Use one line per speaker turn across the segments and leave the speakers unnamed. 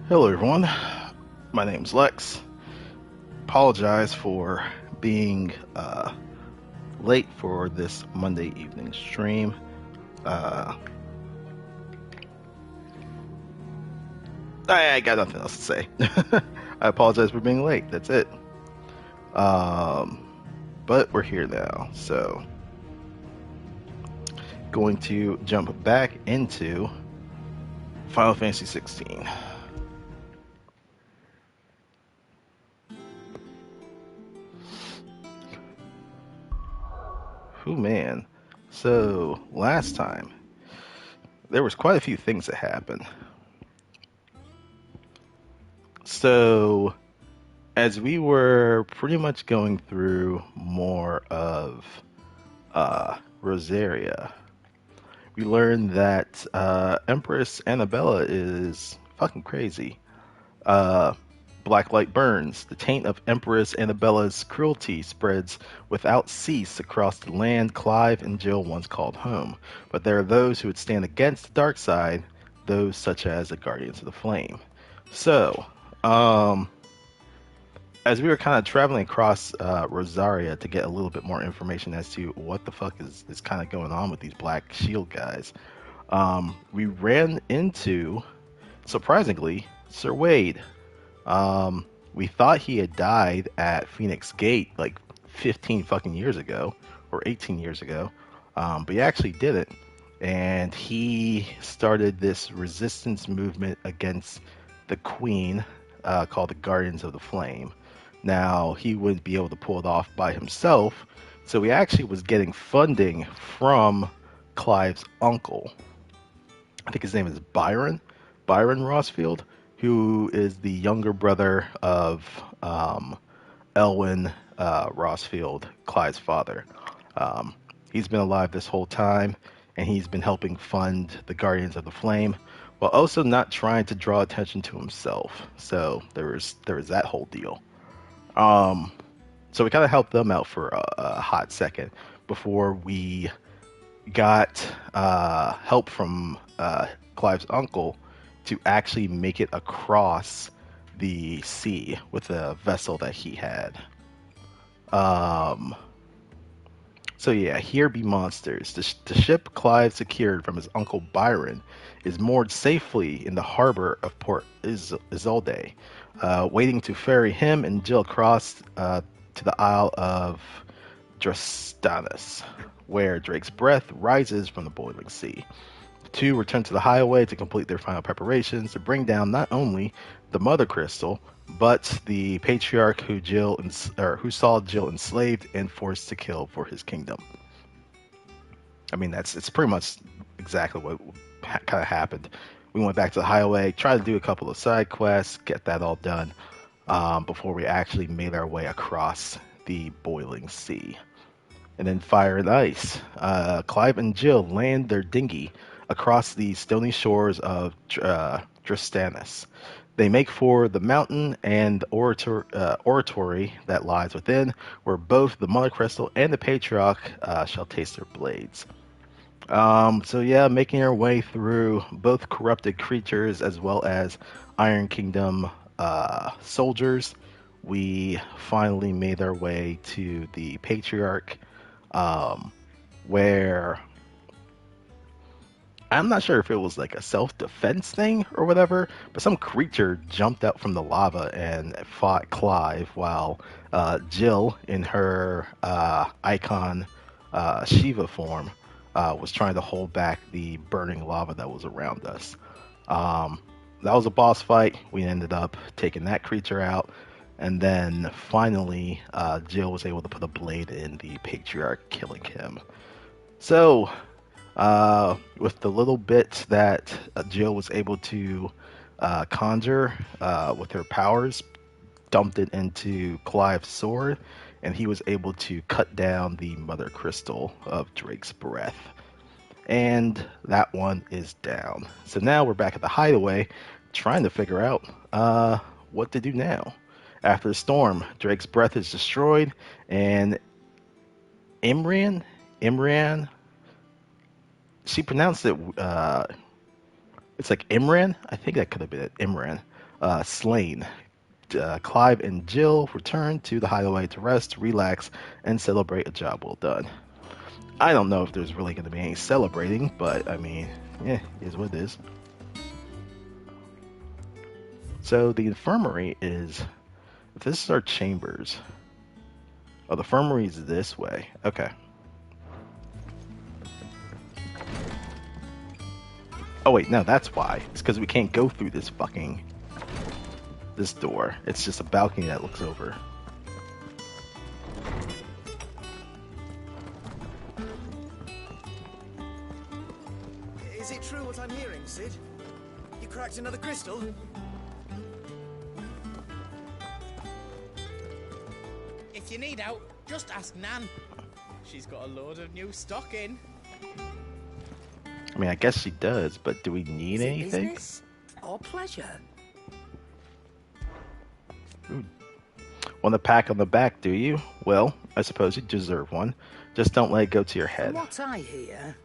Hello, everyone. My name's Lex. Apologize for being late for this Monday evening stream. Uh, I got nothing else to say. I apologize for being late. That's it. Um, but we're here now, so going to jump back into Final Fantasy XVI. Who man? So last time there was quite a few things that happened. So as we were pretty much going through more of Rosaria, we learned that Empress Annabella is fucking crazy. Uh, Black light burns. The taint of Empress Annabella's cruelty spreads without cease across the land Clive and Jill once called home. But there are those who would stand against the dark side, those such as the Guardians of the Flame. So, um, as we were kind of traveling across Rosaria to get a little bit more information as to what the fuck is kind of going on with these Black Shield guys, we ran into, surprisingly, Sir Wade. We thought he had died at Phoenix Gate like 15 fucking years ago, or 18 years ago, but he actually didn't. And he started this resistance movement against the Queen called the Guardians of the Flame. Now, he wouldn't be able to pull it off by himself, so he actually was getting funding from Clive's uncle. I think his name is Byron Rosfield, who is the younger brother of Elwyn Rosfield, Clive's father. He's been alive this whole time, and he's been helping fund the Guardians of the Flame, while also not trying to draw attention to himself. So there was that whole deal. Um, so we kind of helped them out for a hot second before we got help from Clive's uncle to actually make it across the sea with a vessel that he had. Um, so yeah, here be monsters. The ship Clive secured from his uncle Byron is moored safely in the harbor of Port Isolde, waiting to ferry him and Jill across to the Isle of Drastanus, where Drake's breath rises from the boiling sea. The two return to the highway to complete their final preparations to bring down not only the Mother Crystal, but the patriarch who saw Jill enslaved and forced to kill for his kingdom. I mean, it's pretty much exactly what kind of happened. We went back to the highway, tried to do a couple of side quests, get that all done, before we actually made our way across the boiling sea. And then Fire and Ice. Clive and Jill land their dinghy across the stony shores of Drastanus. They make for the mountain and the oratory that lies within, where both the Mother Crystal and the Patriarch shall taste their blades. So yeah, making our way through both corrupted creatures as well as Iron Kingdom soldiers, we finally made our way to the Patriarch, where I'm not sure if it was like a self-defense thing or whatever, but some creature jumped out from the lava and fought Clive while Jill, in her icon Shiva form, was trying to hold back the burning lava that was around us. That was a boss fight. We ended up taking that creature out. And then finally, Jill was able to put a blade in the Patriarch, killing him. So, with the little bit that Jill was able to conjure with her powers, dumped it into Clive's sword, and he was able to cut down the Mother Crystal of Drake's breath. And that one is down. So now we're back at the hideaway, trying to figure out what to do now. After the storm, Drake's breath is destroyed, and Imran, she pronounced it, it's like Imran. I think that could have been it, Imran. slain. Clive and Jill return to the hideaway to rest, relax, and celebrate a job well done. I don't know if there's really going to be any celebrating, but I mean, yeah, it is what it is. So the infirmary is, if this is our chambers. Oh, the infirmary is this way. Okay. Oh wait, no, that's why. It's because we can't go through this door. It's just a balcony that looks over.
Is it true what I'm hearing, Sid? You cracked another crystal?
If you need out, just ask Nan. She's got a load of new stock in.
I mean, I guess she does, but do we need anything?
Business or pleasure?
Ooh. Want a pat on the back, do you? Well, I suppose you deserve one. Just don't let it go to your head.
From what I hear,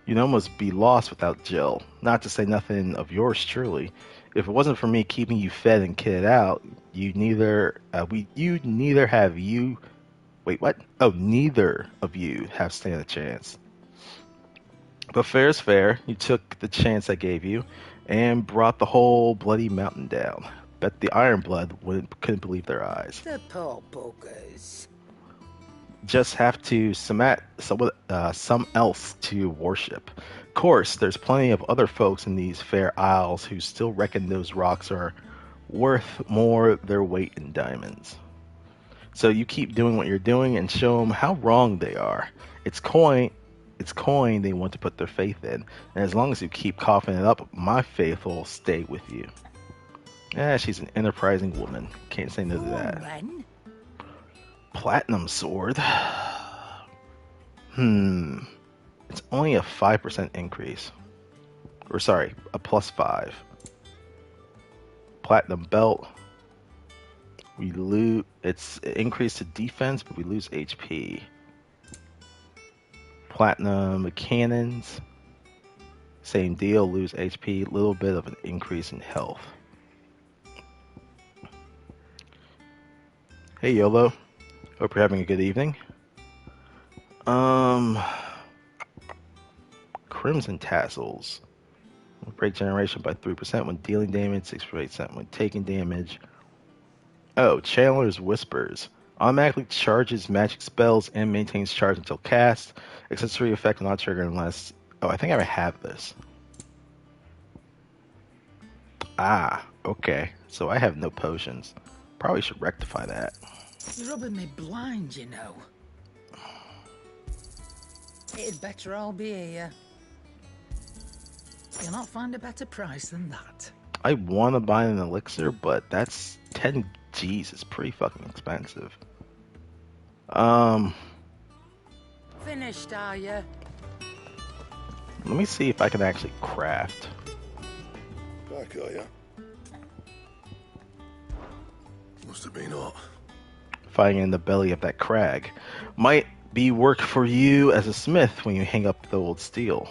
You'd almost be lost without Jill. Not to say nothing of yours truly. If it wasn't for me keeping you fed and kitted out, neither of you have stand a chance. But fair is fair. You took the chance I gave you and brought the whole bloody mountain down. Bet the Iron Blood couldn't believe their eyes.
the poor buggers.
Just have to some else to worship. Of course, there's plenty of other folks in these fair isles who still reckon those rocks are worth more their weight in diamonds. So you keep doing what you're doing and show them how wrong they are. It's coin they want to put their faith in. And as long as you keep coughing it up, my faith will stay with you. She's an enterprising woman. Can't say no to that.
Then.
Platinum sword. It's only a 5% increase. Or sorry, a +5. Platinum belt. We lose. It's increased to defense, but we lose HP. Platinum cannons. Same deal, lose HP. Little bit of an increase in health. Hey YOLO. Hope you're having a good evening. Crimson tassels. Break generation by 3% when dealing damage, 6% when taking damage. Oh, Chandler's Whispers. Automatically charges magic spells and maintains charge until cast. Accessory effect will not trigger unless... Oh, I think I have this. Ah, okay. So I have no potions. Probably should rectify that.
You're rubbing me blind, you know. It'd better all be here. You'll not find a better price than that.
I want to buy an elixir, but that's 10 G's. It's pretty fucking expensive.
Finished, are you?
Let me see if I can actually craft.
Back, are ya? Must have been hot.
Fighting in the belly of that crag. Might be work for you as a smith when you hang up the old steel.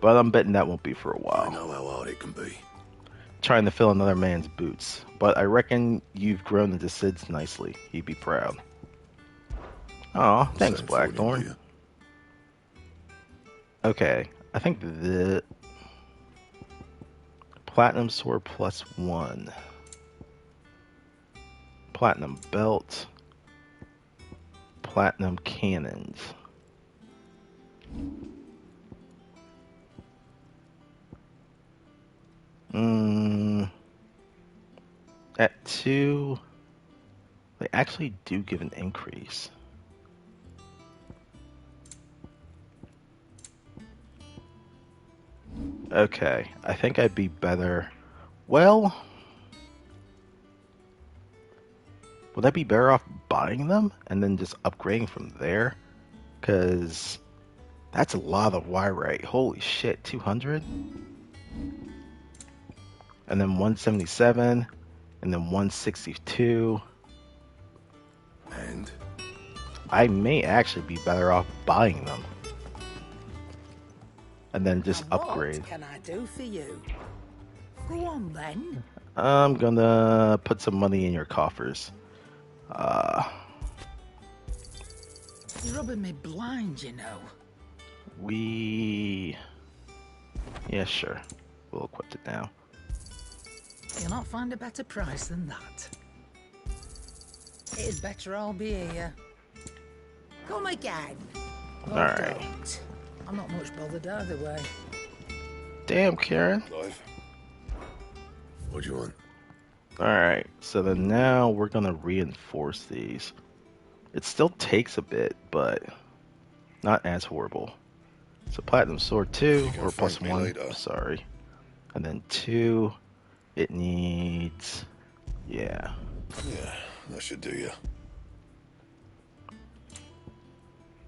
But I'm betting that won't be for a
I
while.
know how hard it can be.
Trying to fill another man's boots. But I reckon you've grown into Sid's nicely. He'd be proud. Aw, thanks,
Same
Blackthorn.
for you.
Okay, I think the platinum sword +1. Platinum belt. Platinum cannons. At 2, they actually do give an increase. Okay, I think I'd be better. Well, would I be better off buying them and then just upgrading from there? Because that's a lot of wire rate. Holy shit, 200? And then 177, and then 162.
And?
I may actually be better off buying them. And then just
Now
upgrade.
What can I do for you? Go on then.
I'm gonna put some money in your coffers. Uh,
You're rubbing me blind, you know.
yeah, sure. We'll equip it now.
You'll not find a better price than that. It'd better all be here.
Come again.
Oh,
Alright.
don't. I'm not much bothered either way.
Damn, Karen.
Clive? What do you want?
Alright, so then now we're gonna reinforce these. It still takes a bit, but not as horrible. So Platinum Sword 2,
You can
or plus
thank me
1,
later.
sorry. And then 2, it needs... yeah.
Yeah, that should do you.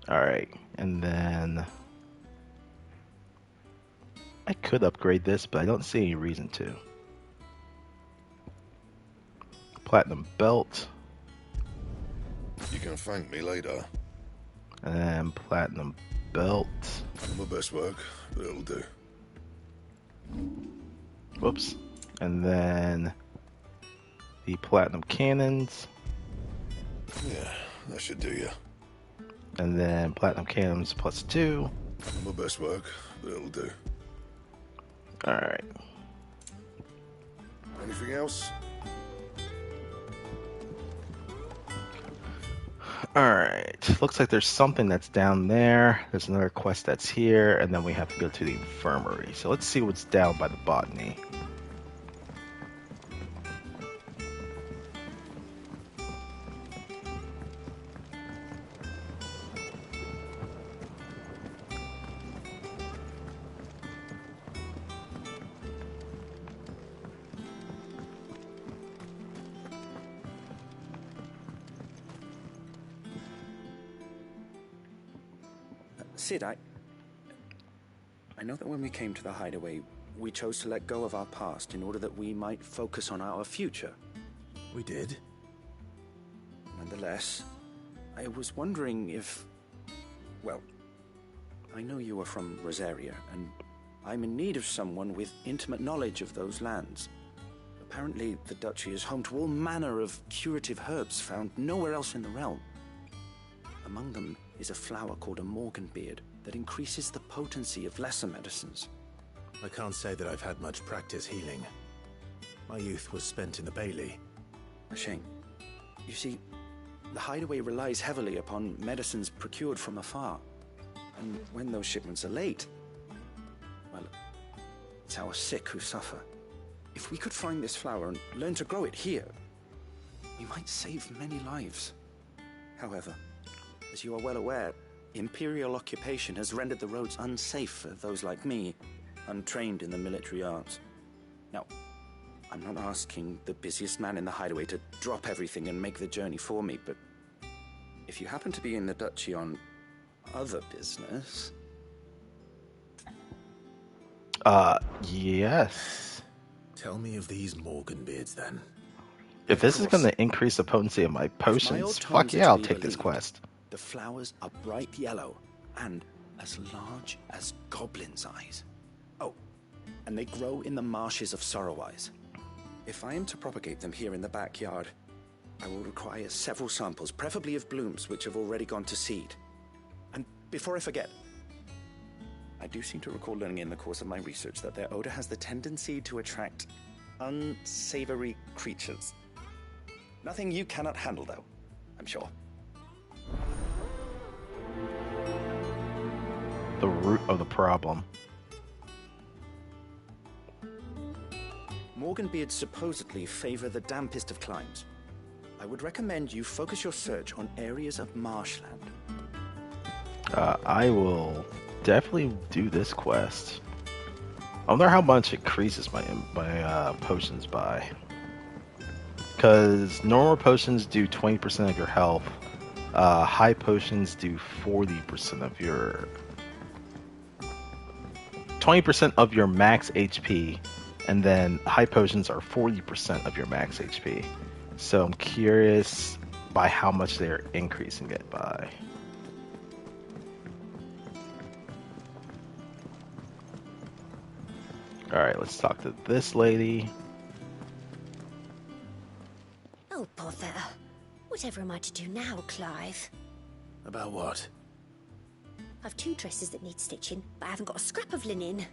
Alright, and then... I could upgrade this, but I don't see any reason to. Platinum Belt,
You can thank me later.
and then Platinum Belt.
My best work, but it'll do.
Whoops. And then the Platinum Cannons,
Yeah, that should do you.
and then Platinum Cannons plus 2.
My best work, but it'll do.
Alright.
Anything else?
Alright. Looks like there's something that's down there. There's another quest that's here, and then we have to go to the infirmary. So let's see what's down by the botany.
Sid, I know that when we came to the hideaway, we chose to let go of our past in order that we might focus on our future.
We did.
Nonetheless, I was wondering if... Well, I know you are from Rosaria, and I'm in need of someone with intimate knowledge of those lands. Apparently, the duchy is home to all manner of curative herbs found nowhere else in the realm. Among them is a flower called a morganbeard that increases the potency of lesser medicines.
I can't say that I've had much practice healing. My youth was spent in the Bailey.
A shame. You see, the hideaway relies heavily upon medicines procured from afar. And when those shipments are late, well, it's our sick who suffer. If we could find this flower and learn to grow it here, we might save many lives. However, as you are well aware, Imperial occupation has rendered the roads unsafe for those like me, untrained in the military arts. Now, I'm not asking the busiest man in the hideaway to drop everything and make the journey for me, but if you happen to be in the duchy on other business...
Yes.
Tell me of these Morganbeards, then.
If this is
Of course.
going to increase the potency of my
If my
potions,
old
fuck
times are
yeah,
to
I'll
be
take this
believed,
quest.
The flowers are bright yellow and as large as goblins' eyes. Oh, and they grow in the marshes of Sorrowwise. If I am to propagate them here in the backyard, I will require several samples, preferably of blooms which have already gone to seed. And before I forget, I do seem to recall learning in the course of my research that their odor has the tendency to attract unsavory creatures. Nothing you cannot handle, though, I'm sure.
The root of the problem.
Morganbeards supposedly favor the dampest of climes. I would recommend you focus your search on areas of marshland.
I will definitely do this quest. I wonder how much it increases my potions by. Because normal potions do 20% of your health. High potions do 40% of your... 20% of your max HP. And then high potions are 40% of your max HP. So I'm curious by how much they're increasing it by. Alright, let's talk to this lady.
Whatever am I to do now, Clive?
About what?
I've 2 dresses that need stitching, but I haven't got a scrap of linen.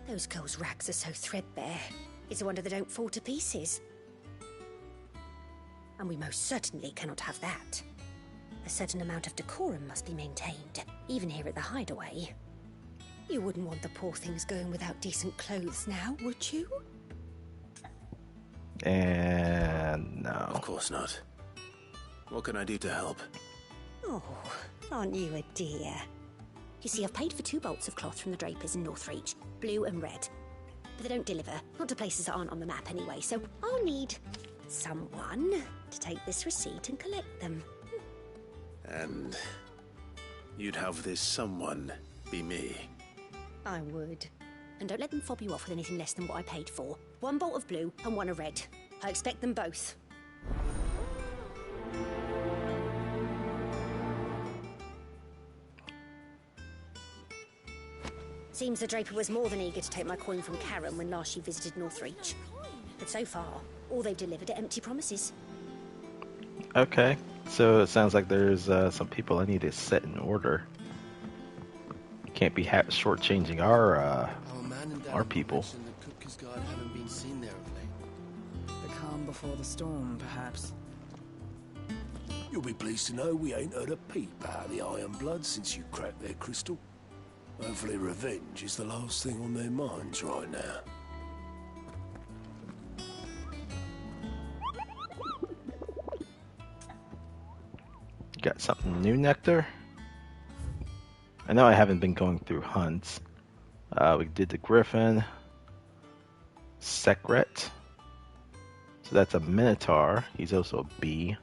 Those girls' rags are so threadbare. It's a wonder they don't fall to pieces. And we most certainly cannot have that. A certain amount of decorum must be maintained, even here at the Hideaway. You wouldn't want the poor things going without decent clothes now, would you?
And no.
Of course not. What can I do to help?
Oh, aren't you a dear? You see, I've paid for 2 bolts of cloth from the drapers in Northreach, blue and red. But they don't deliver, not to places that aren't on the map anyway, so I'll need someone to take this receipt and collect them.
And you'd have this someone be me.
I would. And don't let them fob you off with anything less than what I paid for. 1 bolt of blue and 1 of red. I expect them both. Seems the draper was more than eager to take my coin from Karen when last she visited Northreach. But so far, all they've delivered are empty promises.
Okay, so it sounds like there's some people I need to set in order. Can't be shortchanging our people.
The Cooper's Guard haven't been seen there of late.
The calm before the storm, perhaps.
You'll be pleased to know we ain't heard a peep out of the Iron Blood since you cracked their crystal. Hopefully revenge is the last thing on their minds right now.
Got something new, Nectar? I know I haven't been going through hunts. We did the Griffin. Sekret. So that's a Minotaur. He's also a bee.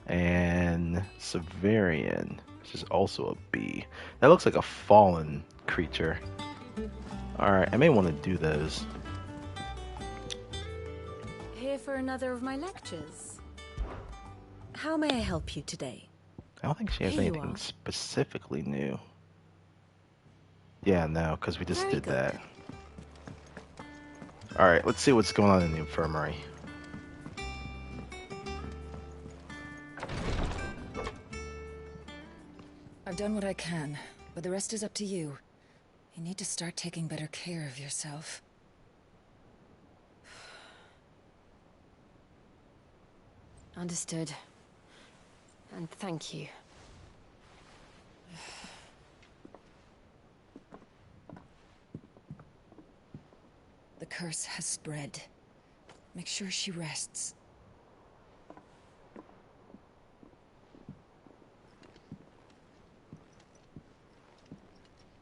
And Severian, which is also a bee. That looks like a fallen creature. Alright, I may want to do those.
Here for another of my lectures. How may I help you today?
I don't think she has anything specifically new. Yeah, no, because we just did that. Alright, let's see what's going on in the infirmary.
I've done what I can, but the rest is up to you. You need to start taking better care of yourself.
Understood. And thank you.
The curse has spread. Make sure she rests.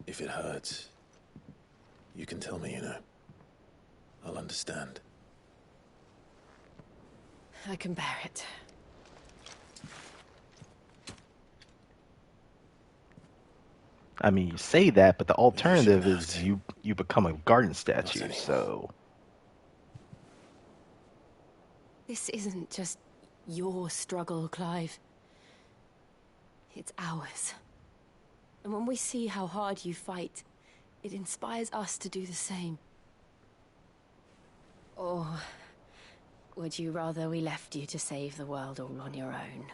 If it hurts, you can tell me, you know. I'll understand.
I can bear it.
I mean, you say that, but the alternative is you become a garden statue, so...
This isn't just your struggle, Clive. It's ours. And when we see how hard you fight, it inspires us to do the same. Or would you rather we left you to save the world all on your own?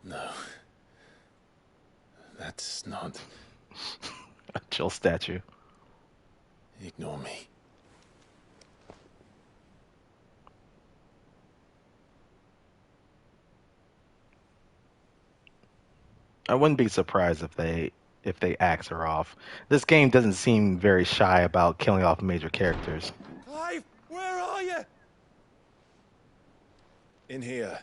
No. That's not...
a chill statue.
Ignore me.
I wouldn't be surprised if they axe her off. This game doesn't seem very shy about killing off major characters.
Clive, where are you? In here.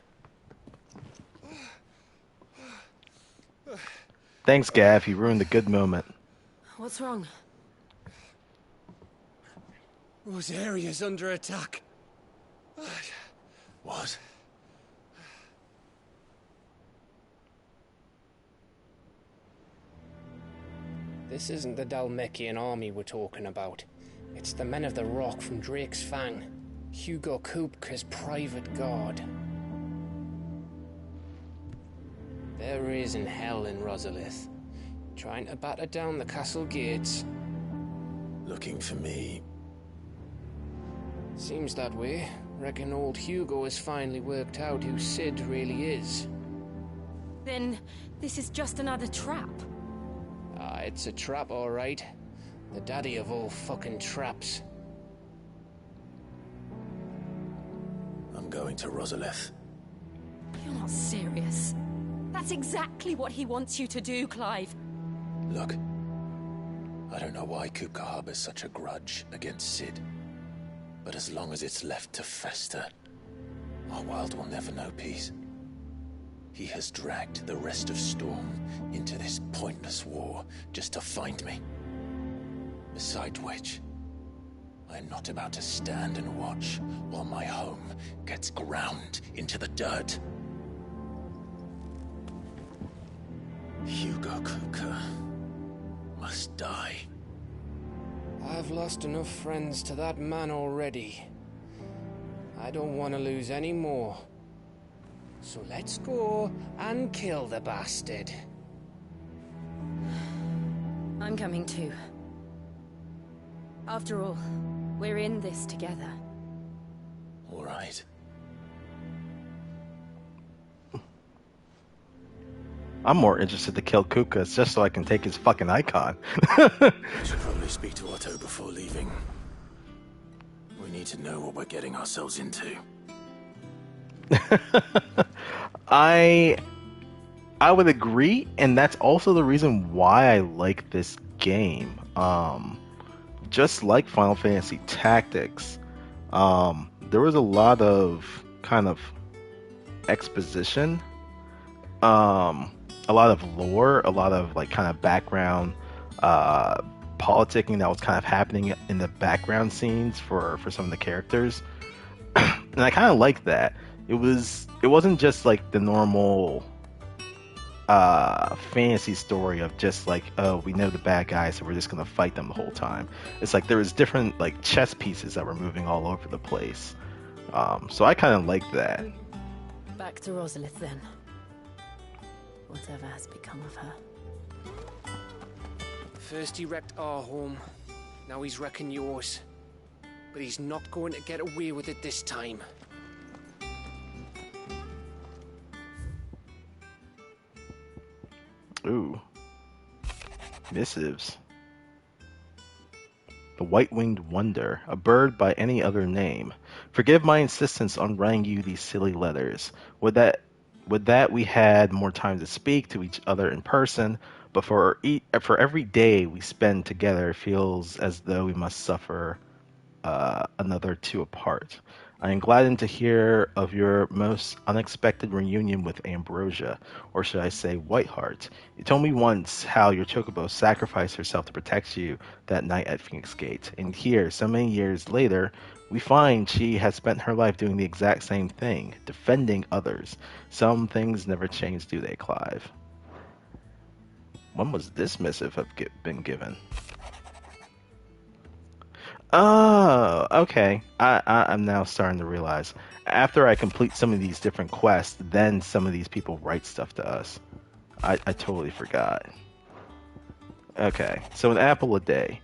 Thanks, Gav. You ruined a good moment.
What's wrong?
Rosaria's under attack. What?
This isn't the Dalmekian army we're talking about. It's the men of the Rock from Drake's Fang. Hugo Kupka's private guard. They're raising hell in Rosalith, trying to batter down the castle gates.
Looking for me.
Seems that way. Reckon old Hugo has finally worked out who Sid really is.
Then this is just another trap.
Ah, it's a trap, all right. The daddy of all fucking traps.
I'm going to Rosalith.
You're not serious. That's exactly what he wants you to do, Clive.
Look, I don't know why Kupka harbors such a grudge against Sid. But as long as it's left to fester, our world will never know peace. He has dragged the rest of Storm into this pointless war just to find me. Besides which, I am not about to stand and watch while my home gets ground into the dirt. Hugo Kupka must die.
I've lost enough friends to that man already. I don't want to lose any more. So let's go and kill the bastard.
I'm coming too. After all, we're in this together.
All right.
I'm more interested to kill Kukas just so I can take his fucking icon.
I should probably speak to Otto before leaving. We need to know what we're getting ourselves into.
I would agree, and that's also the reason why I like this game. Just like Final Fantasy Tactics, there was a lot of kind of exposition, a lot of lore, a lot of like kind of background politicking that was kind of happening in the background scenes for some of the characters. And I kind of liked that. It wasn't just like the normal fantasy story of just like, oh, we know the bad guys, so we're just gonna fight them the whole time. It's like there was different like chess pieces that were moving all over the place. So I kind of liked that.
Back to Rosalith then. Whatever has become of her.
First he wrecked our home, now he's wrecking yours. But he's not going to get away with it this time.
Ooh. Missives. The White-Winged Wonder, a bird by any other name. Forgive my insistence on writing you these silly letters. Would that we had more time to speak to each other in person, but for every day we spend together, it feels as though we must suffer another two apart. I am gladdened to hear of your most unexpected reunion with Ambrosia, or should I say Whiteheart. You told me once how your chocobo sacrificed herself to protect you that night at Phoenix Gate, and here, so many years later, we find she has spent her life doing the exact same thing, defending others. Some things never change, do they, Clive? When was this missive have been given? Oh, okay. I'm now starting to realize. After I complete some of these different quests, then some of these people write stuff to us. I totally forgot. Okay, so an apple a day.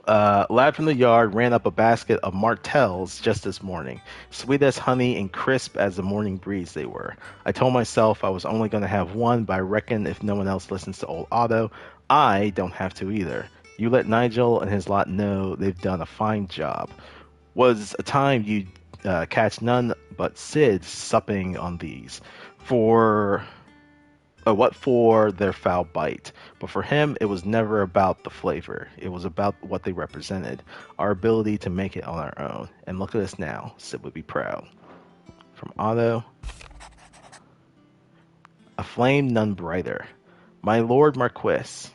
Lad from the yard ran up a basket of martels just this morning. Sweet as honey and crisp as the morning breeze they were. I told myself I was only going to have one, but I reckon if no one else listens to old Otto, I don't have to either. You let Nigel and his lot know they've done a fine job. Was a time you'd catch none but Sid supping on these. What for their foul bite. But for him, it was never about the flavor. It was about what they represented. Our ability to make it on our own. And look at us now. Sid would be proud. From Otto. A flame none brighter. My Lord Marquis,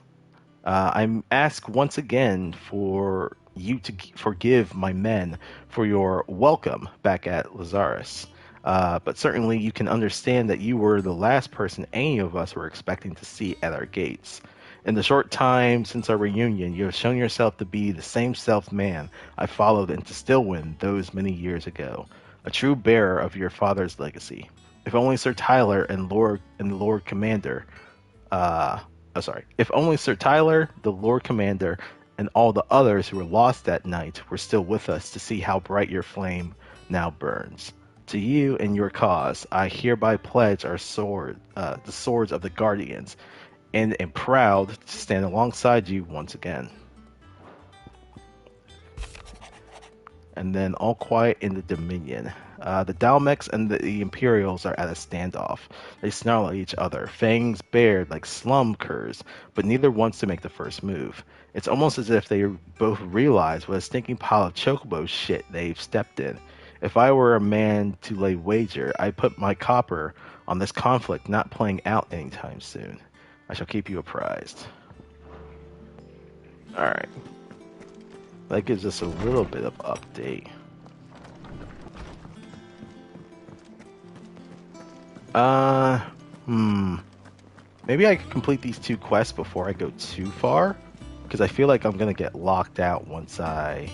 I ask once again for you to forgive my men for your welcome back at Lazarus. But certainly you can understand that you were the last person any of us were expecting to see at our gates. In the short time since our reunion, you have shown yourself to be the same self-man I followed into Stillwind those many years ago, a true bearer of your father's legacy. If only Sir Tyler and the Lord Commander, if only Sir Tyler, the Lord Commander, and all the others who were lost that night were still with us to see how bright your flame now burns. To you and your cause, I hereby pledge the swords of the Guardians, and am proud to stand alongside you once again. And then all quiet in the Dominion. The Dalmex and the Imperials are at a standoff. They snarl at each other, fangs bared like slum curs, but neither wants to make the first move. It's almost as if they both realize what a stinking pile of chocobo shit they've stepped in. If I were a man to lay wager, I'd put my copper on this conflict not playing out anytime soon. I shall keep you apprised. Alright. That gives us a little bit of update. Maybe I could complete these 2 quests before I go too far, because I feel like I'm gonna get locked out once I...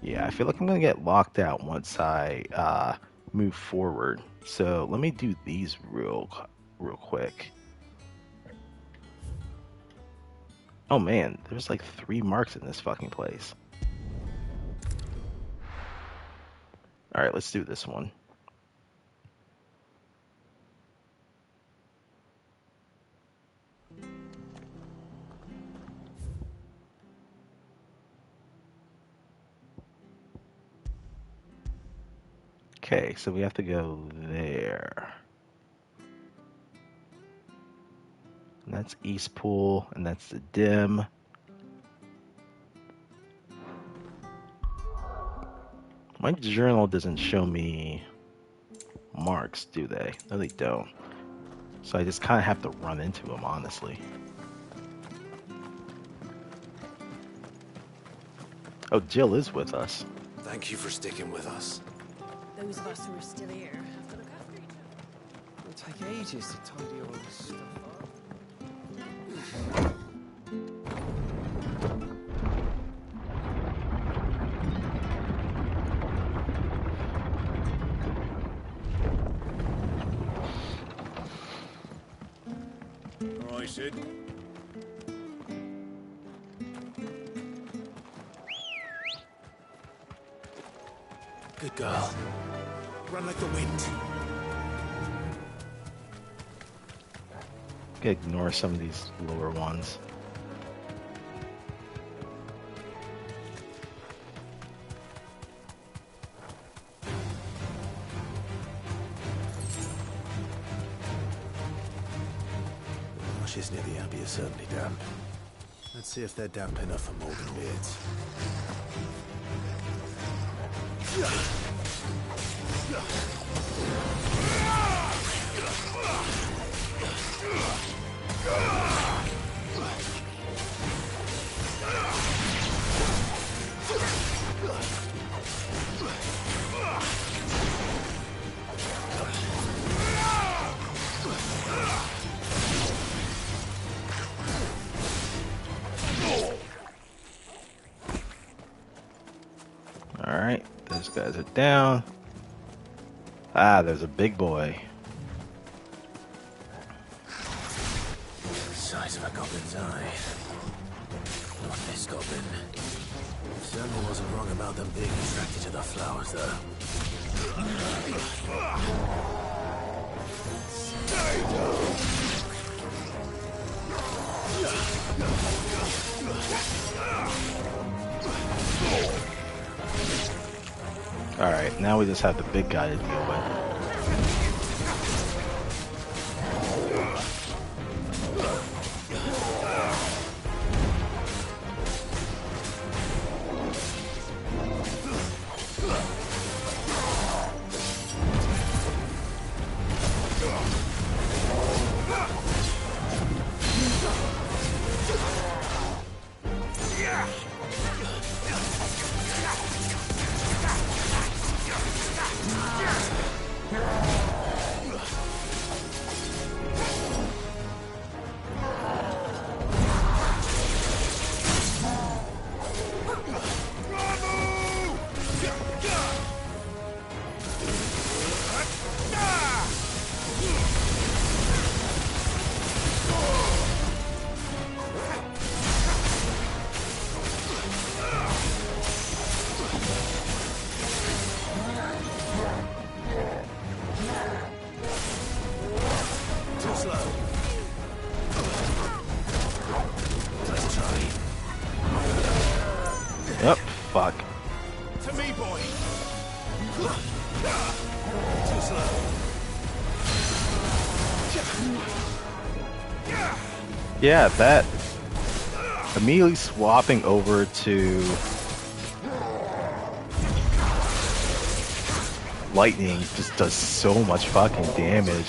Yeah, I feel like I'm gonna get locked out once I move forward. So let me do these real quick. Oh man, there's like 3 marks in this fucking place. Alright, let's do this one. Okay, so we have to go there. And that's East Pool, and that's the dim. My journal doesn't show me marks, do they? No, they don't. So I just kind of have to run into them, honestly. Oh, Jill is with us.
Thank you for sticking with us.
Those of us who are still here have to look after each other.
It'll take ages to tidy all this stuff up.
All right, Sid.
Good girl.
Run like the wind.
Ignore some of these lower ones.
The marshes near the Abbey are certainly damp. Let's see if they're damp enough for Morgan beards.
Alright, those guys are down. Ah, there's a big boy.
Size of a goblin's eye. Not this goblin.
Certainly wasn't wrong about them being attracted to the flowers, though.
Alright, now we just have the big guy to deal with. Yep, fuck.
To me, boy. Too slow.
Yeah, that immediately swapping over to lightning just does so much fucking damage.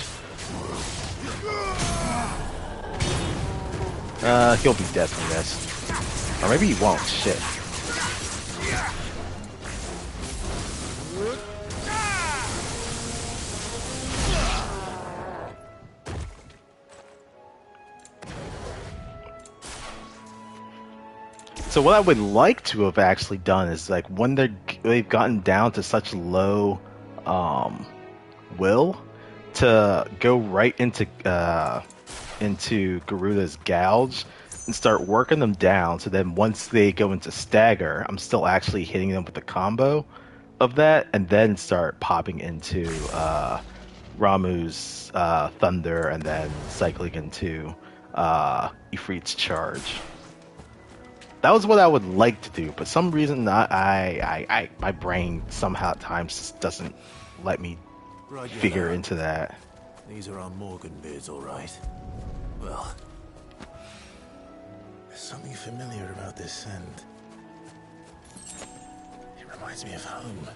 He'll be dead from this. Or maybe he won't, shit. So what I would like to have actually done is like when they've gotten down to such low will to go right into Garuda's gouge and start working them down, so then once they go into stagger, I'm still actually hitting them with the combo of that, and then start popping into Ramuh's thunder, and then cycling into Ifrit's charge. That was what I would like to do, but some reason my brain somehow at times just doesn't let me figure into that.
These are our Morgan beards, all right. Well, there's something familiar about this scent. It reminds me of home.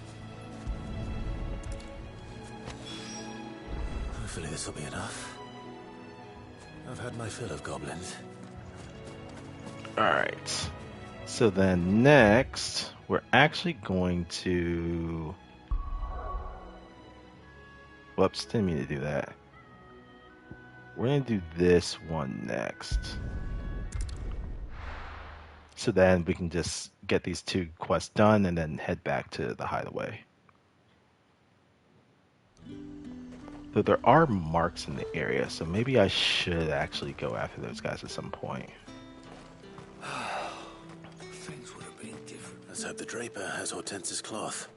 Hopefully this will be enough. I've had my fill of goblins.
Alright. So then next, we're actually going to... Whoops, didn't mean to do that. We're going to do this one next. So then we can just get these two quests done and then head back to the hideaway. Though there are marks in the area, so maybe I should actually go after those guys at some point.
Things would have been different. Let's hope the Draper has Hortense's cloth.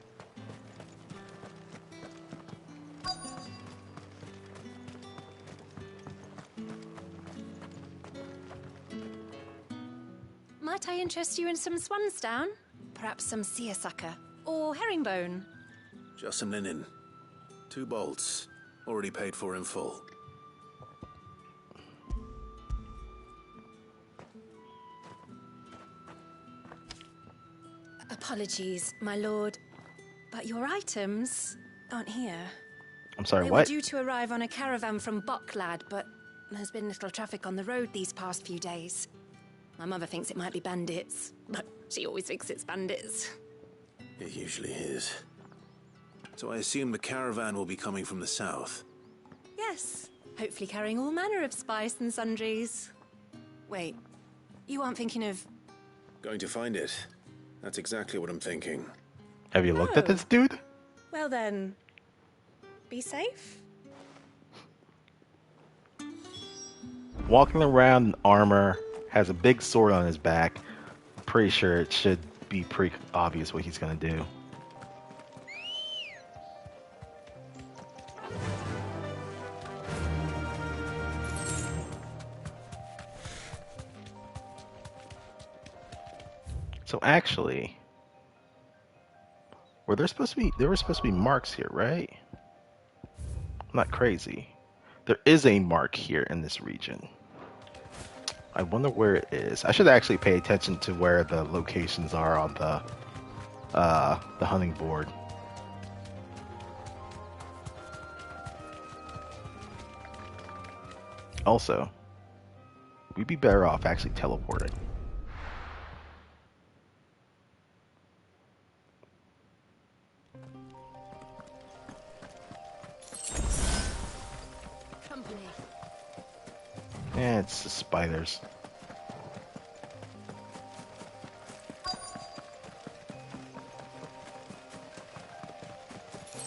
Might I interest you in some swansdown? Perhaps some seersucker or herringbone?
Just some linen. 2 bolts. Already paid for in full.
Apologies, my lord, but your items aren't here.
I'm sorry,
They
what?
were due to arrive on a caravan from Bucklad, but there's been little traffic on the road these past few days. My mother thinks it might be bandits, but she always thinks it's bandits.
It usually is. So I assume the caravan will be coming from the south.
Yes, hopefully carrying all manner of spice and sundries. Wait, you aren't thinking of...
Going to find it. That's exactly what I'm thinking.
Have you looked at this dude?
Well then, be safe.
Walking around in armor, has a big sword on his back. Pretty sure it should be pretty obvious what he's gonna do. So actually, there were supposed to be marks here, right? I'm not crazy. There is a mark here in this region. I wonder where it is. I should actually pay attention to where the locations are on the hunting board. Also, we'd be better off actually teleporting.
Company.
Yeah, it's the spiders.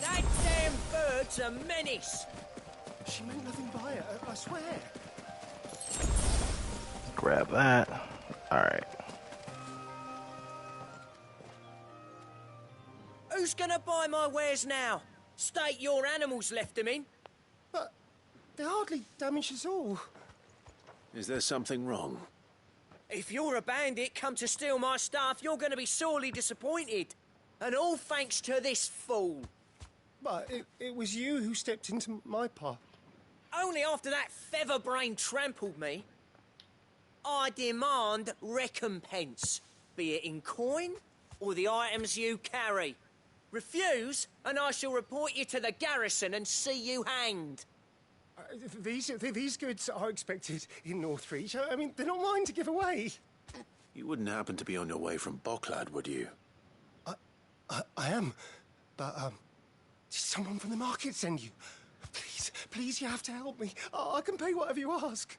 That damn bird's a menace.
She meant nothing by it, I swear.
Grab that. Alright.
Who's gonna buy my wares now? State your animals left them in.
But they hardly damaged us all.
Is there something wrong?
If you're a bandit come to steal my stuff, you're going to be sorely disappointed. And all thanks to this fool.
But it was you who stepped into my path.
Only after that feather-brain trampled me. I demand recompense, be it in coin or the items you carry. Refuse, and I shall report you to the garrison and see you hanged.
These goods are expected in Northreach. I mean, they're not mine to give away.
You wouldn't happen to be on your way from Bocklad, would you?
I am, but did someone from the market send you? Please, you have to help me. I can pay whatever you ask.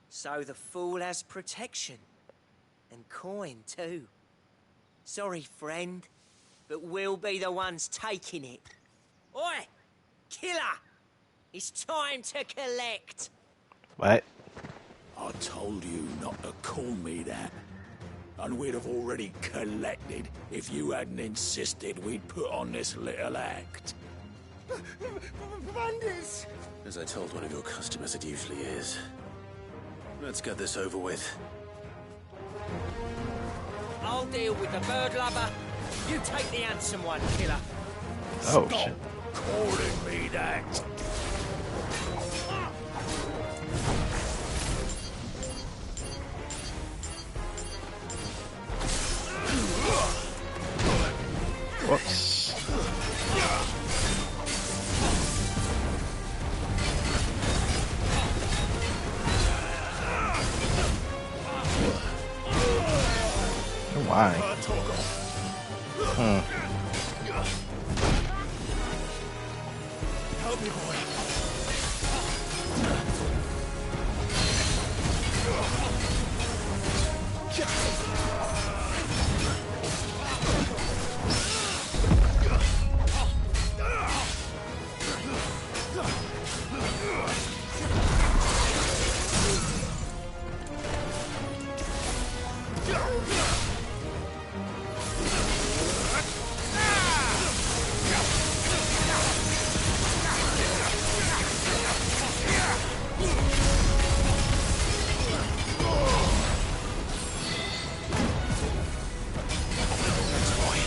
So the fool has protection. And coin, too. Sorry, friend, but we'll be the ones taking it. Oi! Killer! It's time to collect!
What?
I told you not to call me that. And we'd have already collected if you hadn't insisted we'd put on this little act.
Bandits!
As I told one of your customers, it usually is. Let's get this over with.
I'll deal with the bird lover. You take the handsome one, killer.
Oh,
Stop
shit.
calling me that.
Whoops. Why?
Help me, boy.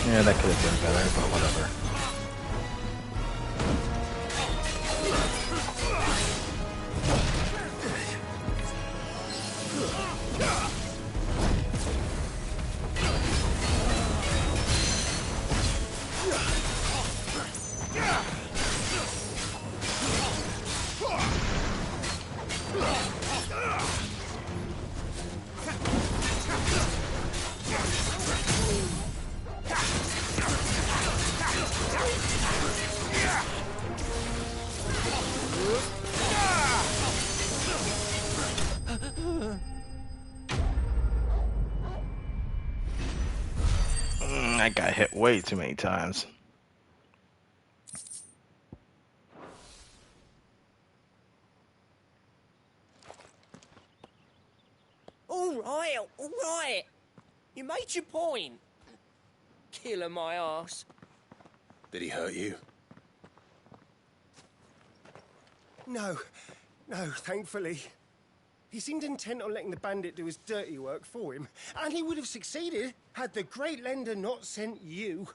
Yeah, that could have been better, but whatever. I got hit way too many times.
All right. You made your point. Killer my ass.
Did he hurt you?
No, thankfully. He seemed intent on letting the bandit do his dirty work for him, and he would have succeeded had the Great Lender not sent you.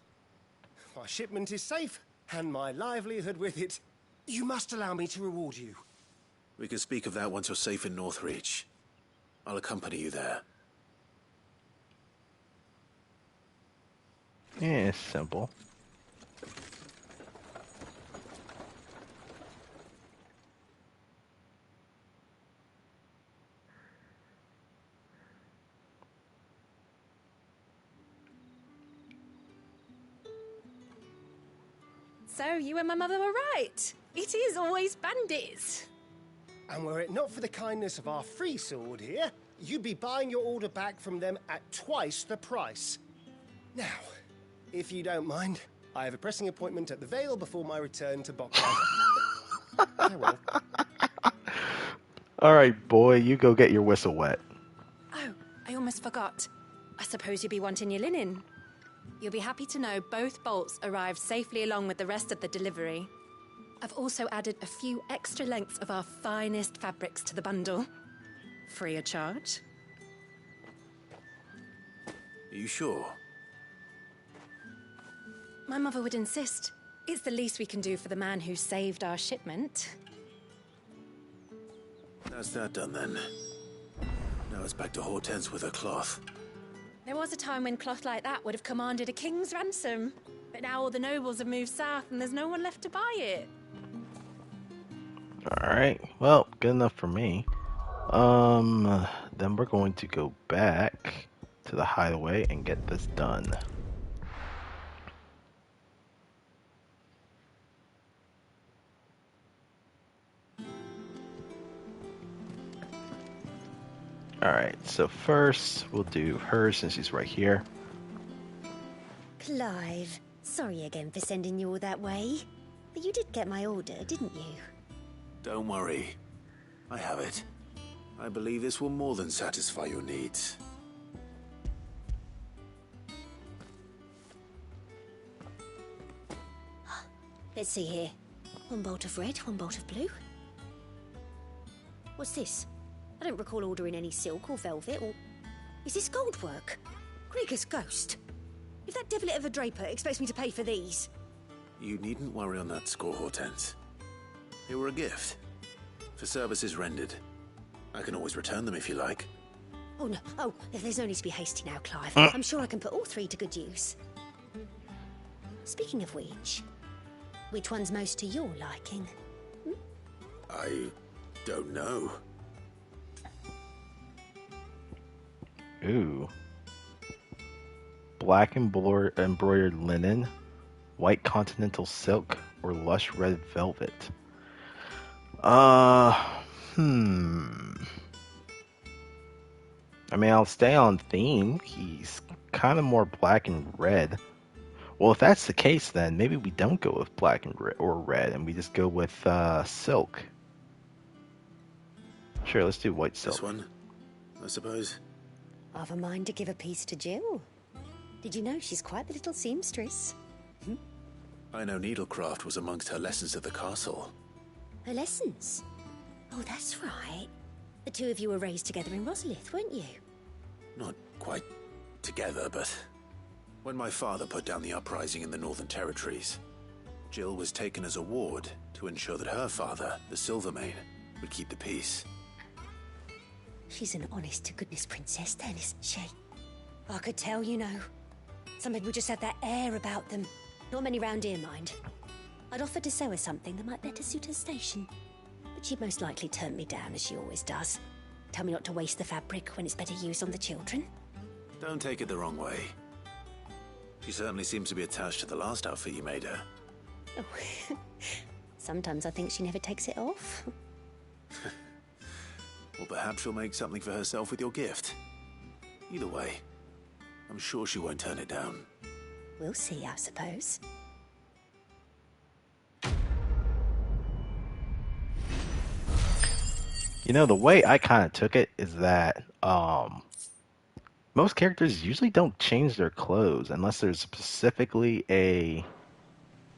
My shipment is safe, and my livelihood with it. You must allow me to reward you.
We can speak of that once you're safe in Northreach. I'll accompany you there.
Yeah, it's simple.
So, you and my mother were right. It is always bandits.
And were it not for the kindness of our free sword here, you'd be buying your order back from them at twice the price. Now, if you don't mind, I have a pressing appointment at the Vale before my return to Bocklad. Farewell.
All right, boy, you go get your whistle wet.
Oh, I almost forgot. I suppose you'll be wanting your linen. You'll be happy to know both bolts arrived safely along with the rest of the delivery. I've also added a few extra lengths of our finest fabrics to the bundle. Free of charge.
Are you sure?
My mother would insist. It's the least we can do for the man who saved our shipment.
That's that done then. Now it's back to Hortense with her cloth.
There was a time when cloth like that would have commanded a king's ransom. But now all the nobles have moved south and there's no one left to buy it.
Alright, well, good enough for me. Then we're going to go back to the hideaway and get this done. Alright, so first we'll do her since she's right here.
Clive, sorry again for sending you all that way. But you did get my order, didn't you?
Don't worry. I have it. I believe this will more than satisfy your needs.
Let's see here. One bolt of red, one bolt of blue. What's this? I don't recall ordering any silk or velvet or... Is this gold work? Krieger's ghost. If that devilet of a draper expects me to pay for these...
You needn't worry on that score, Hortense. They were a gift. For services rendered. I can always return them if you like.
Oh, no. Oh, there's no need to be hasty now, Clive. I'm sure I can put all three to good use. Speaking of which one's most to your liking?
I don't know.
Ooh. Black embroidered linen, white continental silk, or lush red velvet. I mean, I'll stay on theme. He's kind of more black and red. Well, if that's the case, then maybe we don't go with black and red, and we just go with silk. Sure, let's do white silk.
This one, I suppose.
I've a mind to give a piece to Jill. Did you know she's quite the little seamstress?
I know needlecraft was amongst her lessons at the castle.
Her lessons? Oh, that's right. The two of you were raised together in Rosalith, weren't you?
Not quite together, but... When my father put down the uprising in the Northern Territories, Jill was taken as a ward to ensure that her father, the Silvermane, would keep the peace.
She's an honest-to-goodness princess then, isn't she? I could tell, you know. Some people just have that air about them. Not many round here, mind. I'd offered to sew her something that might better suit her station. But she'd most likely turn me down, as she always does. Tell me not to waste the fabric when it's better used on the children.
Don't take it the wrong way. She certainly seems to be attached to the last outfit you made her.
Oh, sometimes I think she never takes it off.
Or perhaps she'll make something for herself with your gift. Either way, I'm sure she won't turn it down.
We'll see, I suppose.
You know, the way I kind of took it is that most characters usually don't change their clothes unless there's specifically
Lady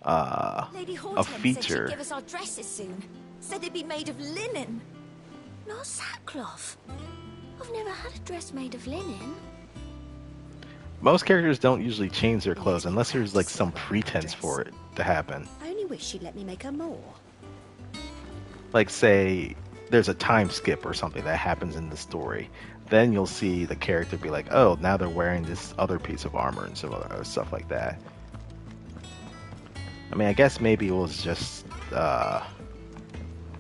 a
Hortense
feature.
said she'd give us our dresses soon. Said they'd be made of linen. Not sackcloth. I've never had a dress made of linen.
Most characters don't usually change their clothes unless there's like some pretense for it to happen.
I only wish she'd let me make her more.
Like, say there's a time skip or something that happens in the story, then you'll see the character be like, oh, now they're wearing this other piece of armor and some other stuff like that. I mean, I guess maybe it was just the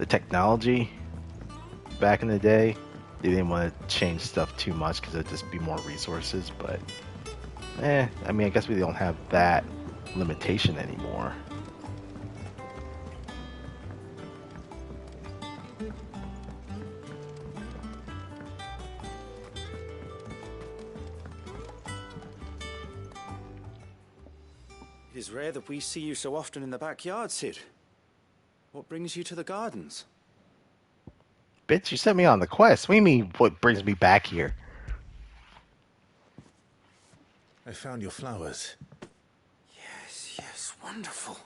technology back in the day. They didn't want to change stuff too much because it'd just be more resources, but I mean, I guess we don't have that limitation anymore.
It is rare that we see you so often in the backyard, Cid. What brings you to the gardens?
Bitch, you sent me on the quest. What do you mean, what brings me back here?
I found your flowers.
Yes, wonderful.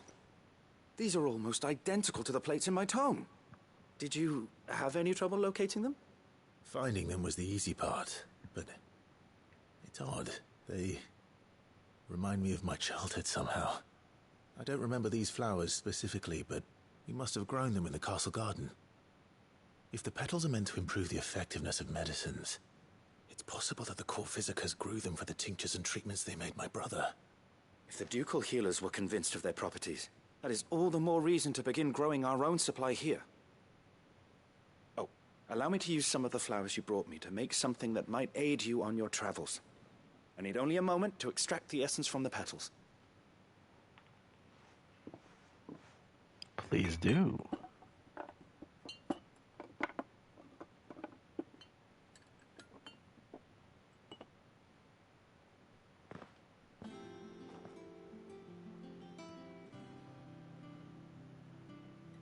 These are almost identical to the plates in my tome. Did you have any trouble locating them?
Finding them was the easy part, but it's odd. They remind me of my childhood somehow. I don't remember these flowers specifically, but we must have grown them in the castle garden. If the petals are meant to improve the effectiveness of medicines, it's possible that the court physicers grew them for the tinctures and treatments they made my brother.
If the ducal healers were convinced of their properties, that is all the more reason to begin growing our own supply here. Oh, allow me to use some of the flowers you brought me to make something that might aid you on your travels. I need only a moment to extract the essence from the petals.
Please do.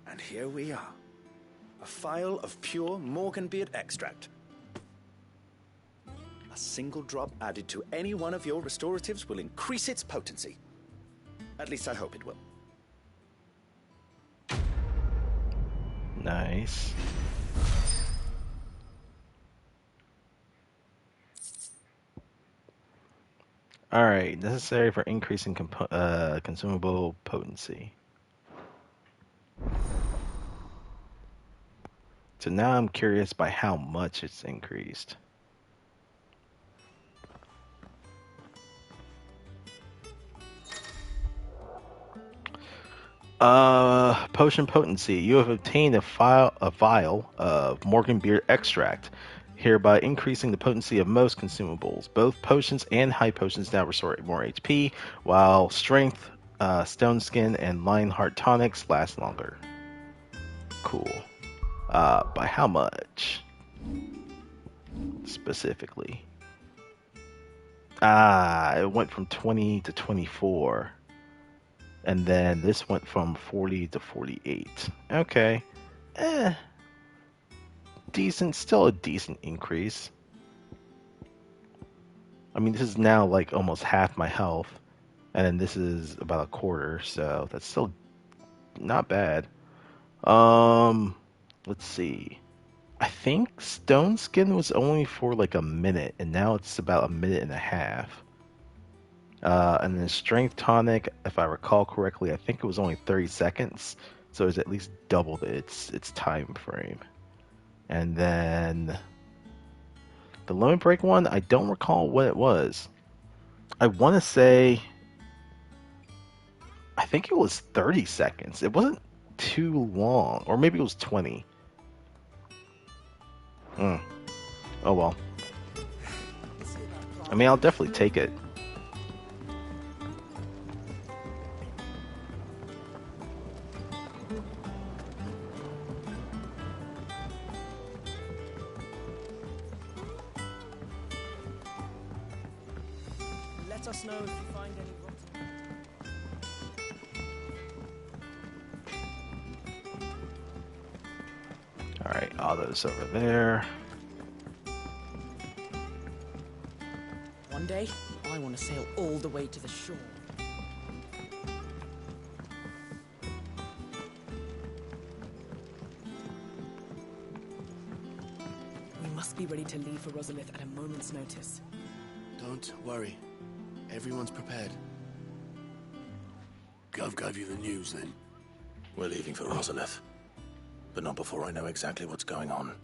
And here we are. A phial of pure Morganbeard extract. A single drop added to any one of your restoratives will increase its potency. At least I hope it will.
Nice. Alright, necessary for increasing consumable potency. So now I'm curious by how much it's increased. Potion potency. You have obtained a vial of Morganbeard extract, hereby increasing the potency of most consumables. Both potions and high potions now restore more HP, while strength, stone skin, and lionheart tonics last longer. Cool. By how much? Specifically. It went from 20 to 24. And then this went from 40 to 48. Okay. Decent, still a decent increase. I mean, this is now like almost half my health. And then this is about a quarter, so that's still not bad. Let's see. I think Stone Skin was only for like a minute, and now it's about a minute and a half. And then Strength Tonic, if I recall correctly, I think it was only 30 seconds, so it's at least doubled its time frame. And then the Limit Break one, I don't recall what it was. I want to say, I think it was 30 seconds. It wasn't too long, or maybe it was 20. Oh well. I mean, I'll definitely take it.
Let us know if you find any rotten.
Alright, all those over there.
One day, I want to sail all the way to the shore. We must be ready to leave for Rosalith at a moment's notice.
Don't worry. Everyone's prepared.
Gov gave you the news, then? We're leaving for Rosalith. But not before I know exactly what's going on.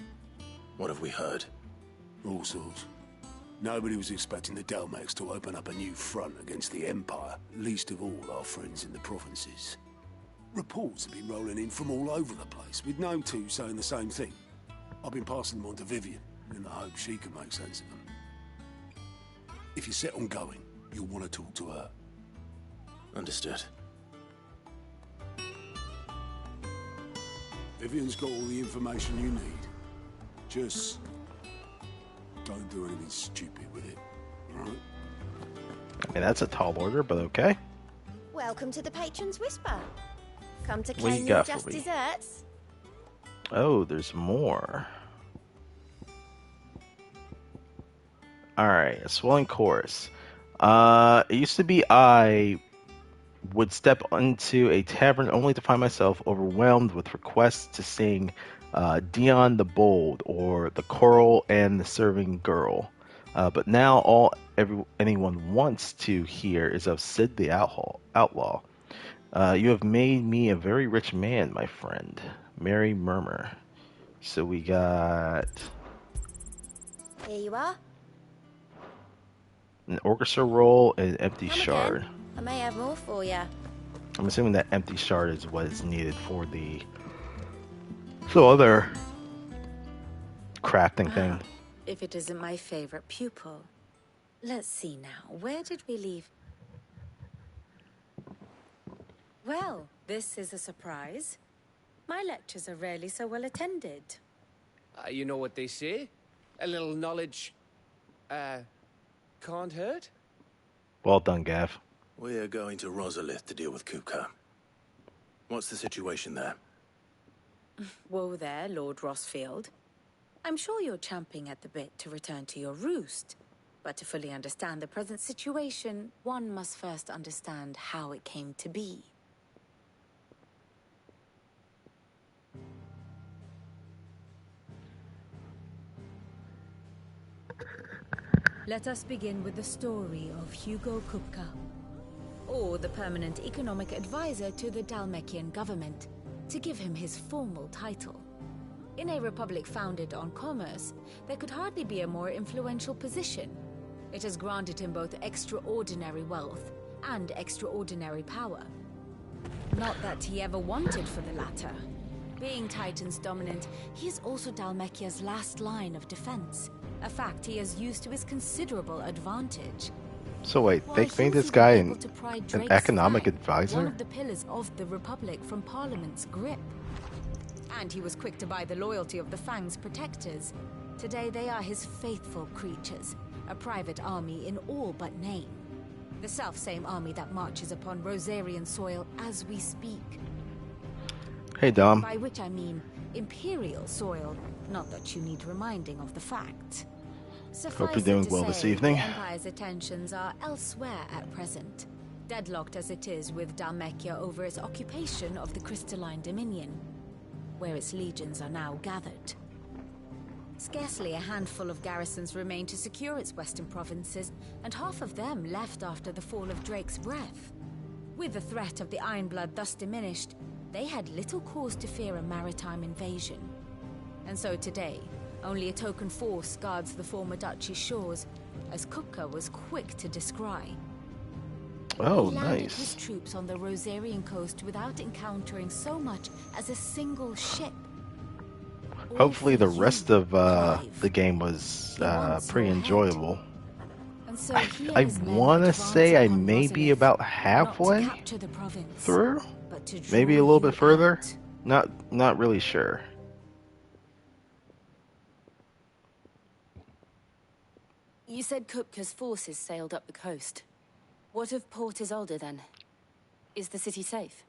What have we heard?
All sorts. Nobody was expecting the Delmex to open up a new front against the Empire, least of all our friends in the provinces. Reports have been rolling in from all over the place, with no two saying the same thing. I've been passing them on to Vivian, in the hope she can make sense of them. If you're set on going, you'll want to talk to her.
Understood.
Vivian's got all the information you need. Just don't do anything stupid with it, alright?
I mean, that's a tall order, but okay.
Welcome to the Patron's Whisper. Come to
What you
claim your
got for
just
me?
desserts.
Oh, there's more. Alright, a swelling chorus. It used to be I would step into a tavern only to find myself overwhelmed with requests to sing Dion the Bold or The Coral and the Serving Girl. But now anyone wants to hear is of Sid the outlaw. You have made me a very rich man, my friend. Merry Murmur. So we got
Here you are.
an orchestra roll and an empty
Come
shard.
again. I may have more for you.
I'm assuming that empty shard is what is needed for the other crafting thing.
If it isn't my favorite pupil. Let's see now. Where did we leave? Well, this is a surprise. My lectures are rarely so well attended.
You know what they say? A little knowledge, can't hurt?
Well done, Gav.
We're going to Rosalith to deal with Kupka. What's the situation there?
Whoa there, Lord Rosfield. I'm sure you're champing at the bit to return to your roost. But to fully understand the present situation, one must first understand how it came to be. Let us begin with the story of Hugo Kupka, or the permanent economic advisor to the Dalmekian government, to give him his formal title. In a republic founded on commerce, there could hardly be a more influential position. It has granted him both extraordinary wealth and extraordinary power. Not that he ever wanted for the latter. Being Titan's dominant, he is also Dalmekia's last line of defense, a fact he has used to his considerable advantage.
So wait,
While
they
he
made this
was
guy
able to pry
an
Drake's
economic
fang,
advisor?
one of the pillars of the Republic, from Parliament's grip. And he was quick to buy the loyalty of the Fang's protectors. Today they are his faithful creatures, a private army in all but name. The self-same army that marches upon Rosarian soil as we speak.
Hey, Dom.
By which I mean imperial soil, not that you need reminding of the fact.
Hope you're doing well this evening.
The Empire's attentions are elsewhere at present, deadlocked as it is with Dalmekia over its occupation of the Crystalline Dominion, where its legions are now gathered. Scarcely a handful of garrisons remain to secure its western provinces, and half of them left after the fall of Drake's breath. With the threat of the Ironblood thus diminished, they had little cause to fear a maritime invasion. And so today, only a token force guards the former duchy's shores, as Kupka was quick to descry.
Oh,
he landed
nice.
his troops on the Rosarian coast without encountering so much as a single ship.
Hopefully the rest of the game was pretty enjoyable.
And so
I want to say I may be about halfway through, maybe a little bit further. Not really sure.
You said Kupka's forces sailed up the coast. What of Port Isolde then? Is the city safe?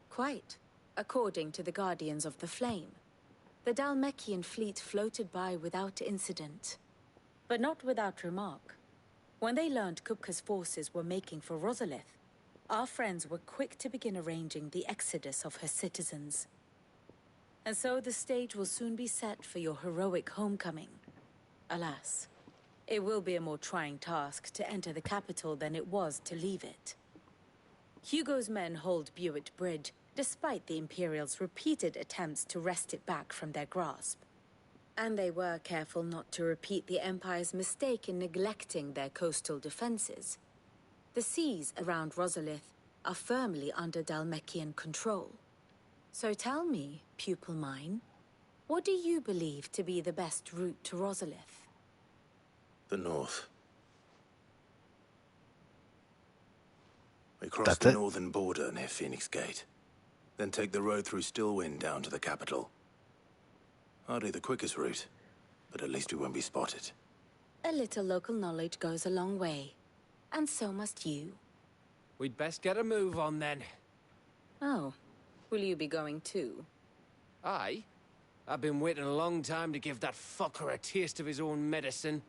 Quite, according to the Guardians of the Flame. The Dalmekian fleet floated by without incident, but not without remark. When they learned Kupka's forces were making for Rosalith, our friends were quick to begin arranging the exodus of her citizens. And so the stage will soon be set for your heroic homecoming. Alas, it will be a more trying task to enter the capital than it was to leave it. Hugo's men hold Buet Bridge, despite the Imperials' repeated attempts to wrest it back from their grasp. And they were careful not to repeat the Empire's mistake in neglecting their coastal defenses. The seas around Rosalith are firmly under Dalmekian control. So tell me, pupil mine, what do you believe to be the best route to Rosalith?
The north. We cross the northern border near Phoenix Gate. Then take the road through Stillwind down to the capital. Hardly the quickest route, but at least we won't be spotted.
A little local knowledge goes a long way. And so must you.
We'd best get a move on then.
Oh, will you be going too?
Aye. I've been waiting a long time to give that fucker a taste of his own medicine.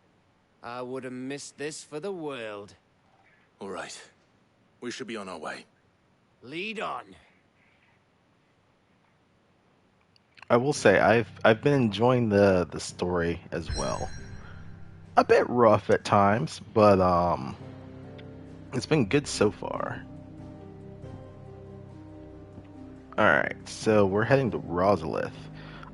I would have missed this for the world.
All right. We should be on our way.
Lead on.
I will say I've been enjoying the story as well. a bit rough at times, but it's been good so far. Alright, so we're heading to Rosalith.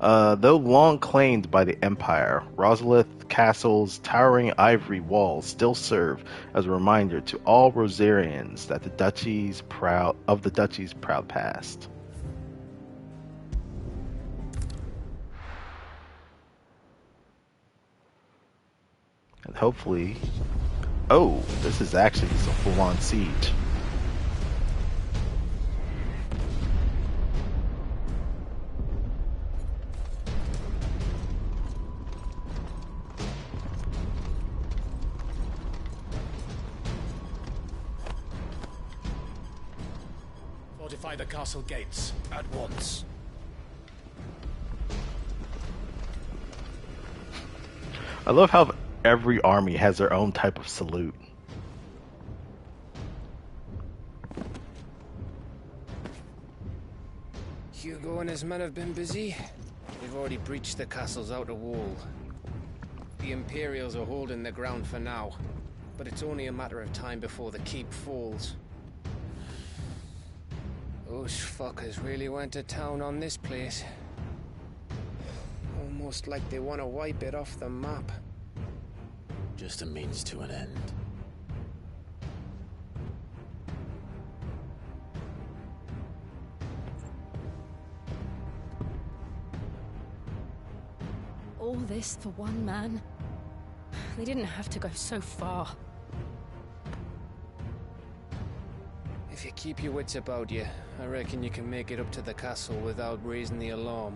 Though long claimed by the Empire, Rosalith Castle's towering ivory walls still serve as a reminder to all Rosarians that the duchy's proud past. And hopefully, oh, this is actually just a full-on siege.
Fortify the castle gates at once.
I love how every army has their own type of salute.
Hugo and his men have been busy. They've already breached the castle's outer wall. The Imperials are holding the ground for now, but it's only a matter of time before the keep falls. Those fuckers really went to town on this place. Almost like they want to wipe it off the map.
Just a means to an end.
All this for one man? They didn't have to go so far.
If you keep your wits about you, I reckon you can make it up to the castle without raising the alarm.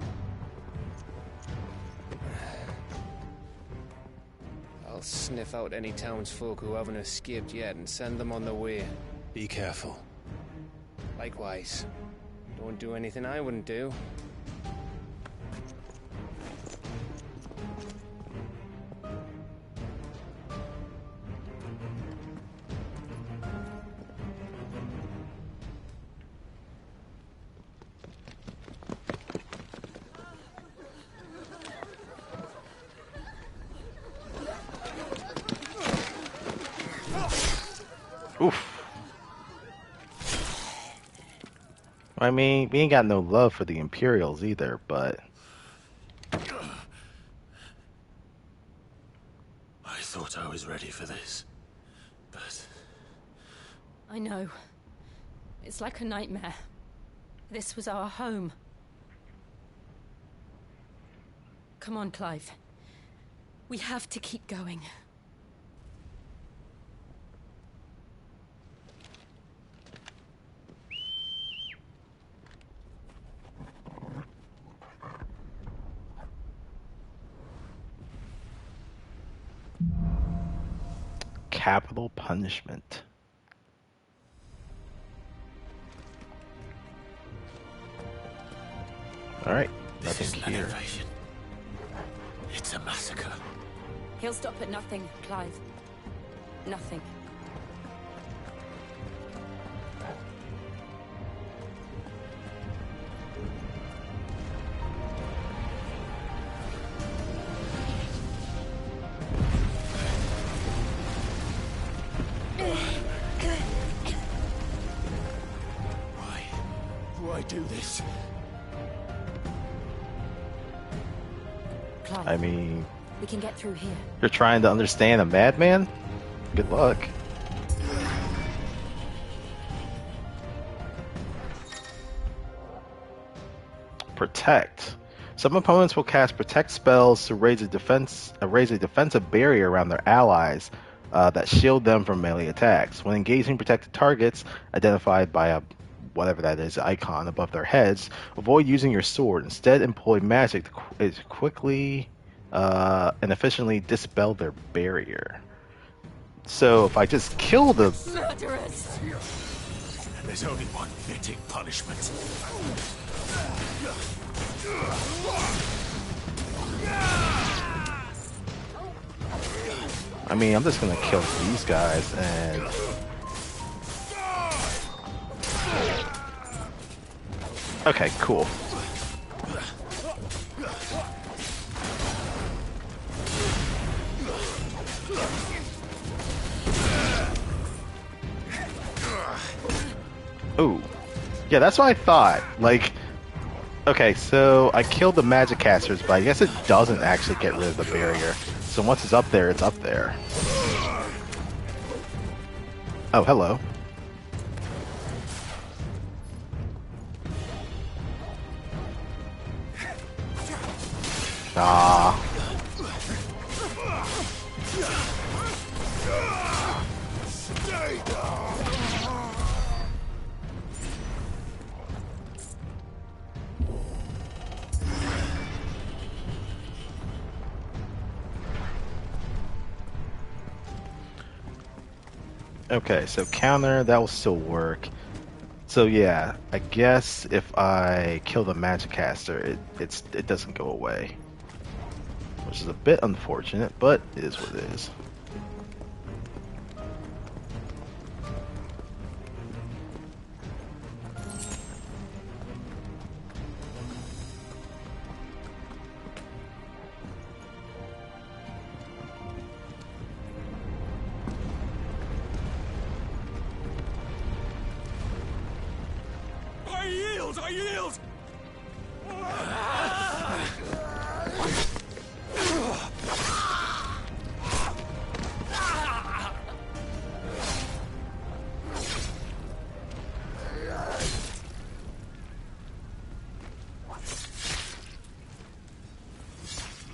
I'll sniff out any townsfolk who haven't escaped yet and send them on their way.
Be careful.
Likewise. Don't do anything I wouldn't do.
Oof. I mean, we ain't got no love for the Imperials either, but...
I thought I was ready for this, but...
I know. It's like a nightmare. This was our home. Come on, Clive. We have to keep going.
Capital punishment. Alright,
This
nothing
isn't an
here.
invasion. It's a massacre.
He'll stop at nothing, Clive. Nothing.
Why do this?
Clive,
I mean,
we can get through here.
you're trying to understand a madman? Good luck. Protect. Some opponents will cast protect spells to raise a defensive barrier around their allies that shield them from melee attacks. When engaging protected targets identified by a whatever that is icon above their heads, avoid using your sword. Instead, employ magic to quickly and efficiently dispel their barrier. So if I just kill the
Murderers!
There's only one fitting punishment.
I mean, I'm just gonna kill these guys and... Okay, cool. Ooh. Yeah, that's what I thought. Like, okay, so I killed the magic casters, but I guess it doesn't actually get rid of the barrier. So once it's up there, it's up there. Oh, hello. Ah. Okay, so counter, that will still work. So yeah, I guess if I kill the magic caster, it doesn't go away. Which is a bit unfortunate, but it is what it is.
I yield!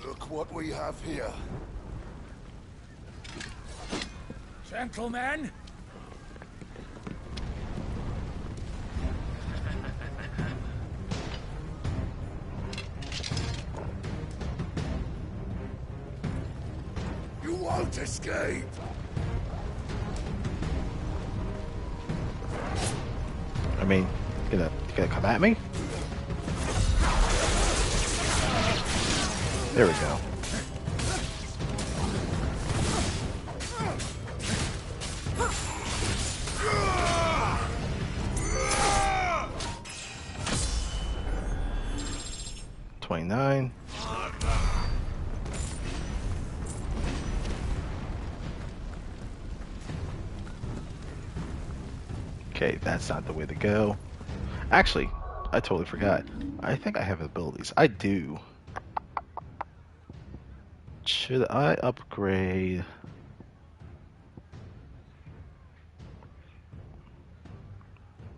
Look what we have here.
Gentlemen!
You won't escape!
I mean, you gonna come at me? There we go. $29. Okay, that's not the way to go. Actually, I totally forgot. I think I have abilities. I do. Should I upgrade?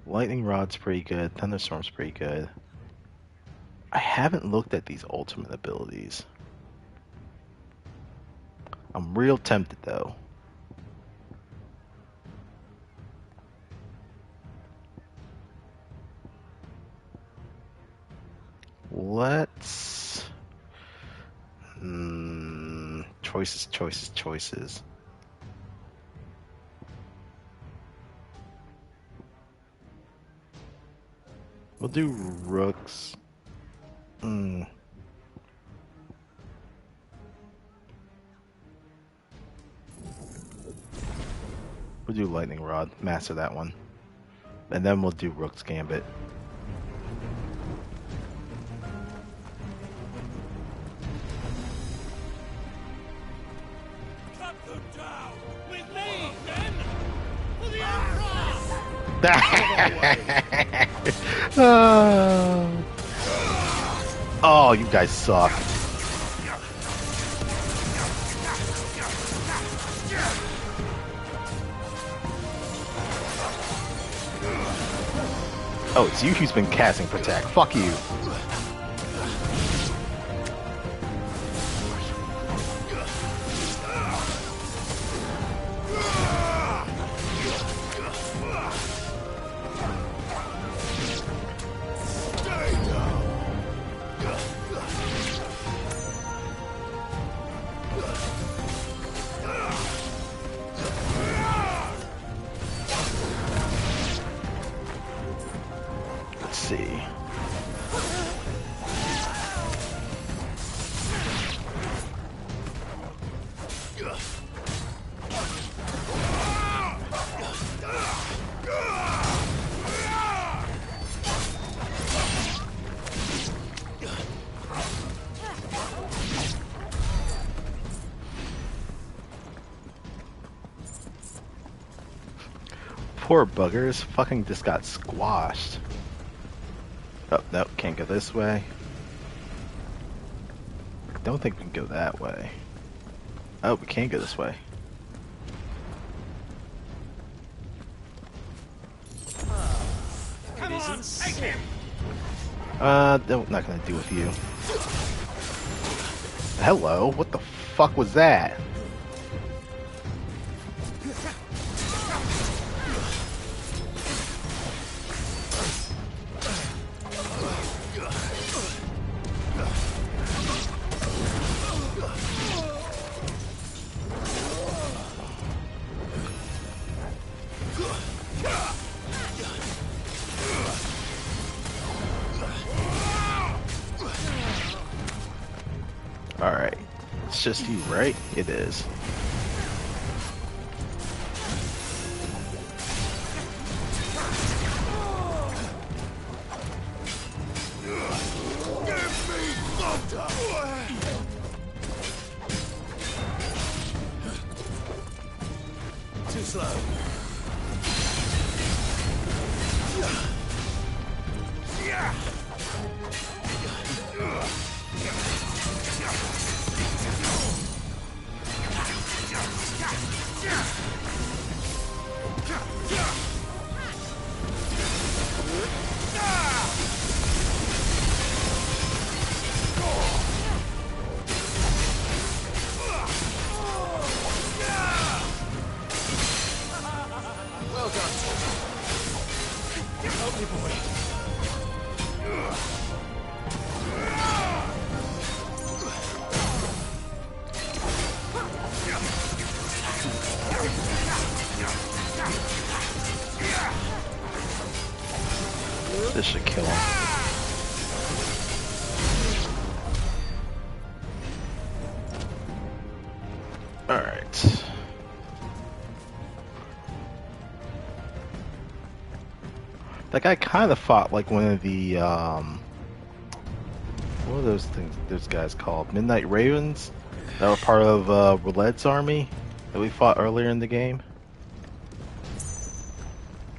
Lightning Rod's pretty good. Thunderstorm's pretty good. I haven't looked at these ultimate abilities. I'm real tempted though. Let's... choices. We'll do rooks. We'll do lightning rod. Master that one. And then we'll do rook's gambit. Oh, you guys suck. Oh, it's you who's been casting Protect. Fuck you. Poor buggers, fucking just got squashed. Oh, no, can't go this way. Don't think we can go that way. Oh, we can go this way.
Come on, take him!
No, not gonna deal with you. Hello, what the fuck was that? Alright, it's just you, right? It is.
Too slow. Well done. Help me, boy.
This should kill him. Alright. That guy kind of fought like one of the, what are those things, those guys called? Midnight Ravens? That were part of Roulette's army that we fought earlier in the game.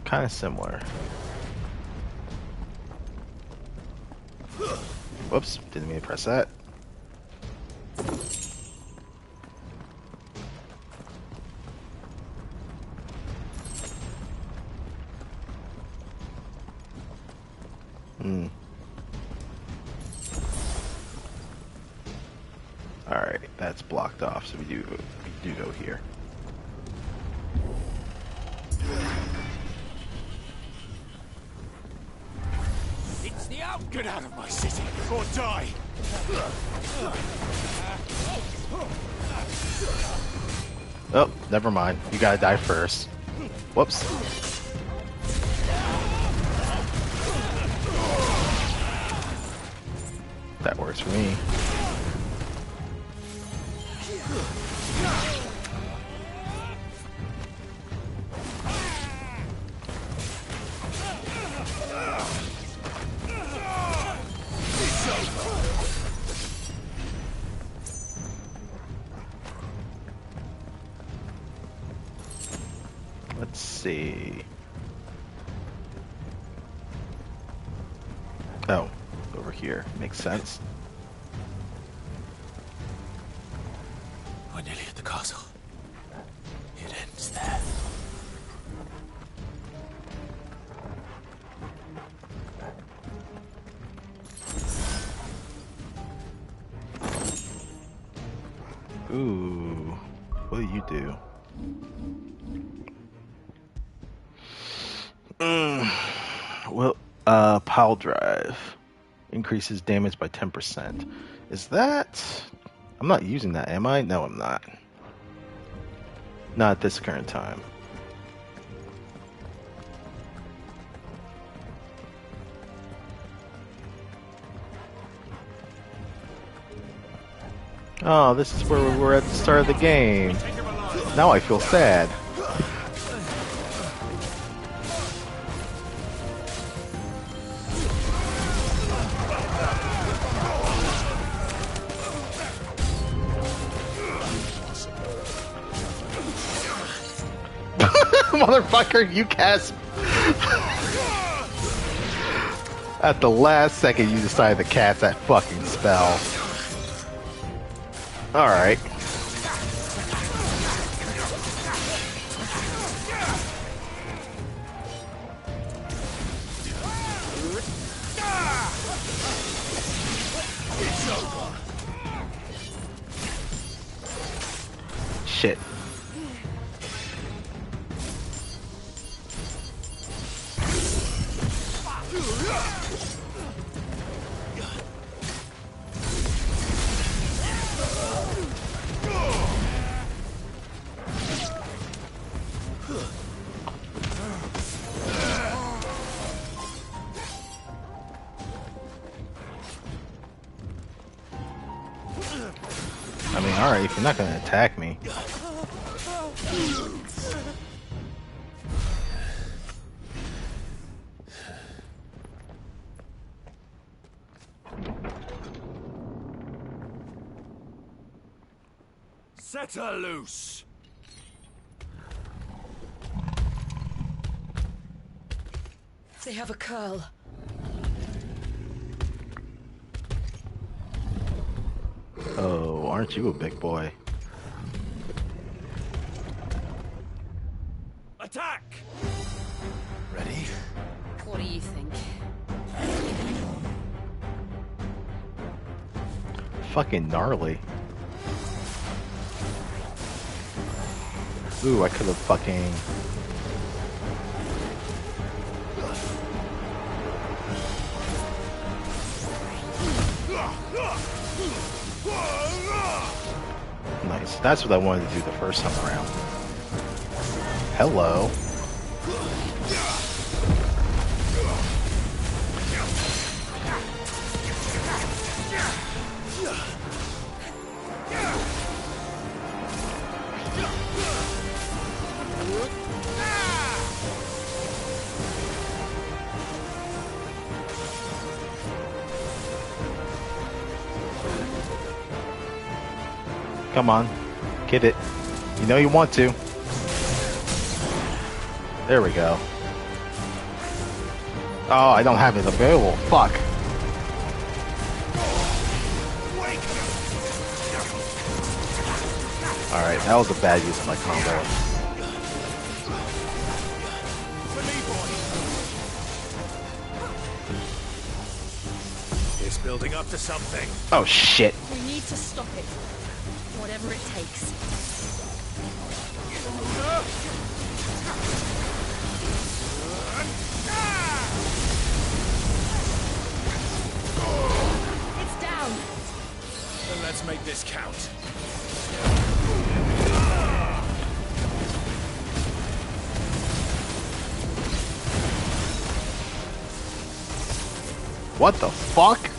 Kind of similar. Whoops, didn't mean to press that. Alright, that's blocked off, so we do go here.
It's the out. Get out of my city or die.
Oh, never mind. You gotta die first. Whoops. That works for me. Let's see. Oh, over here. Makes sense.
We're nearly at the castle. It ends there.
Ooh, what do you do? Well, pile drive increases damage by 10%. Is that? I'm not using that, am I? No, I'm not. Not at this current time. Oh, this is where we were at the start of the game. Now I feel sad. Motherfucker, you cast... At the last second, you decided to cast that fucking spell. Alright. Shit. I mean, alright, if you're not gonna attack me.
Set her loose!
They have a curl.
Oh, aren't you a big boy?
Attack!
Ready?
What do you think?
Fucking gnarly. Ooh, I could have fucking... Nice. That's what I wanted to do the first time around. Hello. Come on. Get it. You know you want to. There we go. Oh, I don't have it available. Fuck. Alright, that was a bad use of my combo.
It's building up to something.
Oh shit.
We need to stop it. Whatever it takes. It's down.
Then let's make this count.
What the fuck?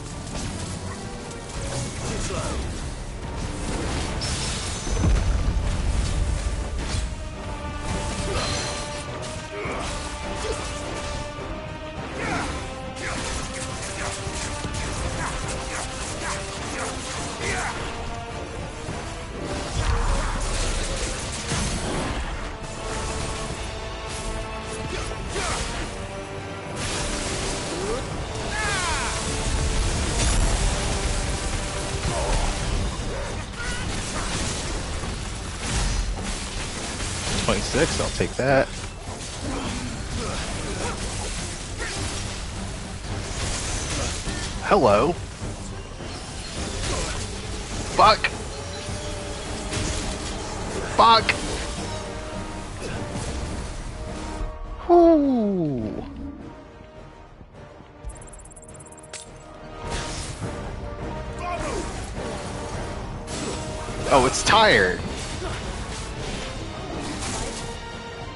I'll take that. Hello. Fuck. Fuck. Whoo. Oh, it's tired.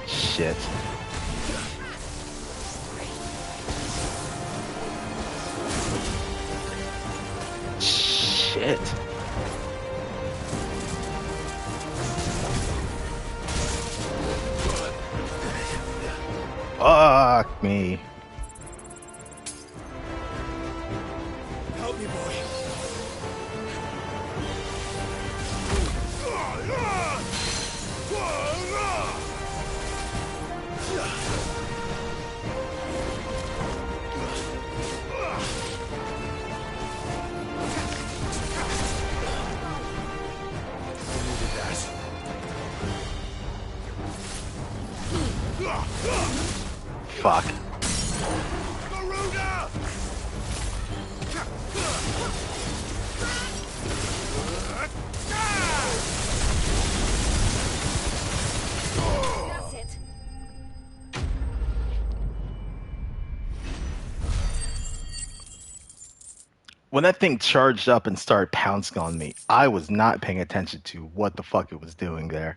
Shit. Shit. Fuck me.
Help me, boy.
Fuck.
That's it.
When that thing charged up and started pouncing on me, I was not paying attention to what the fuck it was doing there.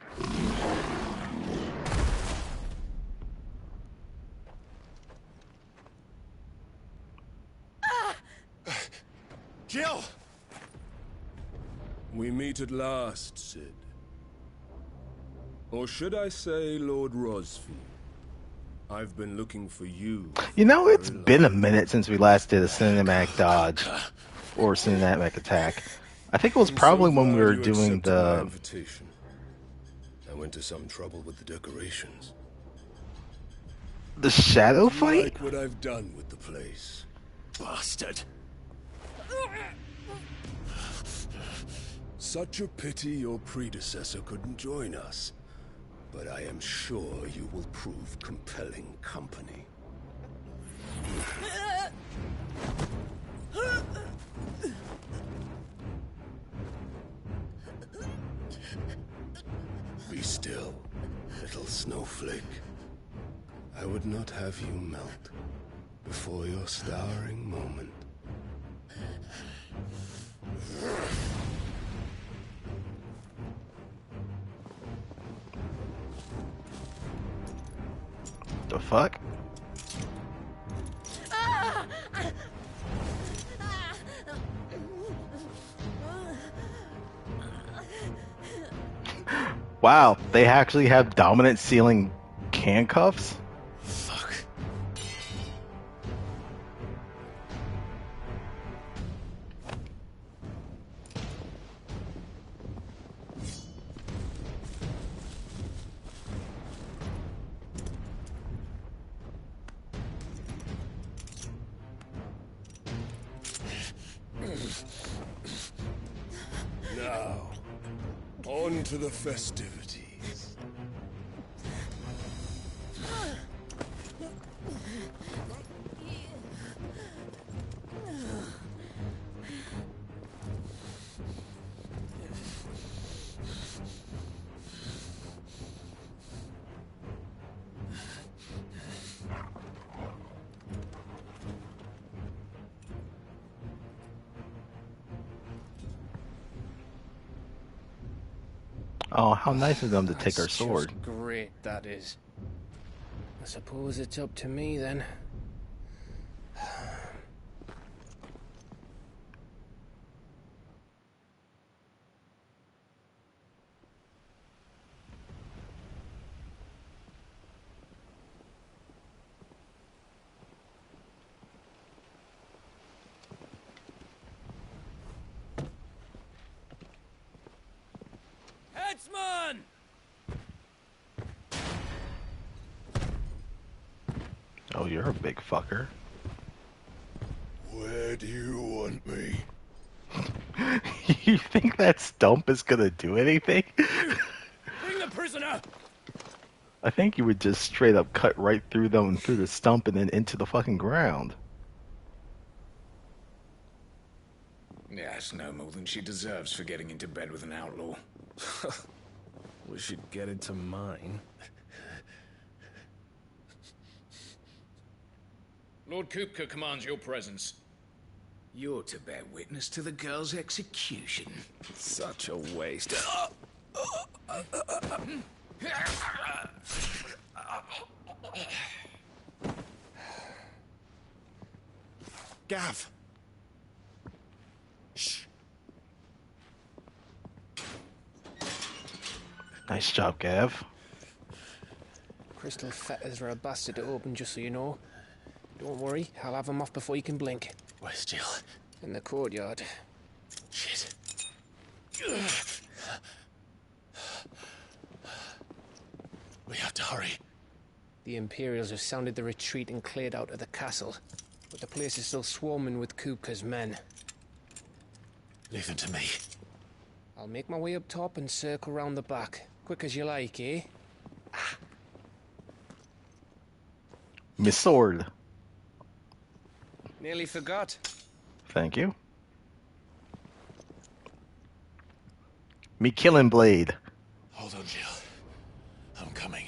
Jill!
We meet at last, Sid. Or should I say, Lord Rosfield? I've been looking for you.
You know, it's been a minute since we last did a cinematic dodge or cinematic attack. I think it was probably when we were doing the...
invitation. I went to some trouble with the decorations.
The shadow fight?
Like what I've done with the place.
Bastard.
Such a pity your predecessor couldn't join us. But I am sure you will prove compelling company. Be still, little snowflake. I would not have you melt before your starring moment.
The fuck? Wow, they actually have dominant ceiling handcuffs?
Fuck.
Now, on to the festivities.
Oh, how nice of them to take our
That's
sword.
just great, that is. I suppose it's up to me then.
Headsman!
Oh, you're a big fucker.
Where do you want me?
You think that stump is gonna do anything?
Bring the prisoner!
I think you would just straight up cut right through them, through the stump, and then into the fucking ground.
Yes, no more than she deserves for getting into bed with an outlaw.
We should get into mine.
Lord Kupka commands your presence. You're to bear witness to the girl's execution.
Such a waste. Gav! Shh.
Nice job, Gav.
Crystal fetters are a bastard to open, just so you know. Don't worry, I'll have them off before you can blink.
Where's Jill?
In the courtyard.
Shit. We have to hurry.
The Imperials have sounded the retreat and cleared out of the castle, but the place is still swarming with Kupka's men.
Leave them to me.
I'll make my way up top and circle round the back. Quick as you like, eh?
Miss Sword.
Nearly forgot.
Thank you. Me killing blade.
Hold on, Jill. I'm coming.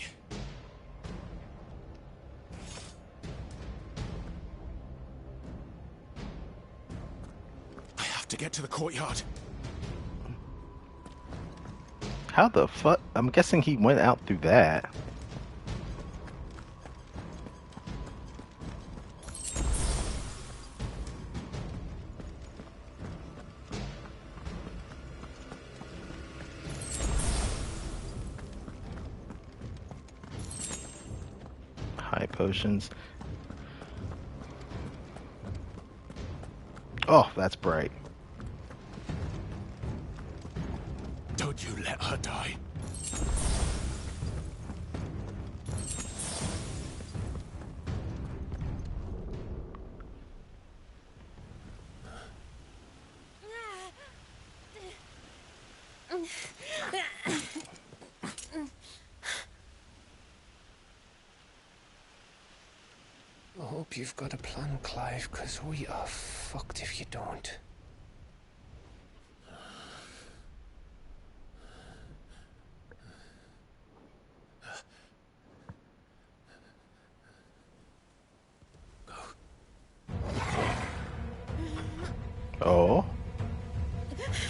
I have to get to the courtyard.
How the fuck? I'm guessing he went out through that. High potions. Oh, that's bright.
Don't you let her die.
I hope you've got a plan, Clive, because we are fucked if you don't.
Oh.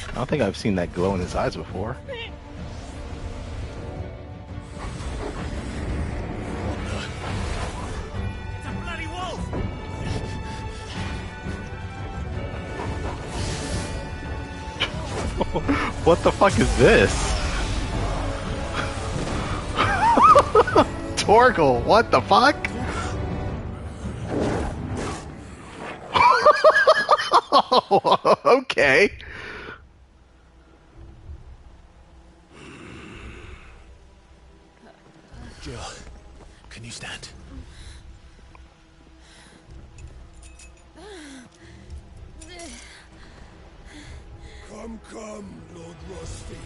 I don't think I've seen that glow in his eyes before.
It's a bloody wolf!
What the fuck is this? Torgal, what the fuck? Okay.
Jill, can you stand?
Come, Lord Rosfield.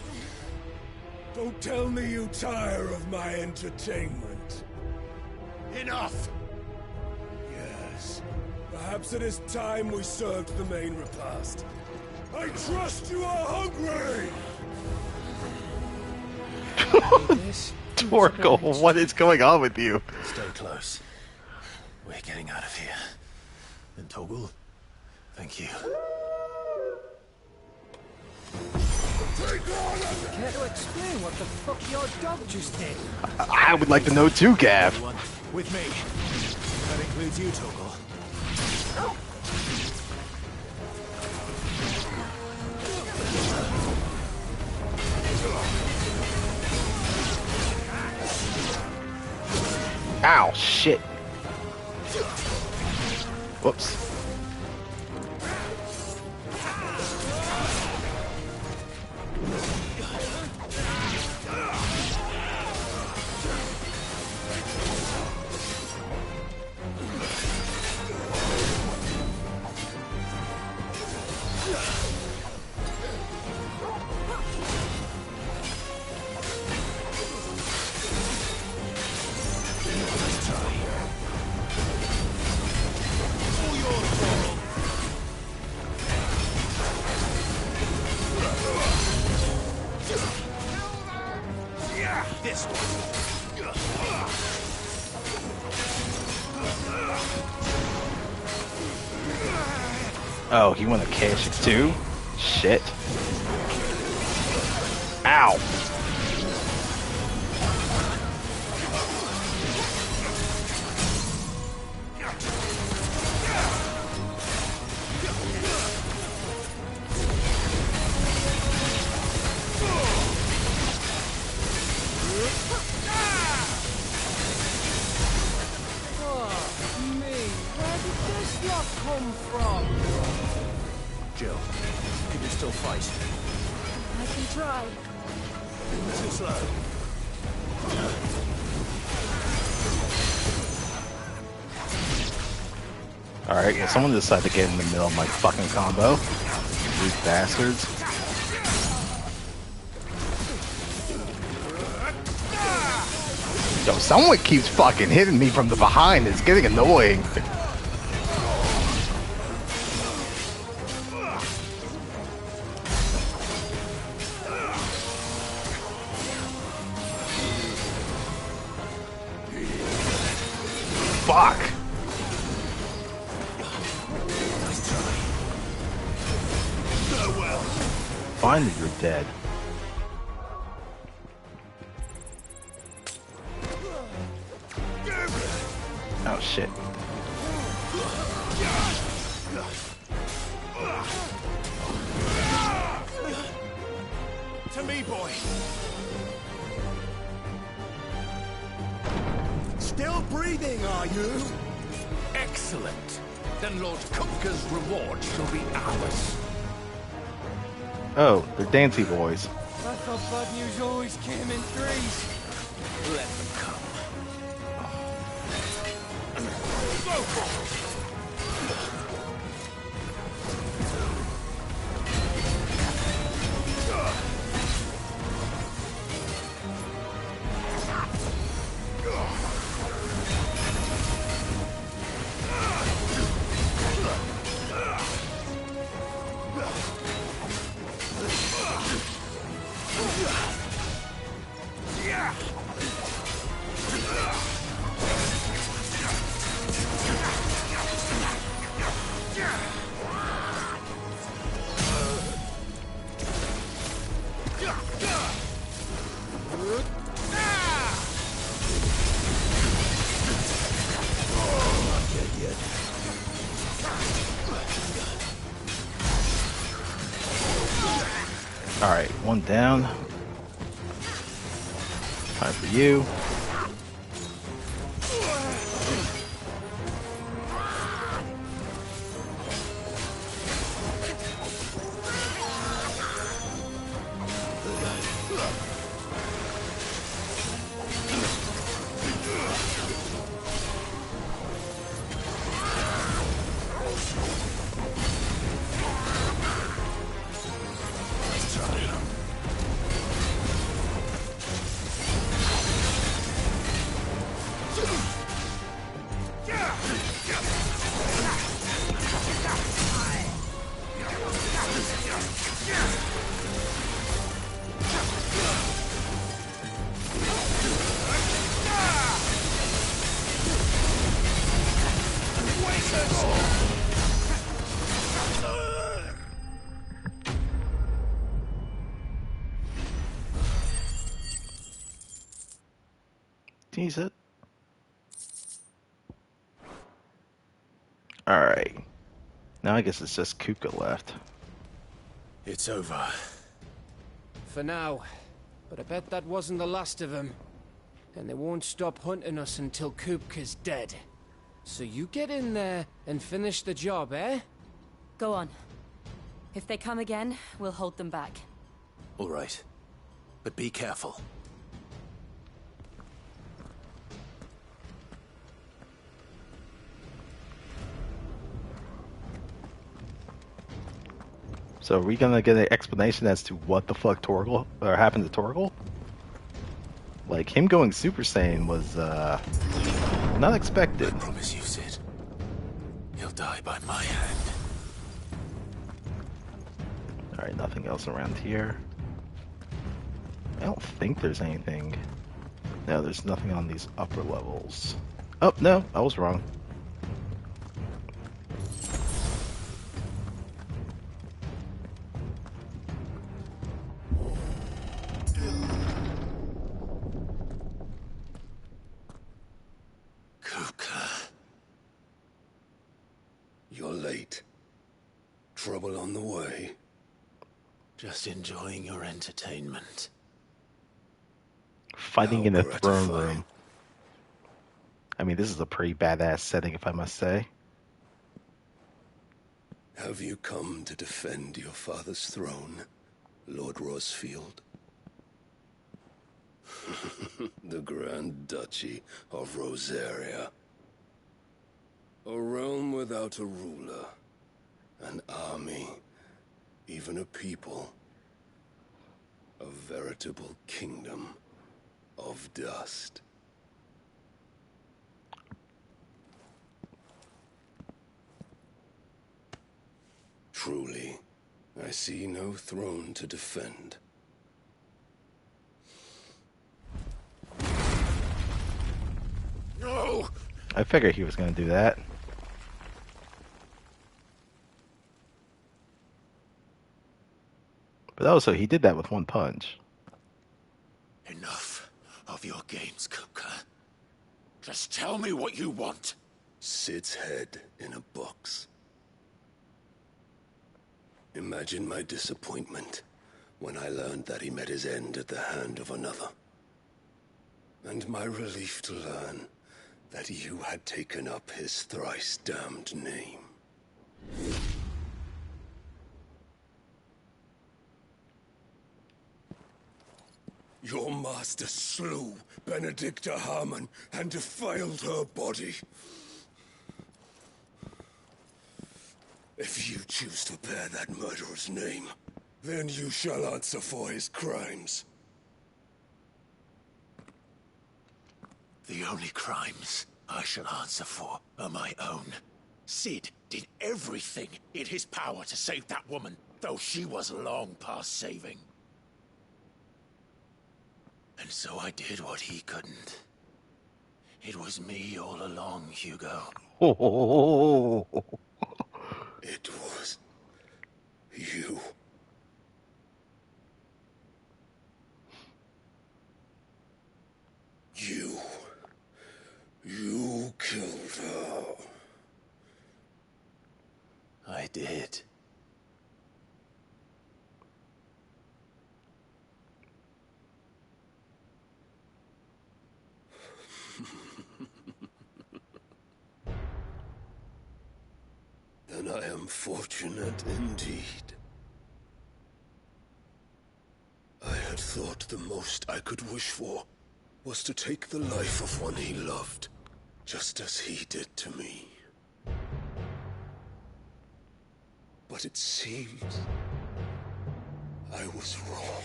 Don't tell me you tire of my entertainment.
Enough!
Yes. Perhaps it is time we served the main repast. I trust you are hungry!
Torgal, what is going on with you?
Stay close. We're getting out of here. And Torgal, thank you.
Care to explain what the fuck your dog just did?
I would like to know too, Gav.
With me. That includes you, Torgal.
Ow, shit. Whoops. Oh, he want to cash it too? Shit. Ow.
Come from?
Jill, can you still fight?
I can try.
Too slow.
Alright, well, someone decided to get in the middle of my fucking combo. These bastards. Yo, someone keeps fucking hitting me from the behind. It's getting annoying. Fuck. Finally, you're dead. Oh shit.
To me, boy. Still breathing, are you?
Excellent. Then Lord Kupka's reward shall be ours.
Oh, they're Dancy boys.
I thought bad news always came in threes.
Let them come.
Alright, one down. Time for you. Tease it. Alright. Now I guess it's just Kupka left.
It's over.
For now. But I bet that wasn't the last of them. And they won't stop hunting us until Kupka's dead. So you get in there and finish the job, eh?
Go on. If they come again, we'll hold them back.
All right. But be careful.
So are we gonna get an explanation as to what the fuck Torgal or happened to Torgal? Like him going Super Saiyan was not expected.
I promise you, Sid. He'll die by my hand.
Alright, nothing else around here. I don't think there's anything. No, there's nothing on these upper levels. Oh, no, I was wrong.
You're late. Trouble on the way.
Just enjoying your entertainment.
Fighting in a throne room. I mean, this is a pretty badass setting, if I must say.
Have you come to defend your father's throne, Lord Rosfield? The Grand Duchy of Rosaria. A realm without a ruler, an army, even a people. A veritable kingdom of dust. Truly, I see no throne to defend.
No!
I figured he was going to do that. But also, he did that with one punch.
Enough of your games, Cooker. Just tell me what you want.
Sid's head in a box. Imagine my disappointment when I learned that he met his end at the hand of another. And my relief to learn that you had taken up his thrice damned name. Your master slew Benedicta Harmon and defiled her body. If you choose to bear that murderer's name, then you shall answer for his crimes.
The only crimes I shall answer for are my own. Sid did everything in his power to save that woman, though she was long past saving. And so I did what he couldn't. It was me all along, Hugo.
It was you. You killed her.
I did.
Then I am fortunate indeed. I had thought the most I could wish for was to take the life of one he loved, just as he did to me. But it seems I was wrong.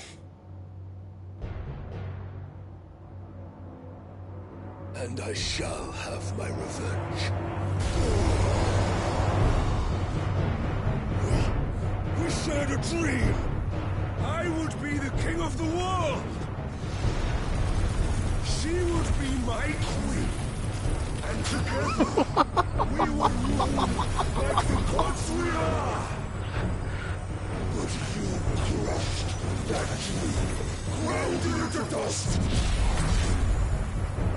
And I shall have my revenge. We shared a dream. I would be the king of the world. She would be my queen. And together, we would rule like the gods we are. But you crushed that dream, ground it into dust.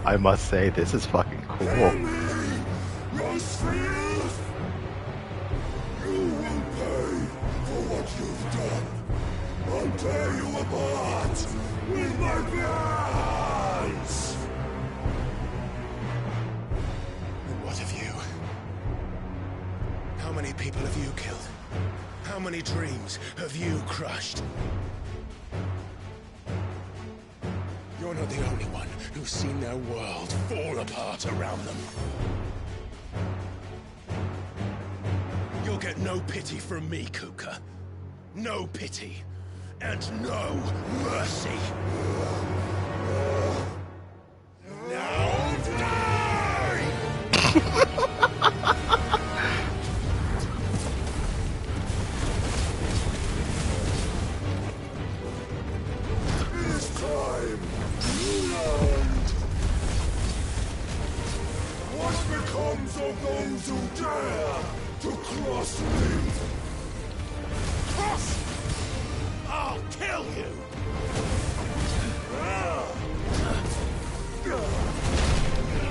I must say, this is fucking cool.
Rosfield! You will pay for what you've done. I'll tear you apart with my hands!
And what of you? How many people have you killed? How many dreams have you crushed? You're not the only one who's seen their world fall apart around them. You'll get no pity from me, Kuka. No pity. And no mercy. Now die!
It is time you learned. What becomes of those who dare to cross me?
Cross! I'll kill you!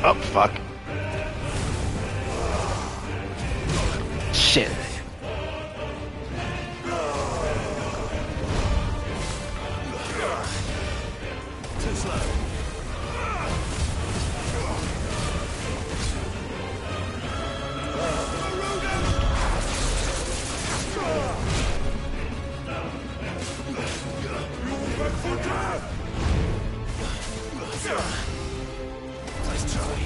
Oh, fuck. Shit.
Too slow.
Nice try.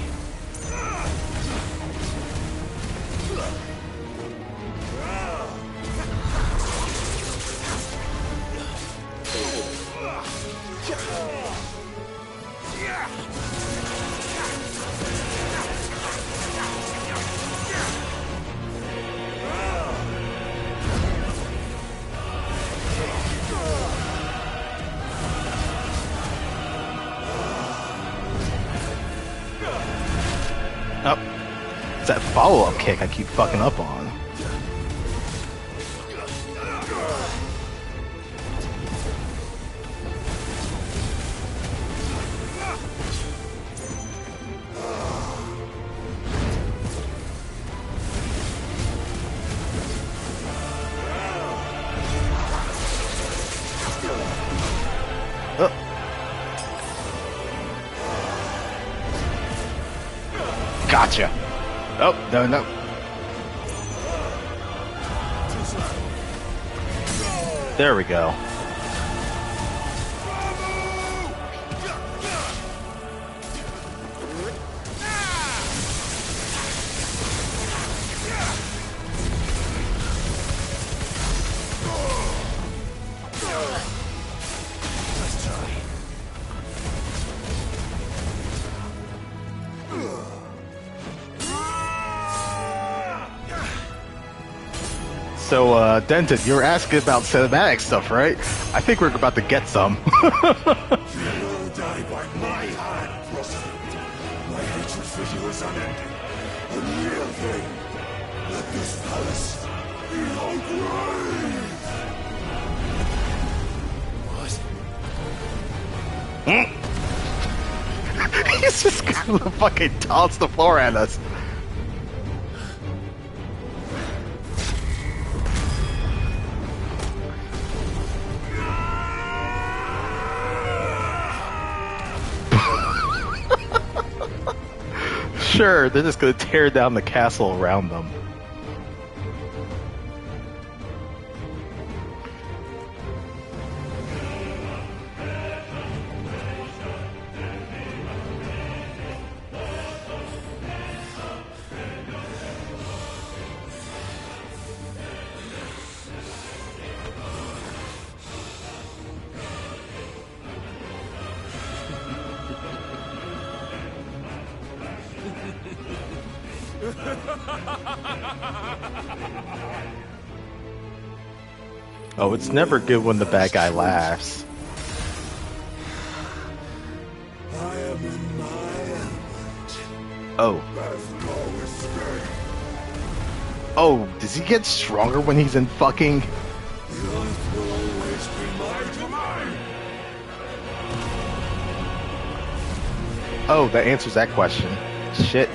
Oh, it's that follow-up kick I keep fucking up on. Gotcha. Oh, no. There we go. So, Denton, you were asking about cinematic stuff, right? I think we're about to get some.
You will die by my hand, Rosfield. My hatred for you is unending. A real thing. Let this palace be your grave.
What? He's just gonna fucking toss the floor at us. Sure, they're just gonna tear down the castle around them. Oh, it's never good when the bad guy laughs.
I am in my element.
Oh. Oh, does he get stronger when he's in fucking...
The earth will always be my domain.
Oh, that answers that question. Shit.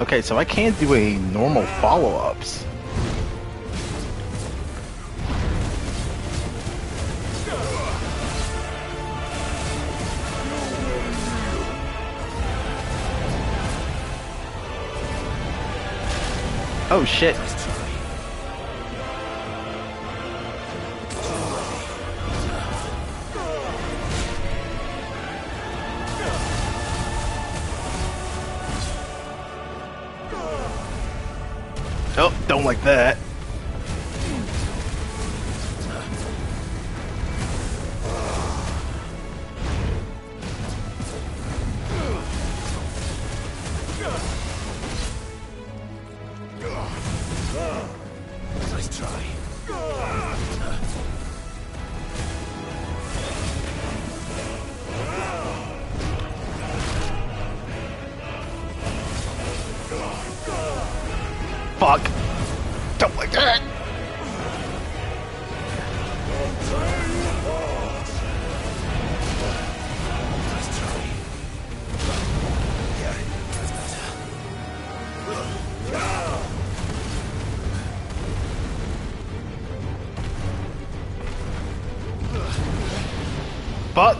Okay, so I can't do a normal follow-ups. Oh shit. Oh, don't like that.
Nice try.
Fuck. Don't like that. Fuck.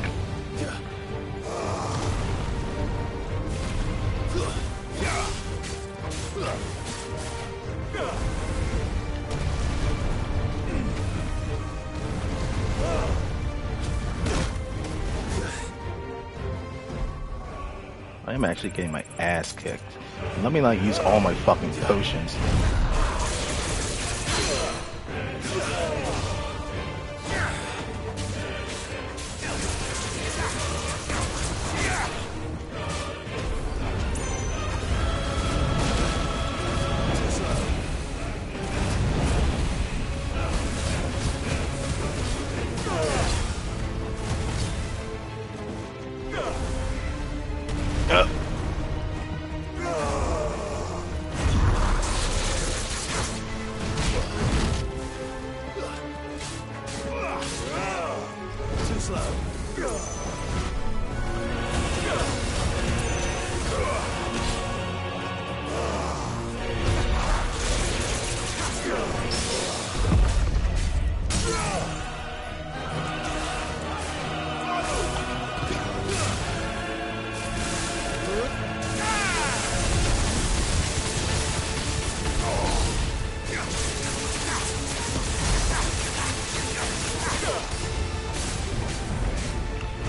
I am actually getting my ass kicked. Let me not use all my fucking potions.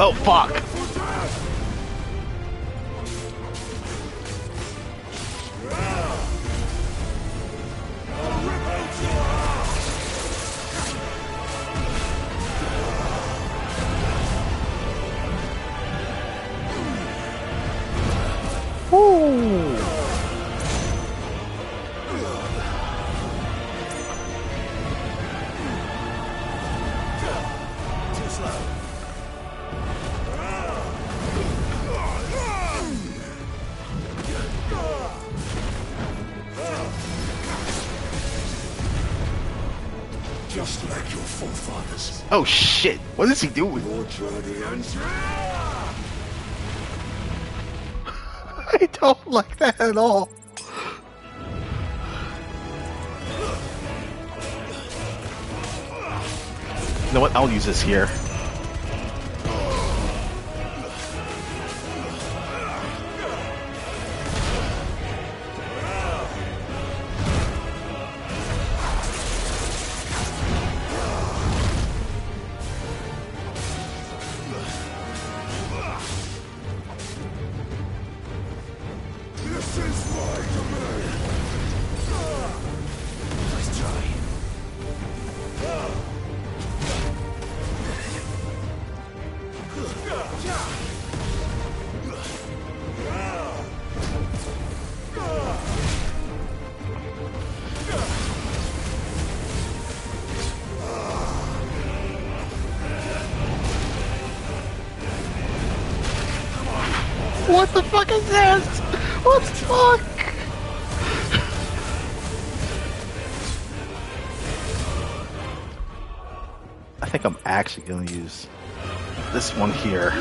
Oh, fuck! Woo!
Too slow.
Just like your forefathers.
Oh shit! What is he doing? I don't like that at all. You know what? I'll use this here.
This is my domain.
Nice try.
What the fuck is this? What the fuck? I think I'm actually gonna use this one here.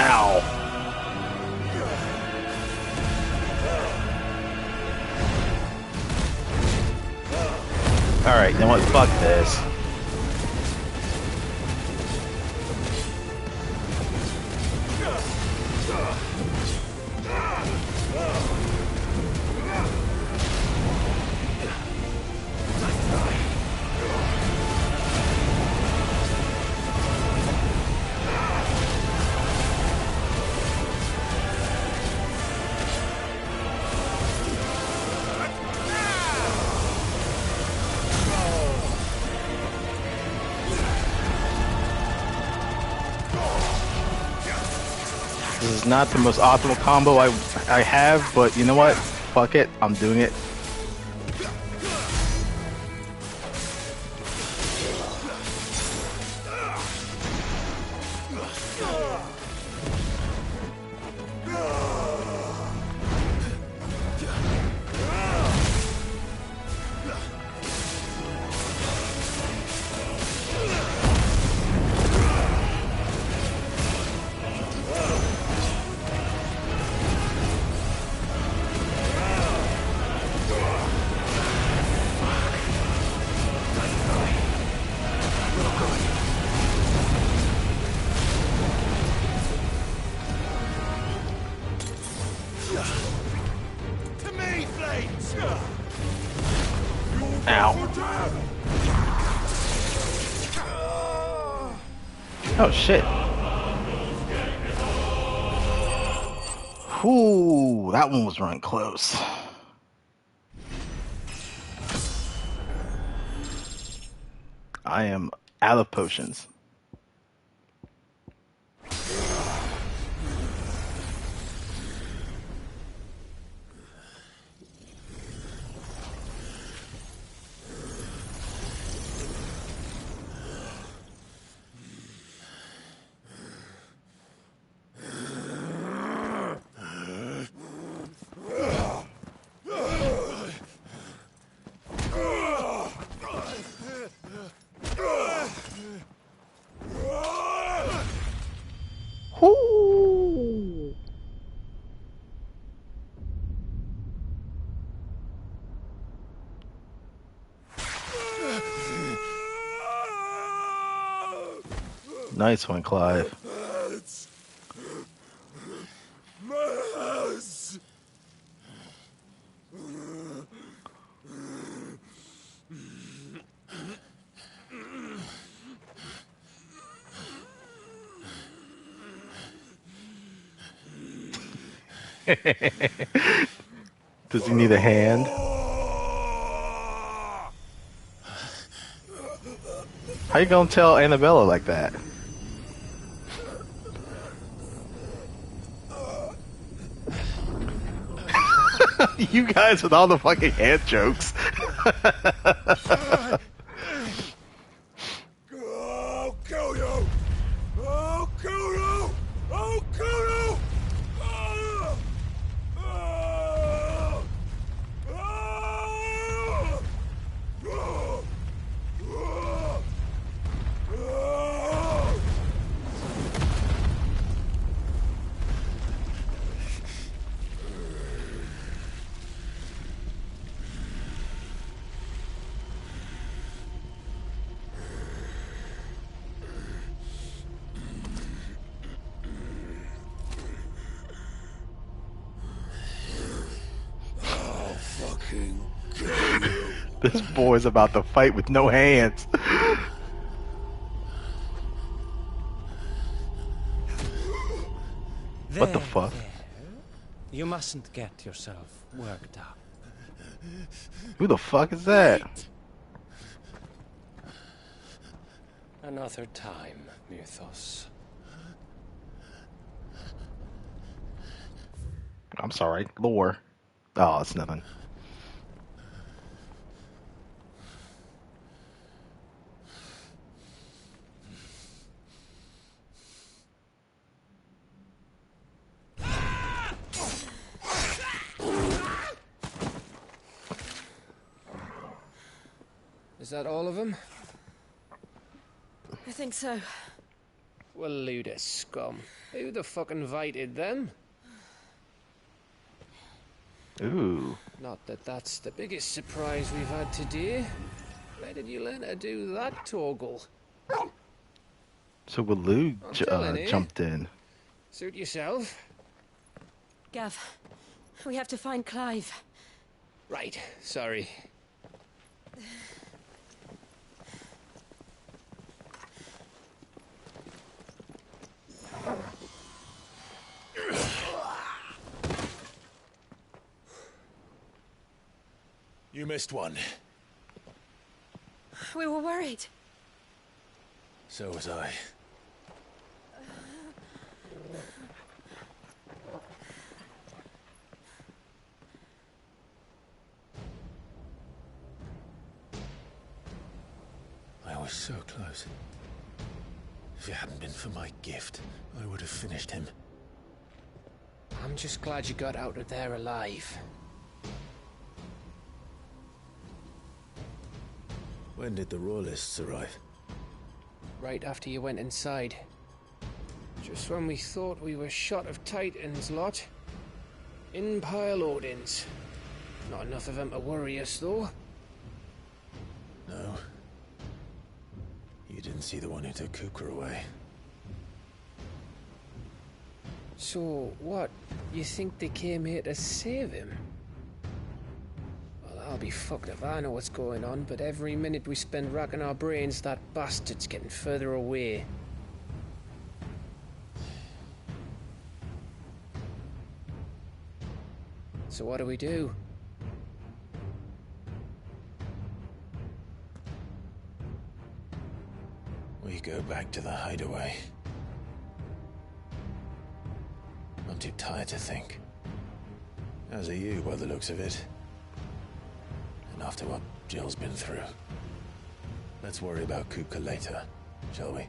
Ow. Alright, you know what? Fuck this. This is not the most optimal combo I have, but you know what? Fuck it, I'm doing it. Ow. Oh shit. Ooh, that one was running close. I am out of potions. Whoo! Nice one, Clive. Does he need a hand? How you gonna tell Annabella like that? You guys with all the fucking hand jokes.
I'll kill you! I'll kill you! I'll kill you!
This boy's about to fight with no hands. What the fuck?
There. You mustn't get yourself worked up.
Who the fuck is that?
Another time, Mythos.
I'm sorry, lore. Oh, it's nothing.
Is that all of them?
I think so.
Well, load of scum. Who the fuck invited them?
Ooh.
Not that that's the biggest surprise we've had today. Where did you learn to do that, Torgal?
So Waloo
telling you.
jumped in.
Suit yourself.
Gav, we have to find Clive.
Right, sorry.
You missed one.
We were worried.
So was I. I was so close. If it hadn't been for my gift, I would have finished him.
I'm just glad you got out of there alive.
When did the Royalists arrive?
Right after you went inside. Just when we thought we were shot of Titans, lot. In pile Odins. Not enough of them to worry us, though.
No. You didn't see the one who took Kukra away.
So, what? You think they came here to save him? Well, I'll be fucked if I know what's going on, but every minute we spend racking our brains, that bastard's getting further away. So what do we do?
We go back to the hideaway. I'm too tired to think. As are you, by the looks of it. And after what Jill's been through, let's worry about Kupka later, shall we?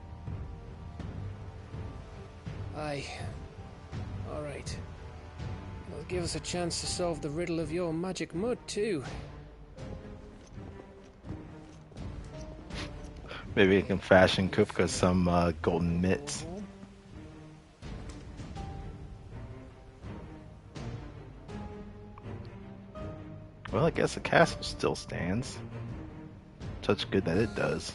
Aye. All right. It'll give us a chance to solve the riddle of your magic mud, too.
Maybe I can fashion Kupka some golden mitts. Well, I guess the castle still stands. Such good that it does.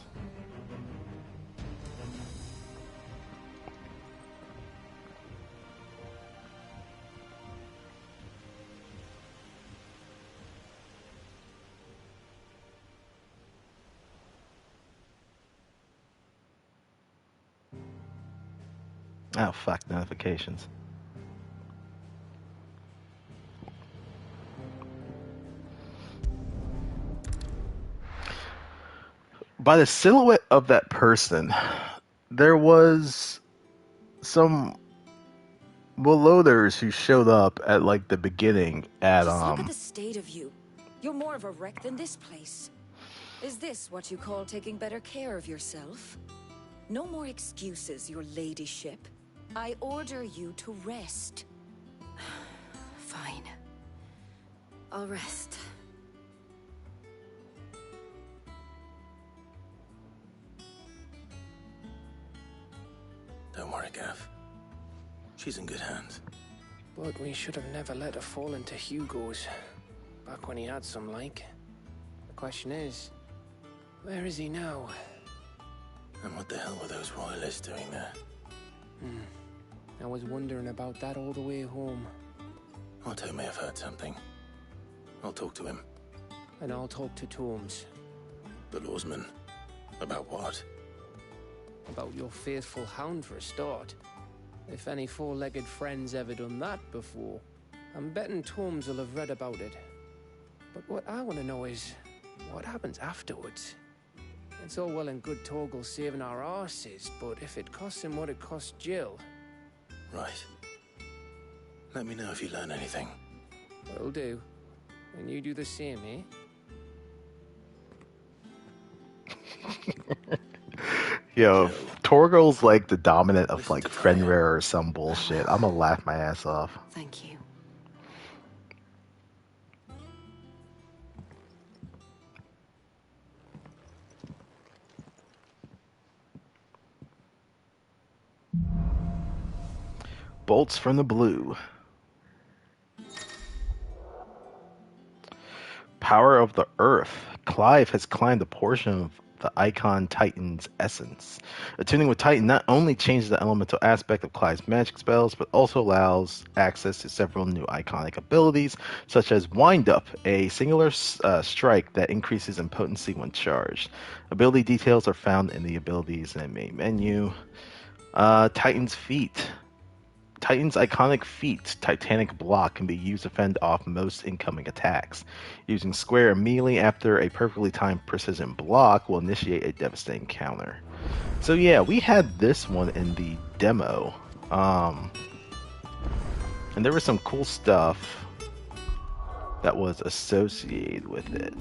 Oh, fuck, notifications. By the silhouette of that person, there was some Woloders who showed up at like the beginning at
Just look at the state of you. You're more of a wreck than this place. Is this what you call taking better care of yourself? No more excuses, your ladyship. I order you to rest.
Fine. I'll rest.
Don't worry, Gav. She's in good hands.
But we should have never let her fall into Hugo's. Back when he had some like. The question is, where is he now?
And what the hell were those royalists doing there?
I was wondering about that all the way home.
Otto may have heard something. I'll talk to him.
And I'll talk to Tomes.
The lawsman? About what?
About your faithful hound for a start. If any four-legged friend's ever done that before, I'm betting Tomes will have read about it. But what I want to know is, what happens afterwards? It's all well and good Torgal saving our arses, but if it costs him what it cost Jill...
Right. Let me know if you learn anything.
Will do. And you do the same, eh?
Yo, Torgal's like the dominant of like Fenrir or some bullshit. I'm gonna laugh my ass off.
Thank you.
Bolts from the blue. Power of the earth. Clive has climbed a portion of the Icon Titan's essence. Attuning with Titan not only changes the elemental aspect of Clive's magic spells, but also allows access to several new iconic abilities, such as Wind Up, a singular strike that increases in potency when charged. Ability details are found in the abilities and main menu. Titan's feat. Titan's iconic feat, Titanic Block, can be used to fend off most incoming attacks. Using Square immediately after a perfectly timed precision block will initiate a devastating counter. So yeah, we had this one in the demo. And there was some cool stuff that was associated with it.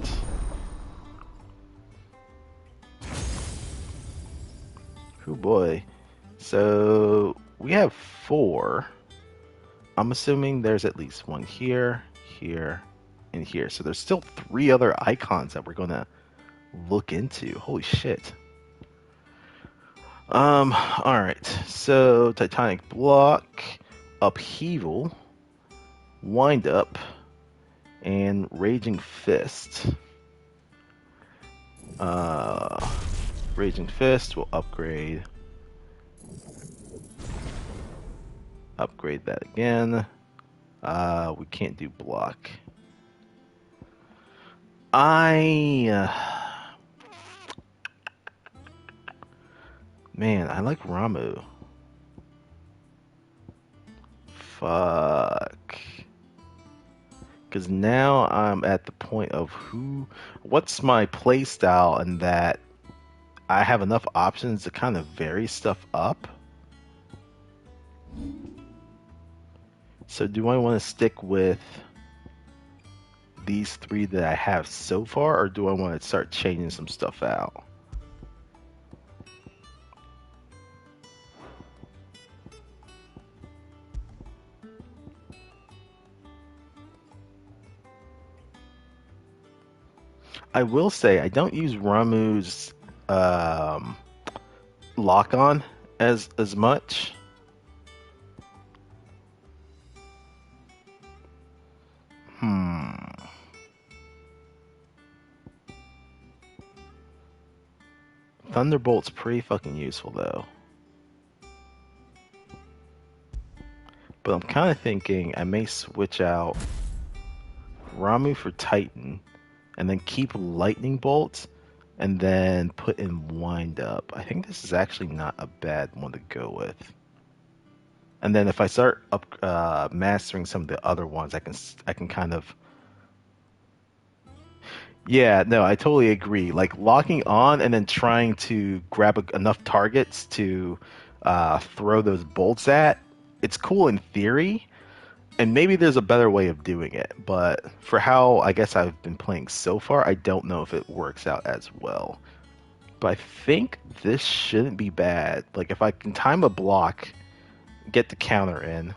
Oh boy. So we have 4. I'm assuming there's at least one here, here, and here. So there's still 3 other icons that we're gonna look into. Holy shit. Alright. So Titanic Block, Upheaval, Wind Up, and Raging Fist. Raging Fist will upgrade that again. We can't do block. Man, I like Ramu. Fuck. Because now I'm at the point of what's my playstyle in that I have enough options to kind of vary stuff up. So do I want to stick with these 3 that I have so far, or do I want to start changing some stuff out? I will say I don't use Ramu's lock-on as much. Thunderbolt's pretty fucking useful though. But I'm kind of thinking I may switch out Ramu for Titan and then keep Lightning Bolt and then put in Wind Up. I think this is actually not a bad one to go with. And then if I start mastering some of the other ones, I can kind of... Yeah, no, I totally agree. Like locking on and then trying to grab enough targets to throw those bolts at, it's cool in theory, and maybe there's a better way of doing it. But for how I guess I've been playing so far, I don't know if it works out as well. But I think this shouldn't be bad. Like if I can time a block, get the counter in,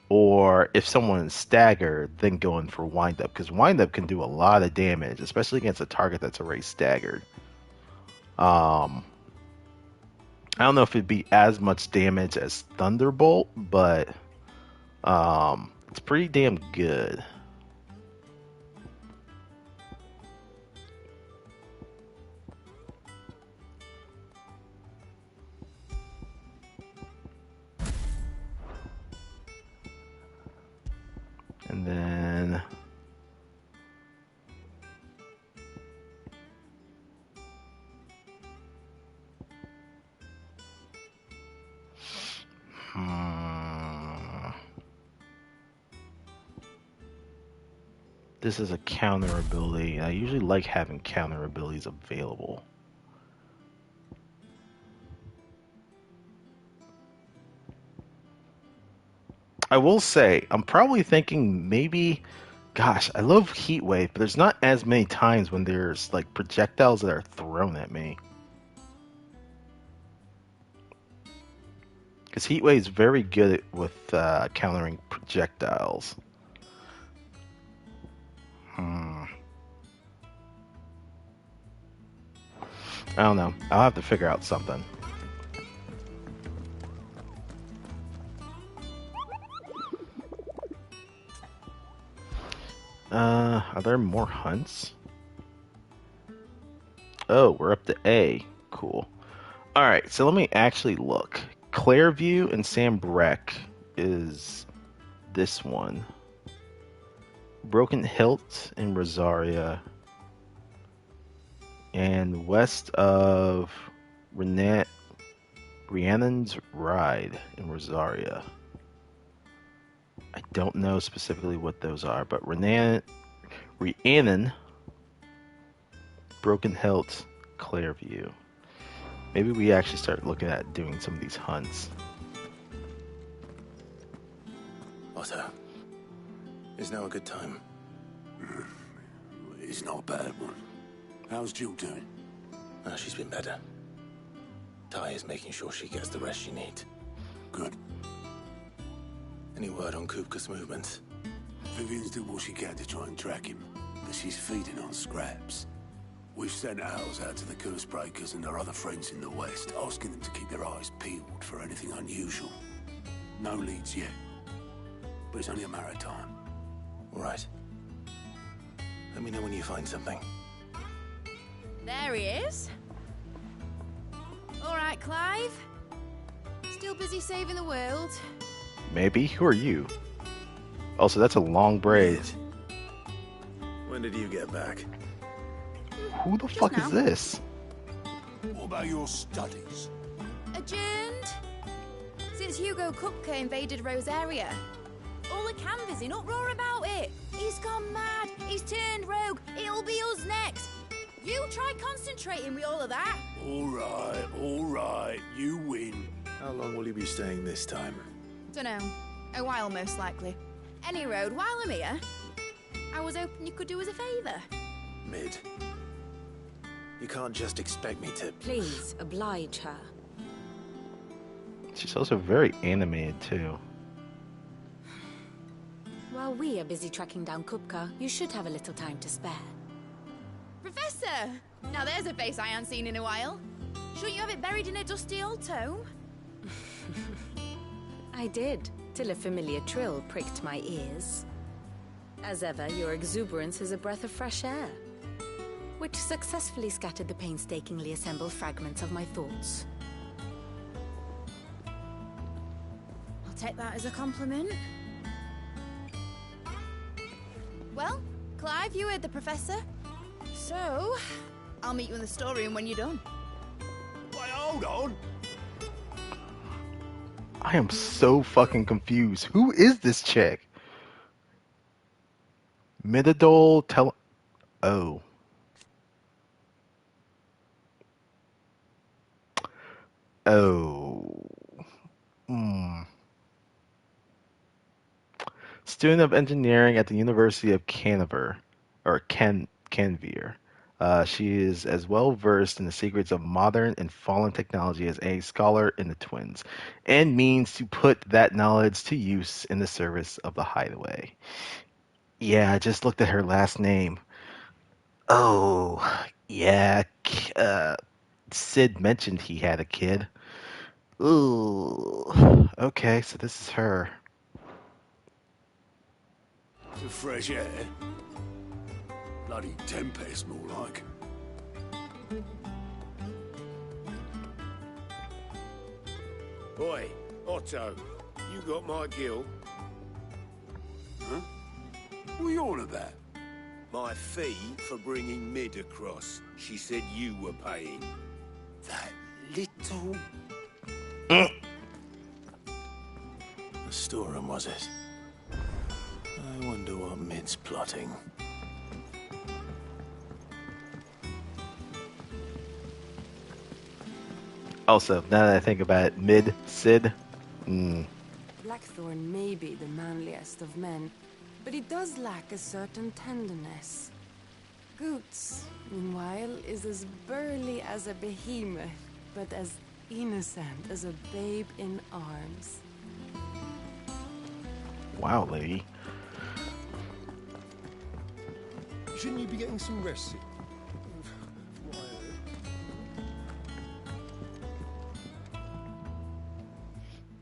or if someone is staggered, then go in for wind up, because wind up can do a lot of damage, especially against a target that's already staggered. I don't know if it'd be as much damage as Thunderbolt, but it's pretty damn good. And then this is a counter ability. I usually like having counter abilities available. I will say, I'm probably thinking maybe, gosh, I love Heat Wave, but there's not as many times when there's like projectiles that are thrown at me. Because Heat Wave is very good with countering projectiles. I don't know. I'll have to figure out something. Are there more hunts? Oh, we're up to A. Cool. Alright, so let me actually look. Clairview and Sambrek is this one. Broken Hilt in Rosaria. And west of Rhiannon's Ride in Rosaria. I don't know specifically what those are, but Rhiannon, Broken Hilt, Clairview. Maybe we actually start looking at doing some of these hunts.
Otto, is now a good time?
It's not a bad one. How's Jill doing?
She's been better. Ty is making sure she gets the rest she needs.
Good.
Any word on Kupka's movements?
Vivian's doing what she can to try and track him, but she's feeding on scraps. We've sent ours out to the Cursebreakers and our other friends in the West, asking them to keep their eyes peeled for anything unusual. No leads yet, but it's only a matter of time.
All right. Let me know when you find something.
There he is. All right, Clive. Still busy saving the world?
Maybe. Who are you? Also, that's a long braid.
When did you get back?
Who the fuck is this?
What about your studies?
Adjourned? Since Hugo Kupka invaded Rosaria. All the canvas in uproar about it. He's gone mad. He's turned rogue. It'll be us next. You try concentrating with all of that.
All right, you win.
How long will you be staying this time?
Dunno. A while, most likely. Any road, while I'm here, I was hoping you could do us a favour.
Mid. You can't just expect me to...
Please, oblige her.
She's also very animated too.
While we are busy tracking down Kupka, you should have a little time to spare.
Professor! Now there's a face I ain't seen in a while. Shouldn't you have it buried in a dusty old tome?
I did, till a familiar trill pricked my ears. As ever, your exuberance is a breath of fresh air, which successfully scattered the painstakingly assembled fragments of my thoughts.
I'll take that as a compliment. Well, Clive, you heard the professor. So, I'll meet you in the storeroom when you're done.
Wait, hold on.
I am so fucking confused. Who is this chick? Midadol Oh. Oh. Student of engineering at the University of Canver, or Canver. She is as well versed in the secrets of modern and fallen technology as a scholar in the Twins, and means to put that knowledge to use in the service of the Hideaway. Yeah, I just looked at her last name. Oh, yeah. Sid mentioned he had a kid. Ooh. Okay, so this is her.
To fresh air. Bloody tempest, more like.
Oi, Otto, you got my gill?
Huh? What are you on about?
My fee for bringing Mid across. She said you were paying.
That little...
The storeroom, was it? I wonder what Mid's plotting.
Also, now that I think about it, Mid, Sid.
Blackthorn may be the manliest of men, but he does lack a certain tenderness. Goots, meanwhile, is as burly as a behemoth, but as innocent as a babe in arms.
Wow, lady.
Shouldn't you be getting some rest?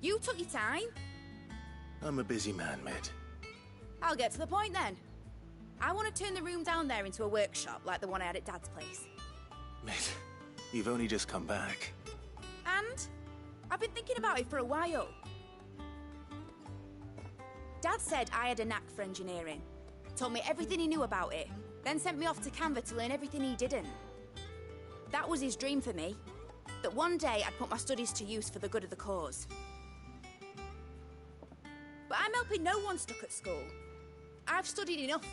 You took your time.
I'm a busy man, Mid.
I'll get to the point then. I want to turn the room down there into a workshop like the one I had at Dad's place.
Mid, you've only just come back.
And I've been thinking about it for a while. Dad said I had a knack for engineering. Told me everything he knew about it, then sent me off to Canva to learn everything he didn't. That was his dream for me. That one day I'd put my studies to use for the good of the cause. But I'm helping no one stuck at school. I've studied enough.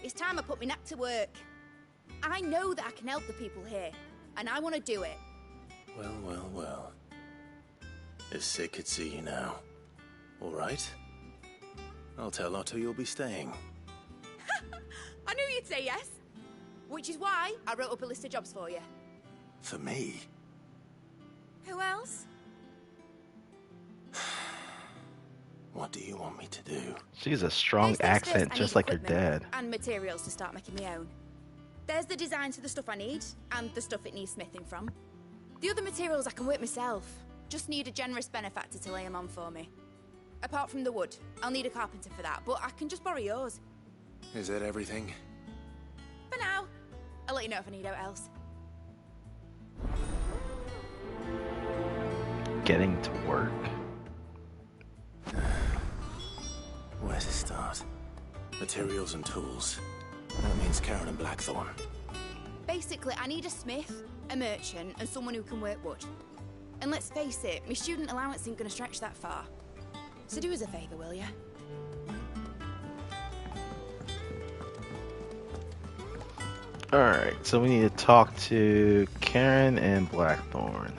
It's time I put my knack to work. I know that I can help the people here, and I want to do it.
Well. If Sid could see you now. All right. I'll tell Otto you'll be staying.
I knew you'd say yes. Which is why I wrote up a list of jobs for you.
For me?
Who else?
What do you want me to do?
She's a strong accent, just like her dad.
And materials to start making my own. There's the designs for the stuff I need, and the stuff it needs smithing from. The other materials I can work myself. Just need a generous benefactor to lay them on for me. Apart from the wood, I'll need a carpenter for that, but I can just borrow yours.
Is that everything?
For now. I'll let you know if I need out else.
Getting to work.
Where to start? Materials and tools. That means Karen and Blackthorn.
Basically, I need a smith, a merchant, and someone who can work wood. And let's face it, my student allowance isn't going to stretch that far. So do us a favour, will ya?
Alright, so we need to talk to Karen and Blackthorn.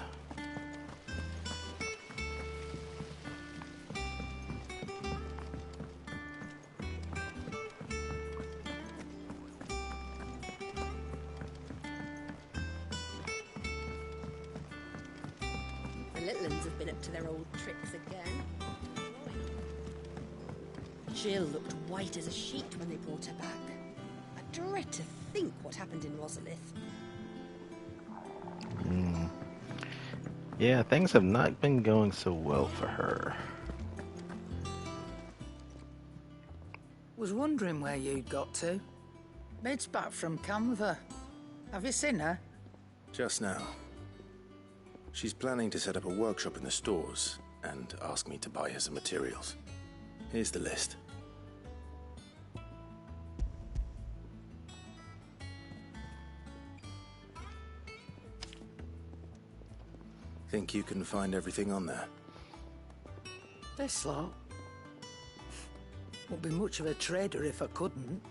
The little uns have been up to their old tricks again. Jill looked white as a sheet when they brought her back. I dread to think what happened in Rosalith.
Yeah, things have not been going so well for her.
Was wondering where you'd got to. Mid's back from Canva. Have you seen her?
Just now. She's planning to set up a workshop in the stores and ask me to buy her some materials. Here's the list. Think you can find everything on there?
This lot. Won't be much of a trader if I couldn't.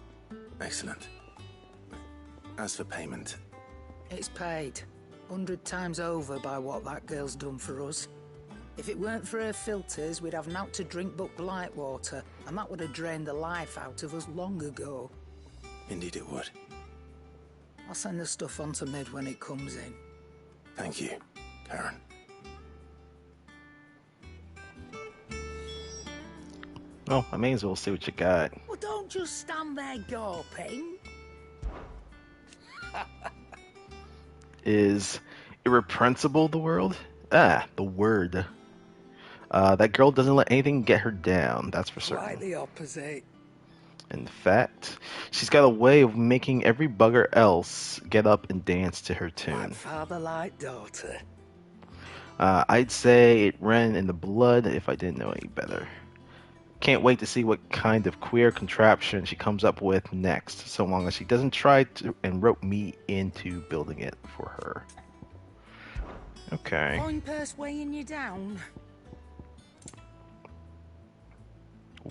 Excellent. As for payment...
It's paid. 100 times over by what that girl's done for us. If it weren't for her filters, we'd have naught to drink but blight water, and that would have drained the life out of us long ago.
Indeed it would.
I'll send the stuff on to Mid when it comes in.
Thank you, Karen.
Well, I may as well see what you got.
Well, don't just stand there gawping.
Is irrepressible the world? Ah, the word. That girl doesn't let anything get her down, that's for certain.
Quite the opposite.
In fact, she's got a way of making every bugger else get up and dance to her tune.
Like father, like daughter.
I'd say it ran in the blood if I didn't know any better. Can't wait to see what kind of queer contraption she comes up with next, so long as she doesn't try to and rope me into building it for her. Okay.
Coin purse weighing you down.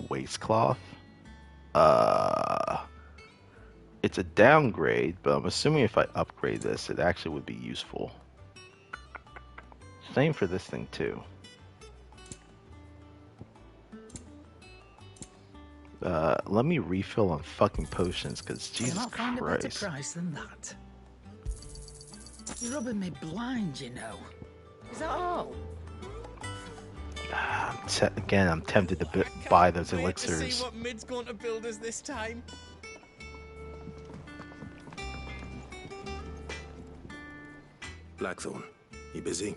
Waistcloth? It's a downgrade, but I'm assuming if I upgrade this, it actually would be useful. Same for this thing too. Let me refill on fucking potions, because Jesus
Cannot find
Christ.
a better price than that. You're rubbing me blind, you know. Is that all?
Again, I'm tempted to buy those
Wait to
elixirs.
see what Mid's going to build us this time.
Blackthorn, you busy?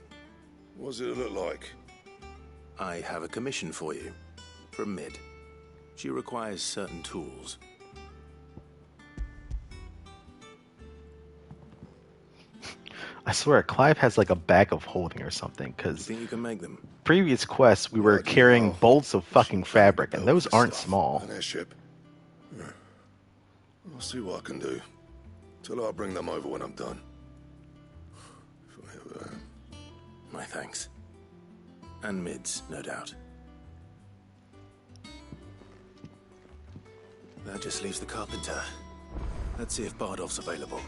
What does it look like?
I have a commission for you. From Mid. She requires certain tools.
I swear, Clive has like a bag of holding or something, because
Think you can make them?
previous quests we were carrying bolts of fucking fabric, and those aren't small.
An airship. Yeah. I'll see what I can do. Till I bring them over when I'm done.
My thanks. And Mid's, no doubt. That just leaves the carpenter. Let's see if Bardolph's available.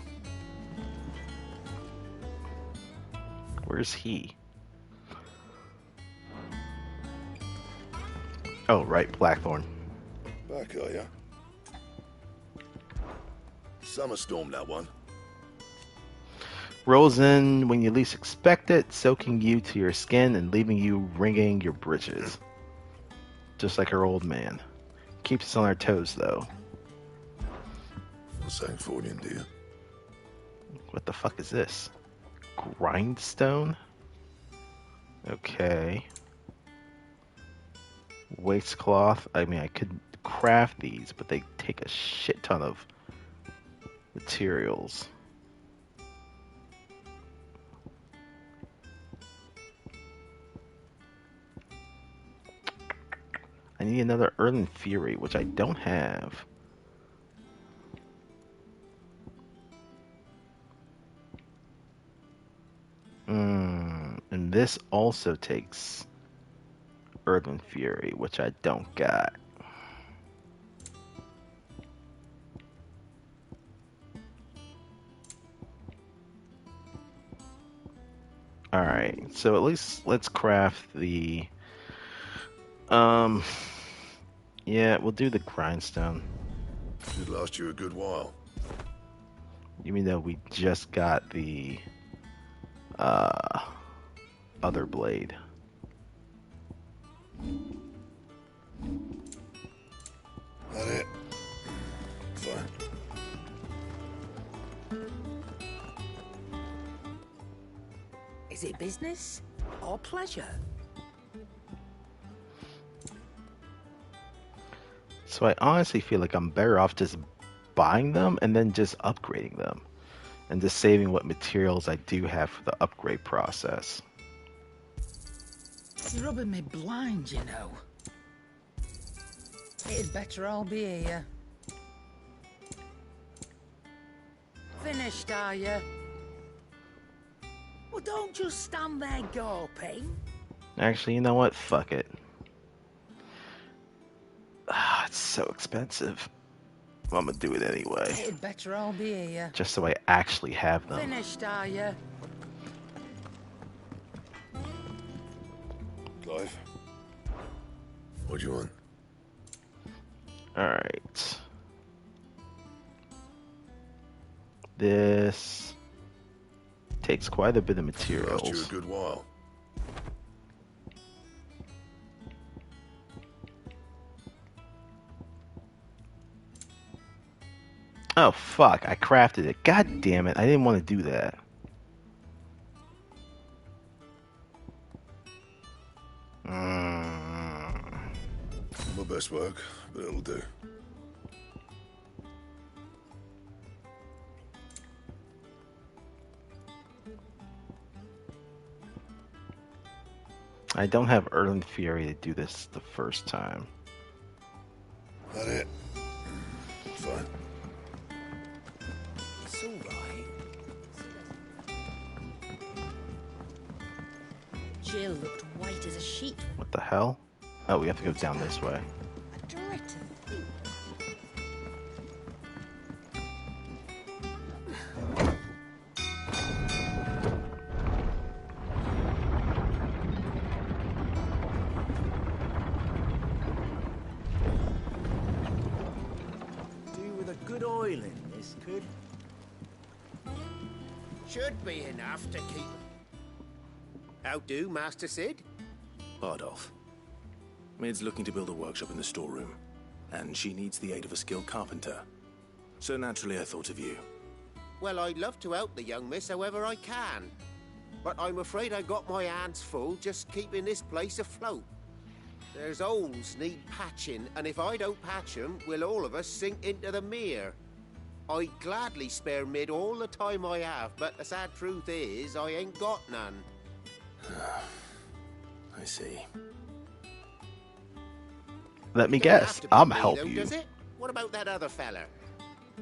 Where's he? Oh, right, Blackthorn.
Back, are ya? Summer storm, that one.
Rolls in when you least expect it, soaking you to your skin and leaving you wringing your britches. Just like her old man. Keeps us on our toes, though.
St. Fordian, dear.
What the fuck is this? Grindstone? Okay. Waistcloth. I mean, I could craft these, but they take a shit ton of materials. I need another Erlen Fury, which I don't have. And this also takes Erlen Fury, which I don't got. All right, so at least let's craft the. Um, yeah, we'll do the grindstone.
Should last you a good while.
Even though we just got the other blade.
That it? Fine.
Is it business or pleasure?
So I honestly feel like I'm better off just buying them and then just upgrading them. And just saving what materials I do have for the upgrade process.
You're rubbing me blind, you know. It'd better all be here. Finished, are you? Well, don't just stand there gawping.
Actually, you know what? Fuck it. It's so expensive. I'm gonna do it anyway.
It'd better all be here.
Just so I actually have them.
Finished, are you?
Clive? What do you want?
Alright. This takes quite a bit of materials.
Last you a good while.
Oh fuck, I crafted it. God damn it, I didn't want to do that.
My best work, but it'll do.
I don't have Erland Fury to do this the first time.
That it? Fine.
It's all right.
Jill looked white as a sheet.
What the hell? Oh, we have to go down this way.
A dread to think.
Do with a good oil in this, could?
Should be enough to keep. How do, Master Sid?
Bardolph. Mid's looking to build a workshop in the storeroom, and she needs the aid of a skilled carpenter. So naturally I thought of you.
Well, I'd love to help the young miss however I can. But I'm afraid I got my hands full just keeping this place afloat. There's holes need patching, and if I don't patch 'em, we'll all of us sink into the mere. I'd gladly spare Mid all the time I have, but the sad truth is, I ain't got none.
I see.
Let me
It don't have
guess.
to be
I'm
me,
help
though,
you.
Does it? What about that other feller?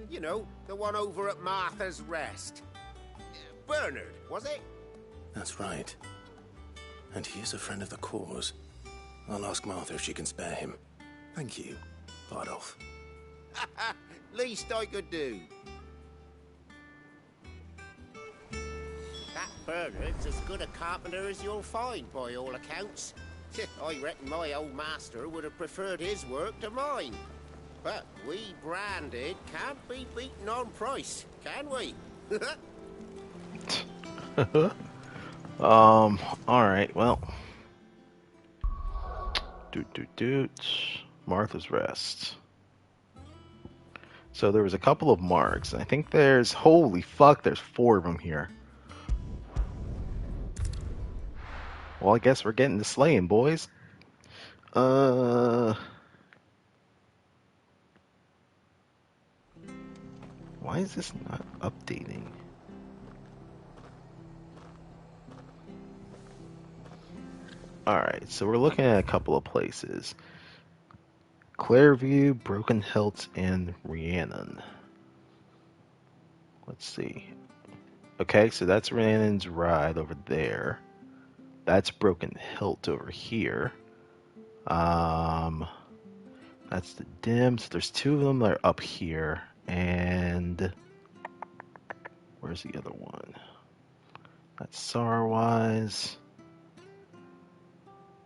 You know, the one over at Martha's Rest. Bernard, was it?
That's right. And he is a friend of the cause. I'll ask Martha if she can spare him. Thank you, Bardolph.
Least I could do. That Bernard's as good a carpenter as you'll find, by all accounts. I reckon my old master would have preferred his work to mine. But we branded can't be beaten on price, can we?
Alright, well. Martha's Rest. So there was a couple of marks, and I think there's, holy fuck, there's 4 of them here. Well, I guess we're getting to slaying, boys. Why is this not updating? Alright, so we're looking at a couple of places. Clairview, Broken Hilt, and Rhiannon. Let's see. Okay, so that's Rhiannon's ride over there. That's Broken Hilt over here. That's the Dims. There's 2 of them that are up here. And where's the other one? That's Sarwise.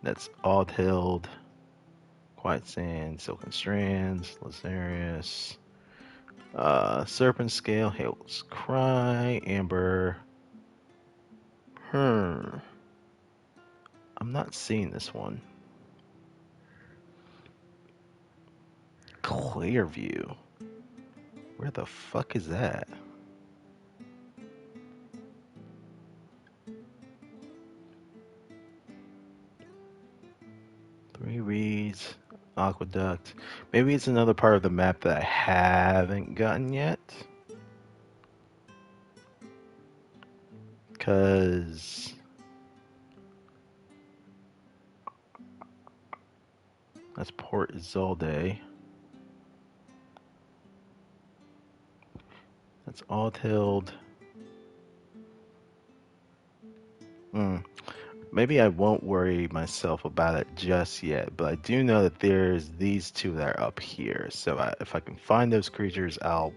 That's Aldhild. Quiet Sand, Silken Strands, Lazarius. Serpent Scale, Hale's Cry, Amber. I'm not seeing this one. Clearview. Where the fuck is that? Three Reeds, Aqueduct. Maybe it's another part of the map that I haven't gotten yet. Because that's Port Isolde. That's Aldhild. Maybe I won't worry myself about it just yet, but I do know that there's these two that are up here. So if I can find those creatures, I'll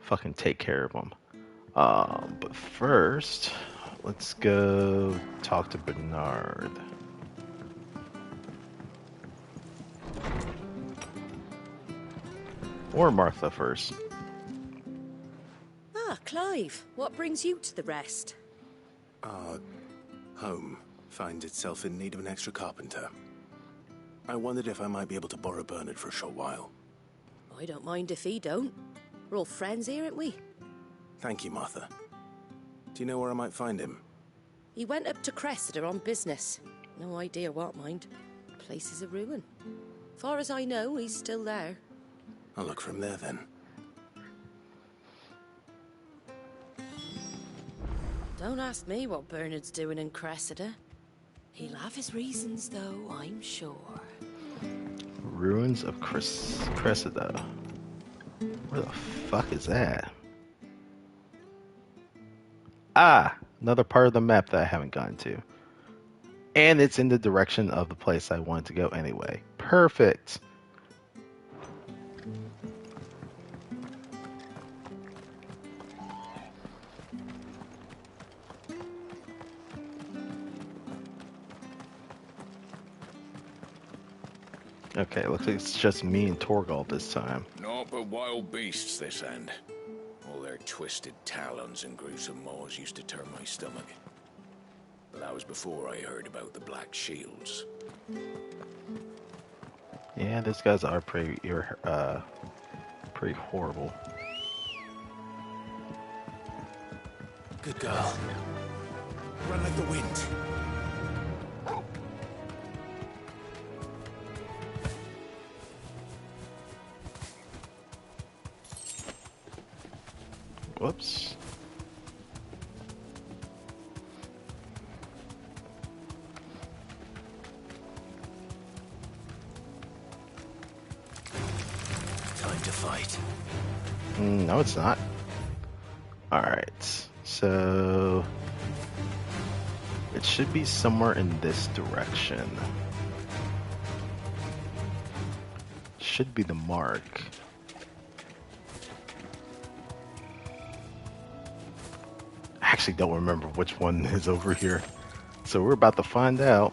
fucking take care of them. But first, let's go talk to Bernard. Or Martha first.
Ah, Clive, what brings you to the rest?
Our home finds itself in need of an extra carpenter. I wondered if I might be able to borrow Bernard for a short while.
I don't mind if he don't. We're all friends here, aren't we?
Thank you, Martha. Do you know where I might find him?
He went up to Cressida on business. No idea what, mind. Place is a ruin. Far as I know, he's still there.
I'll look for him there, then.
Don't ask me what Bernard's doing in Cressida. He'll have his reasons, though, I'm sure.
Ruins of Cressida. Where the fuck is that? Ah! Another part of the map that I haven't gotten to. And it's in the direction of the place I wanted to go anyway. Perfect! Okay, looks like it's just me and Torgal this time.
Naught but wild beasts this end. All their twisted talons and gruesome maws used to turn my stomach. But that was before I heard about the Black Shields.
Yeah, those guys are pretty horrible.
Good girl. Run like the wind.
Whoops.
Time to fight.
No, it's not. Alright, so it should be somewhere in this direction. Should be the mark. I actually don't remember which one is over here. So we're about to find out.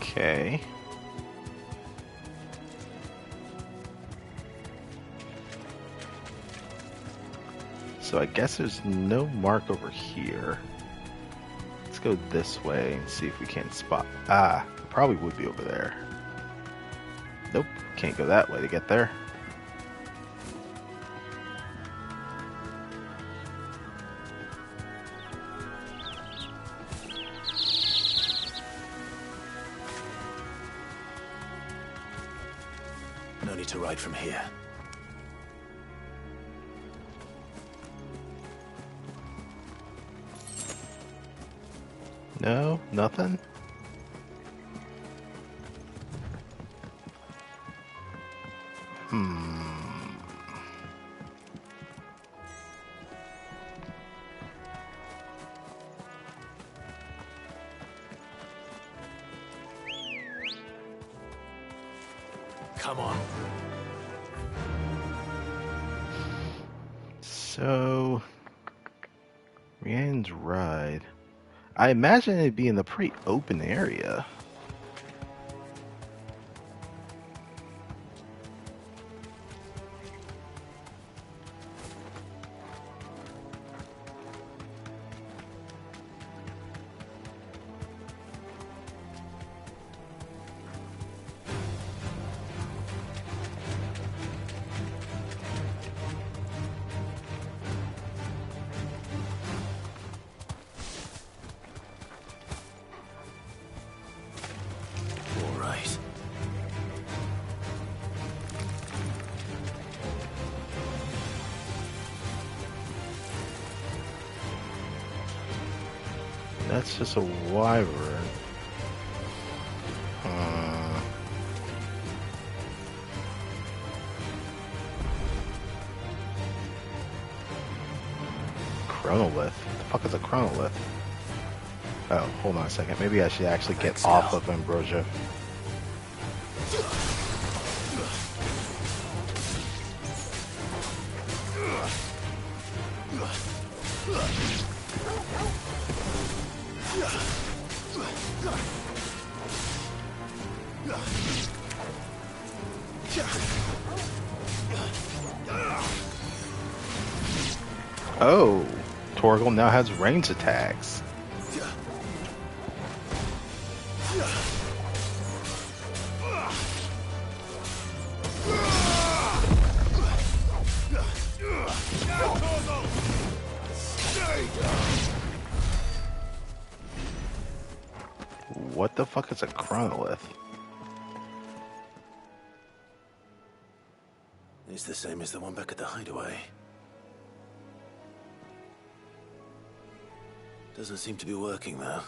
Okay. So I guess there's no mark over here. Let's go this way and see if we can't spot. Ah, it probably would be over there. Nope, can't go that way to get there.
No need to ride from here.
No, nothing.
Come on.
So, Rhiannon's ride. I imagine it'd be in a pretty open area.
All right.
That's just a wyvern. Chronolith? What the fuck is a chronolith? Oh, hold on a second. Maybe I should actually get off of Ambrosia. Oh, Torgal now has range attacks. What the fuck is a chronolith?
It's the same as the one back at the hideaway. Doesn't seem to be working, though.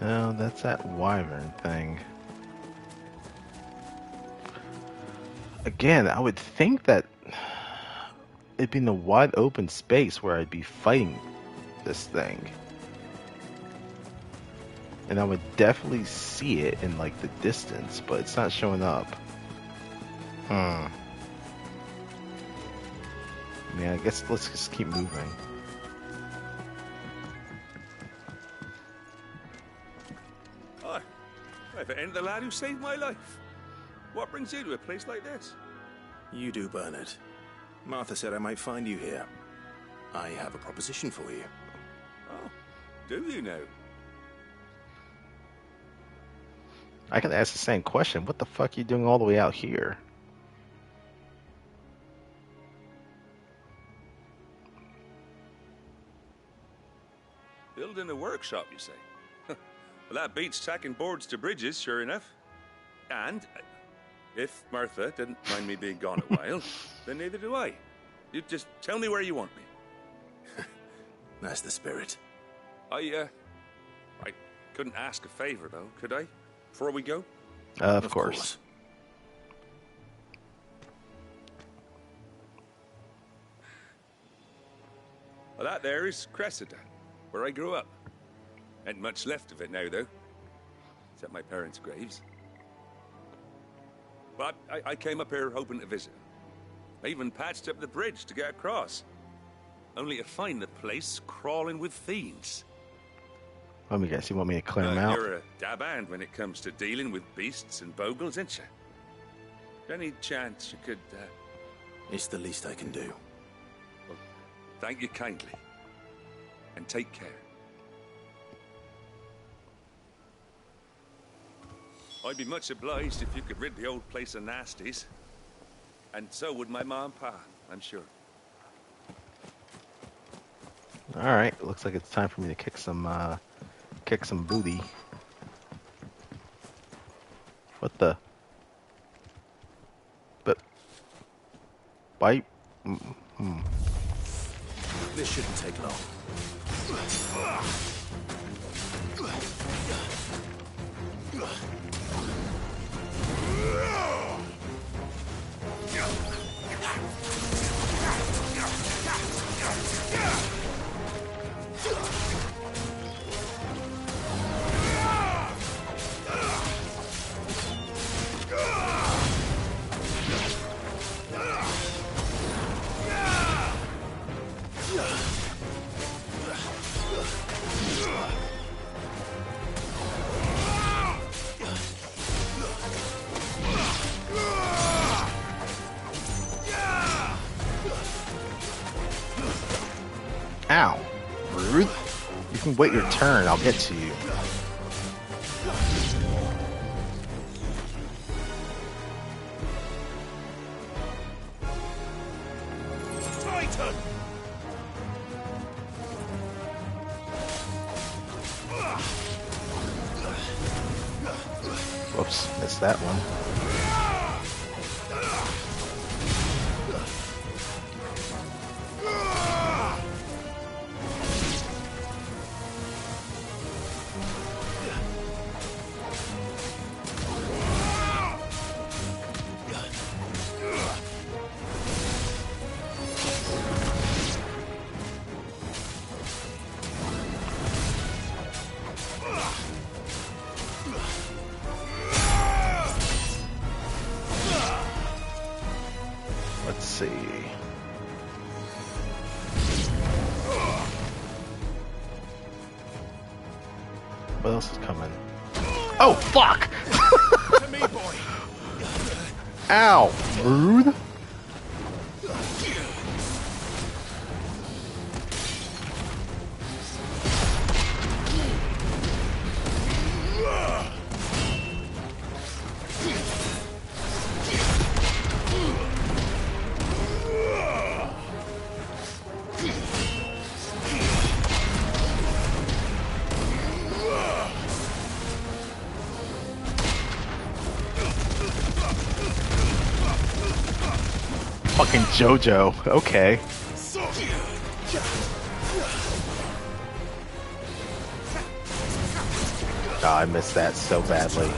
No, that's that wyvern thing. Again, I would think that it'd be in a wide open space where I'd be fighting this thing. And I would definitely see it in like the distance, but it's not showing up. Man, I guess let's just keep moving.
If it ain't the lad who saved my life. What brings you to a place like this?
You do, Bernard. Martha said I might find you here. I have a proposition for you.
Oh, do you now?
I can ask the same question. What the fuck are you doing all the way out here?
Building a workshop, you say? Well, that beats tacking boards to bridges, sure enough. And if Martha didn't mind me being gone a while, then neither do I. You just tell me where you want me.
That's the spirit.
I couldn't ask a favor, though, could I? Before we go?
Of course.
Well, that there is Cressida, where I grew up. Ain't much left of it now, though. Except my parents' graves. But I came up here hoping to visit. I even patched up the bridge to get across. Only to find the place crawling with fiends.
Let me guess, you want me to clear them out?
You're a dab hand when it comes to dealing with beasts and bogles, ain't you? Any chance you could,
It's the least I can do.
Well, thank you kindly. And take care. I'd be much obliged if you could rid the old place of nasties. And so would my ma and pa, I'm sure.
Alright, looks like it's time for me to kick some booty. the? But why?
This shouldn't take long.
Ow. Rude. You can wait your turn, I'll get to you.
Titan!
Whoops, missed that one. Let's see. What else is coming? Oh, fuck!
To me, boy.
Ow! Rude? Fucking JoJo. Okay. Oh, I missed that so badly.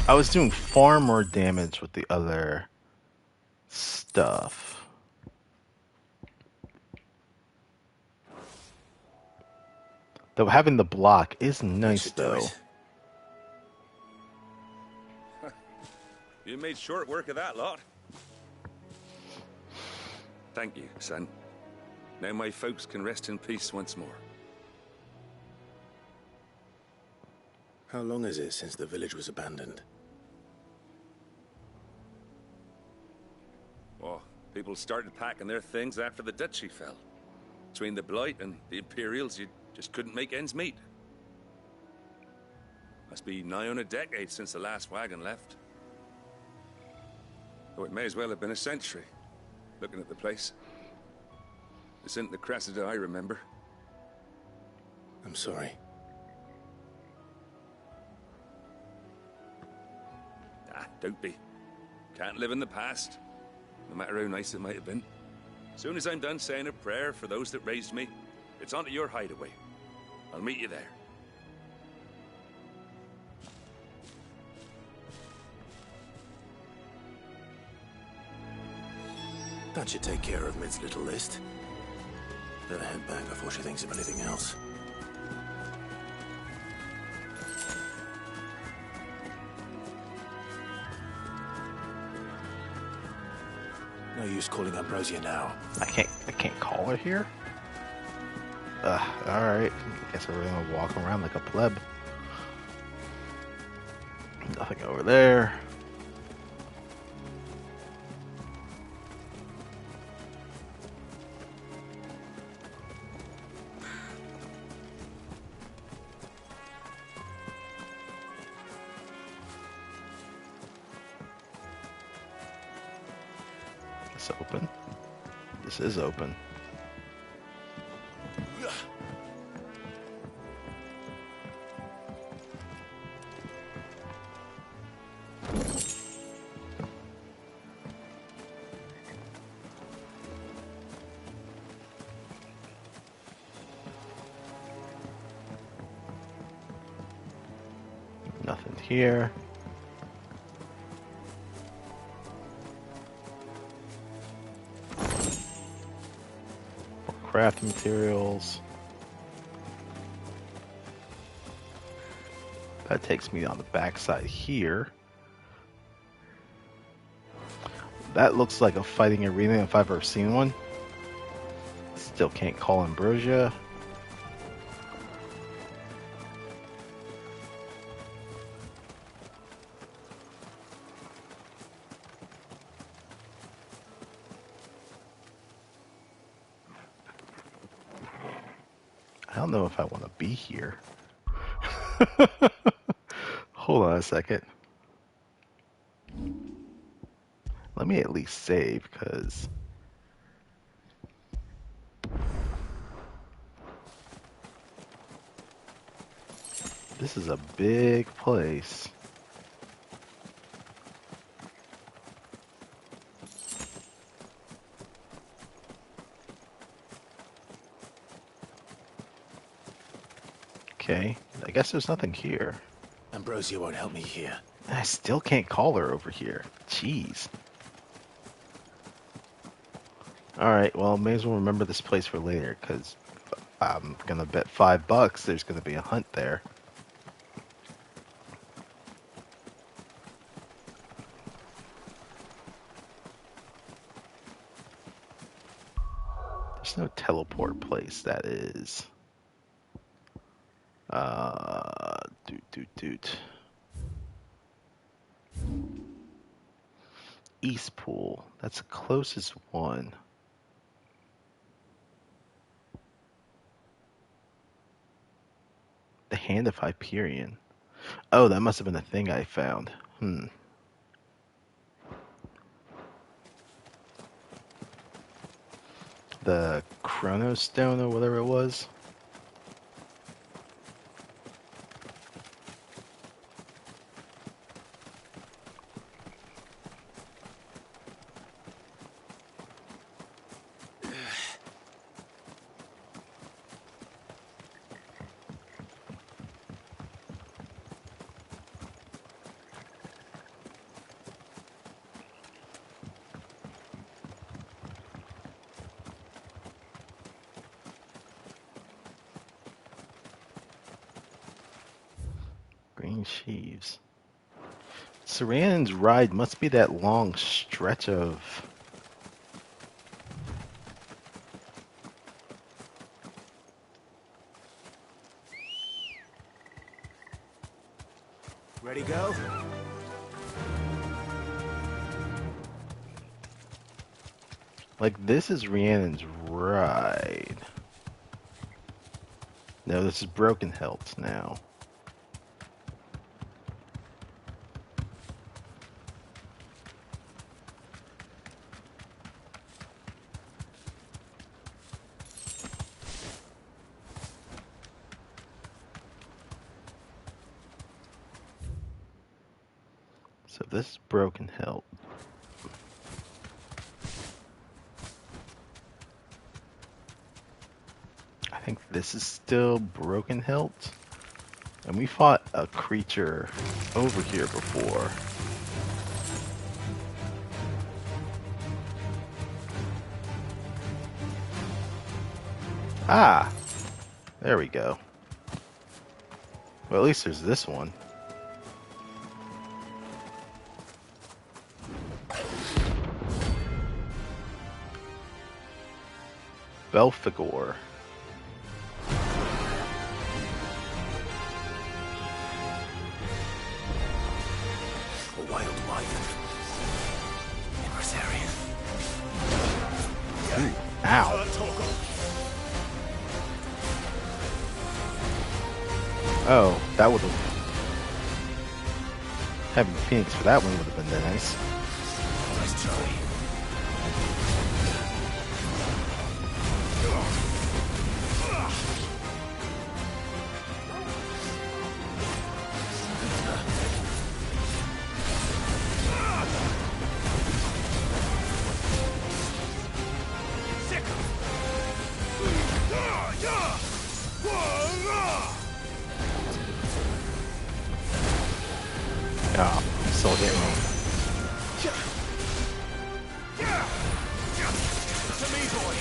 I was doing far more damage with the other stuff. Though having the block is nice, though.
You made short work of that lot. Thank you, son. Now my folks can rest in peace once more.
How long is it since the village was abandoned?
Oh, people started packing their things after the duchy fell. Between the Blight and the Imperials, you just couldn't make ends meet. Must be nigh on a decade since the last wagon left. Though it may as well have been a century, looking at the place. This isn't the Cressida I remember.
I'm sorry.
Ah, don't be. Can't live in the past, no matter how nice it might have been. Soon as I'm done saying a prayer for those that raised me, it's on to your hideaway. I'll meet you there.
That should take care of Mid's little list. Better head back before she thinks of anything else. No use calling Ambrosia now.
I can't call her here? Alright. Guess we're gonna walk around like a pleb. Nothing over there. It's open. This is open. Nothing here. Craft materials. That takes me on the backside here. That looks like a fighting arena if I've ever seen one. Still can't call Ambrosia. I don't know if I want to be here. Hold on a second. Let me at least save, because this is a big place. Okay, I guess there's nothing here.
Ambrosia won't help me here.
I still can't call her over here. Jeez. Alright, well, may as well remember this place for later, because I'm gonna bet $5 there's gonna be a hunt there. There's no teleport place, that is. East Pool. That's the closest one. The Hand of Hyperion. Oh, that must have been a thing I found. The Chrono Stone or whatever it was. Green sheaves. Saran's ride must be that long stretch of...
Ready, go?
Like, this is Rhiannon's ride. No, this is Broken Hilt now. So this is Broken Hilt. I think this is still Broken Hilt. And we fought a creature over here before. Ah! There we go. Well, at least there's this one. Belphegor.
A wild wyvern. In Rosarian.
Ow. Oh, that would have... Having Phoenix for that one would have been nice.
Nice try.
Ah, still hitting me.
To me, boy.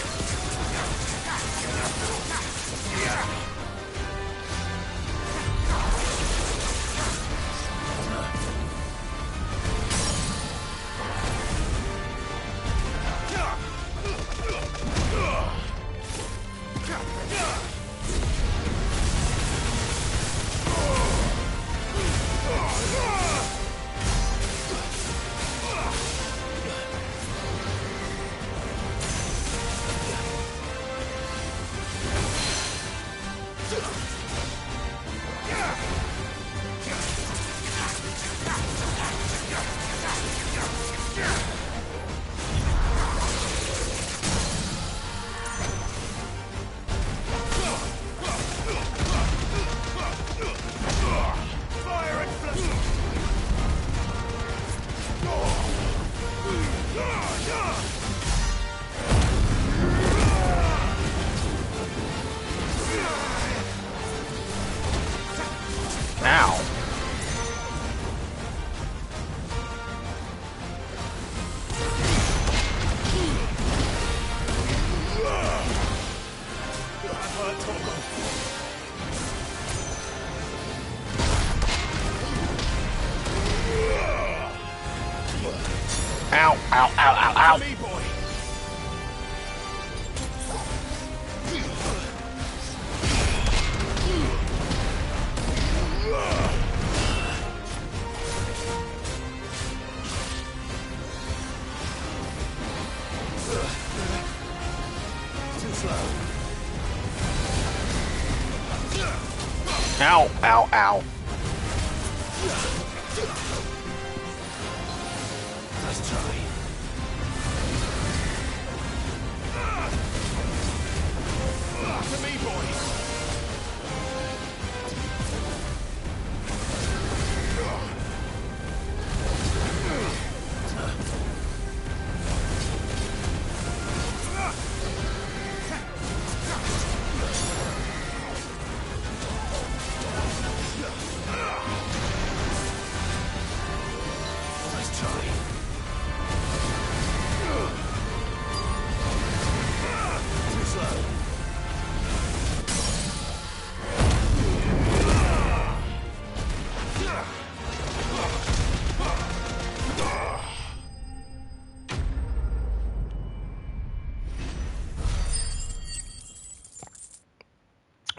Ow, ow, ow, ow, ow.
Me, boy.
Too slow.
Ow, ow, ow.
Nice try.
To me, boy.
Nice try. Too slow.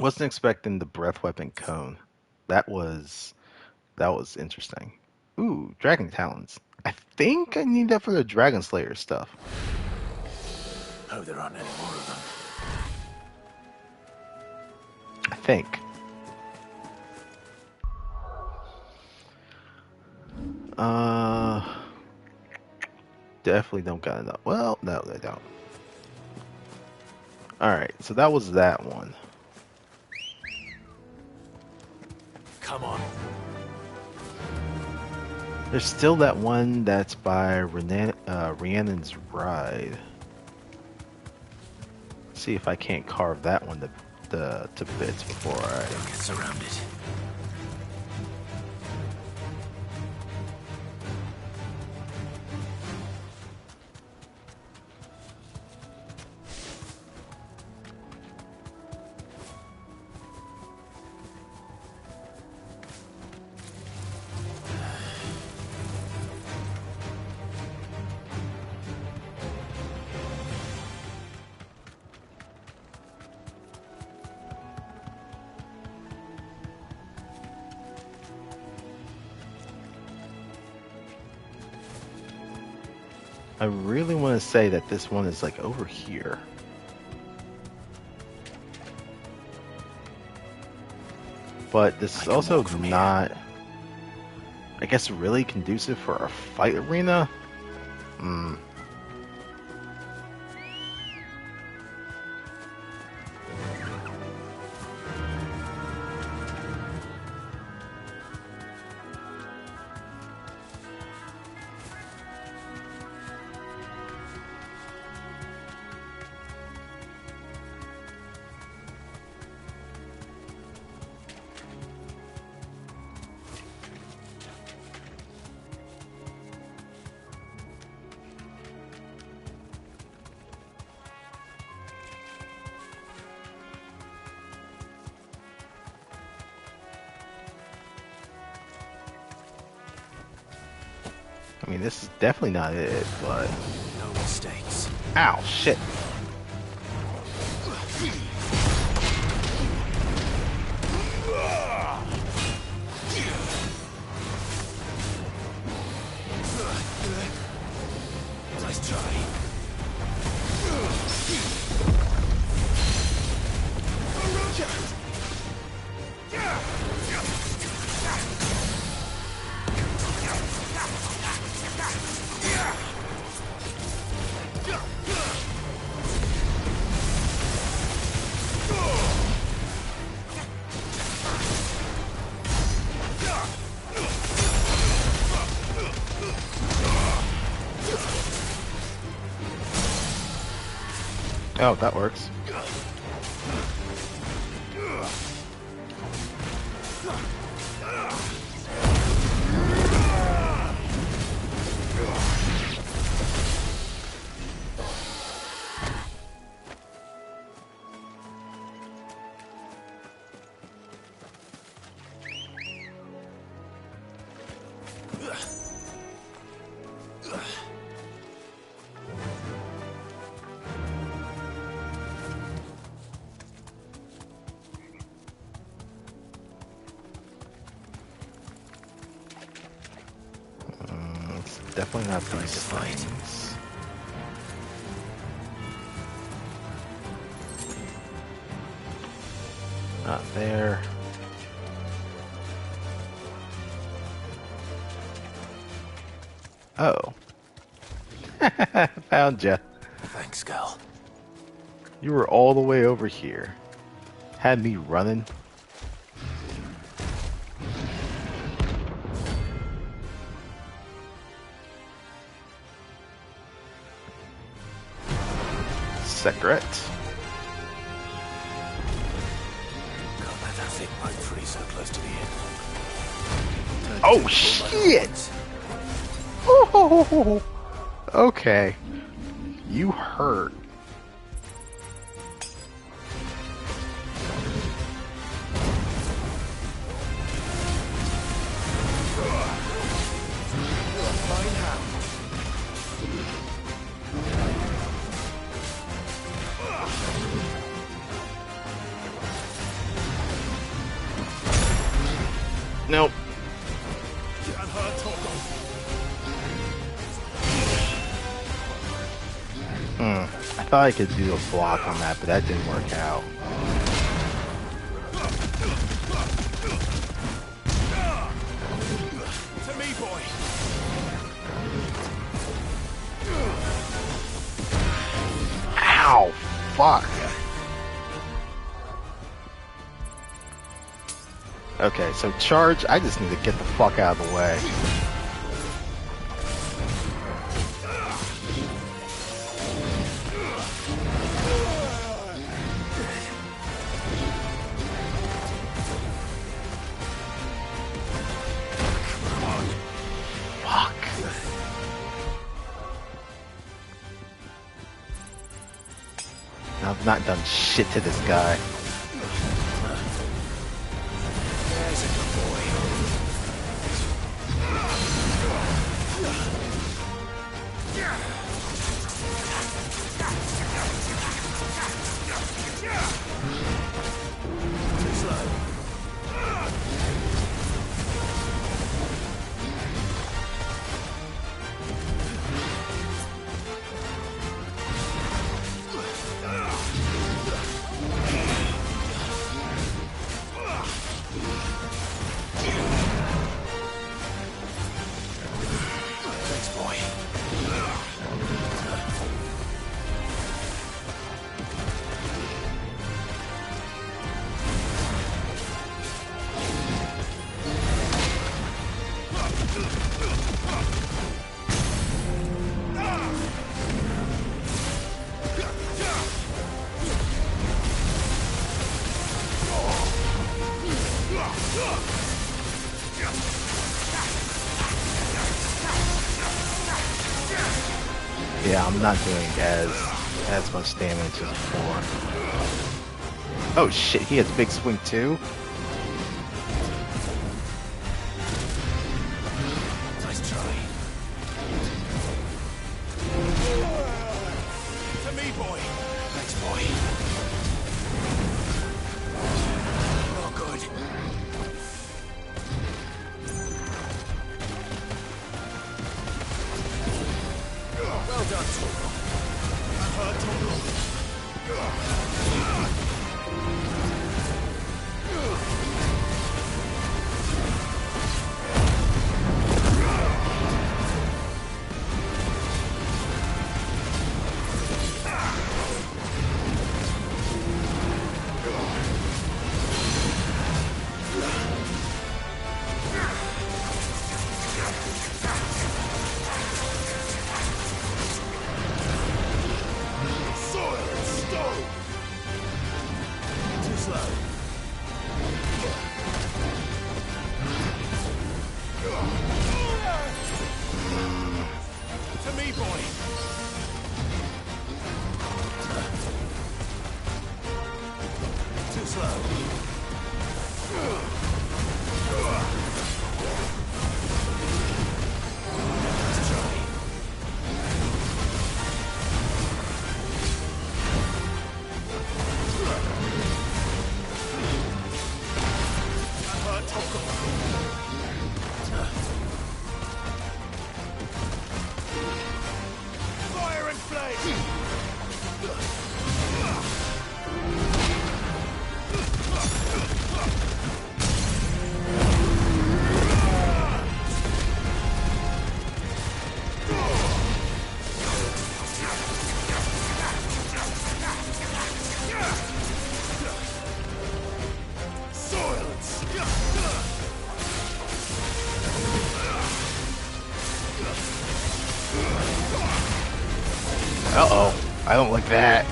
Wasn't expecting the breath weapon cone. That was interesting. Ooh, dragon talons. I think I need that for the dragon slayer stuff.
Hope there aren't any more of them.
I think. Definitely don't got enough. Well, no, they don't. Alright, so that was that one.
Come on.
There's still that one that's by Rhiannon's Ride. See if I can't carve that one to bits before I
get surrounded.
I really want to say that this one is like over here. But this is also not, I guess, really conducive for a fight arena. I mean, this is definitely not it, but...
No mistakes.
Ow, shit.
Nice try.
Oh, that works. Definitely not these things. Not there. Oh. Found ya.
Thanks, girl.
You were all the way over here. Had me running. Secret.
Can't let that thing break free so close to the end.
Oh shit! Oh, okay. You hurt. Nope. I thought I could do a block on that, but that didn't work out.
To me, boy.
Ow! Fuck. Okay, so charge, I just need to get the fuck out of the way. not done shit to this guy.
There's a good boy. Too slow. Thanks, boy.
Yeah, I'm not doing as much damage as before. Oh shit, he has big swing too?
Nice try. To me, boy. Thanks, boy. Oh, good. Well done, Torgal. That hurt, Torgal. Too slow. To me, boy. Too slow. Let's try. That hurt, Torgal. Fire and flame! Silence!
Uh-oh. I don't like that.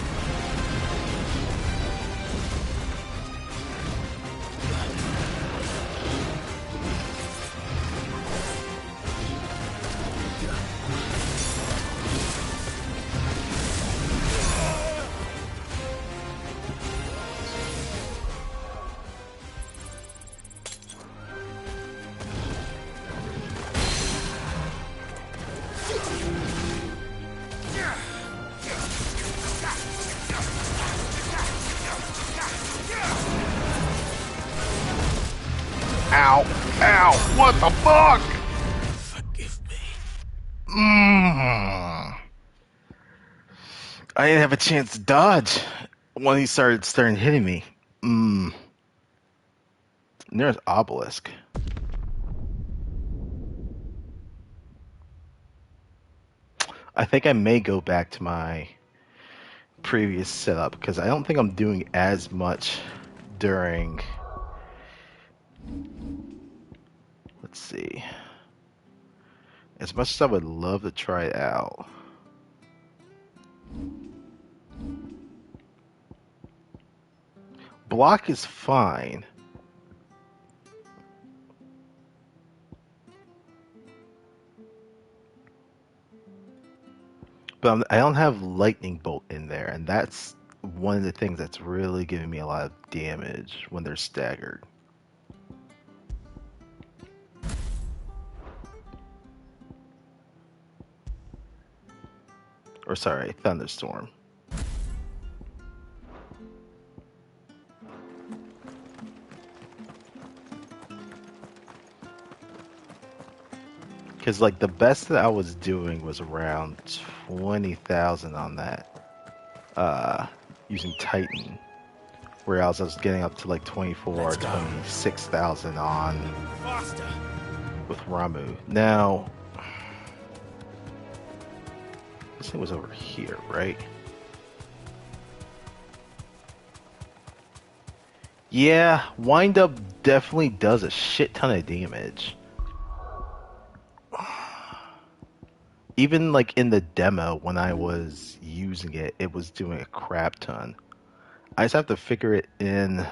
Ow! Ow! What the fuck?
Forgive me.
I didn't have a chance to dodge when he started hitting me. There's Obelisk. I think I may go back to my previous setup because I don't think I'm doing as much during. Let's see. As much as I would love to try it out. Block is fine. But I don't have lightning bolt in there, and that's one of the things that's really giving me a lot of damage when they're staggered. Or sorry, thunderstorm. Because, like, the best that I was doing was around 20,000 on that, using Titan. Whereas I was getting up to, like, 24, 26,000 on with Ramu. Now, this thing was over here, right? Yeah, Wind Up definitely does a shit ton of damage. Even like in the demo when I was using it, it was doing a crap ton. I just have to figure it in.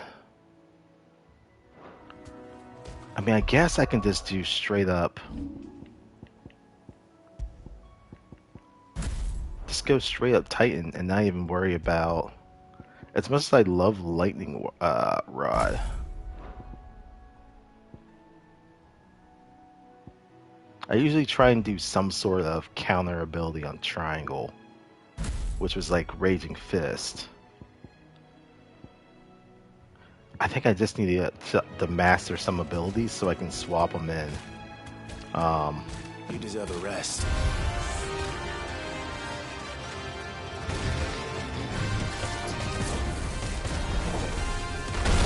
I mean, I guess I can just do straight up. Just go straight up Titan and not even worry about. As much as I love Lightning Rod. I usually try and do some sort of counter ability on Triangle, which was like Raging Fist. I think I just need to master some abilities so I can swap them in.
You deserve a rest.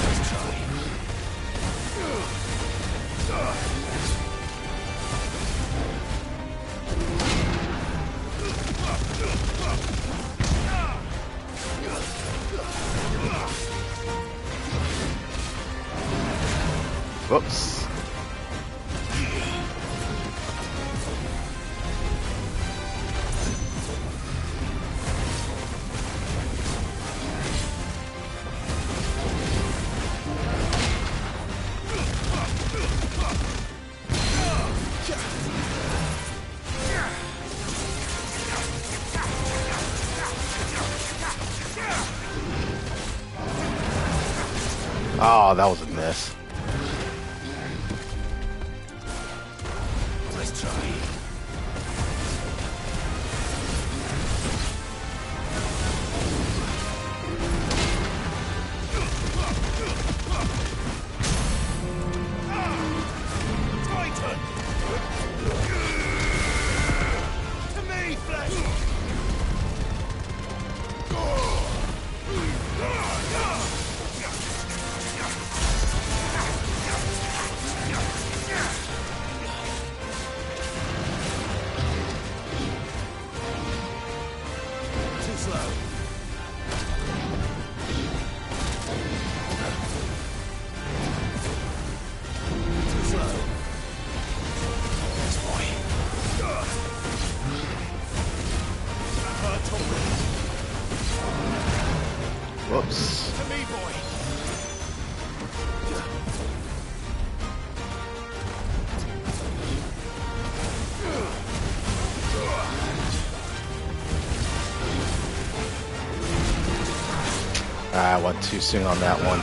Let's try.
Whoops. Oh, that was a miss.
Let's try. Titan! To me, flesh! Too slow. Too slow. Yes, boy.
Whoops.
To me, boy.
I went too soon on that one.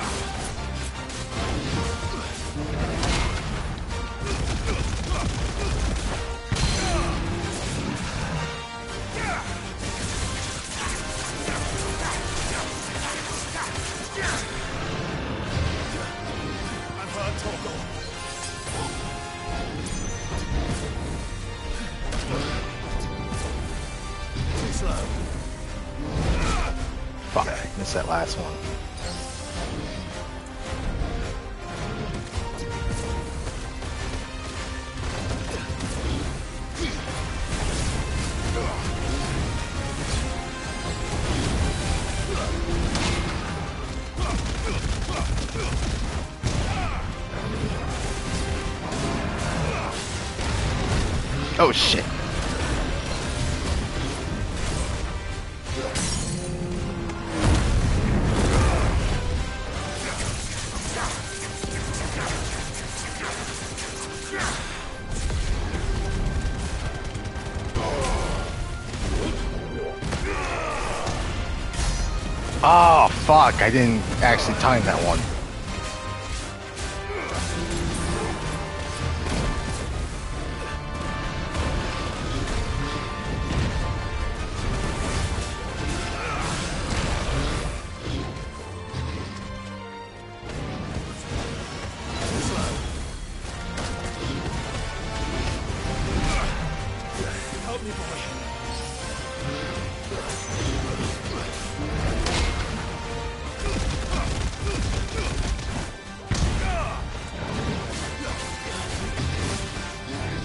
I've heard Torgal. Too slow.
Fuck, missed that last one. Oh shit. Oh, fuck. I didn't actually time that one.
Help me, boy.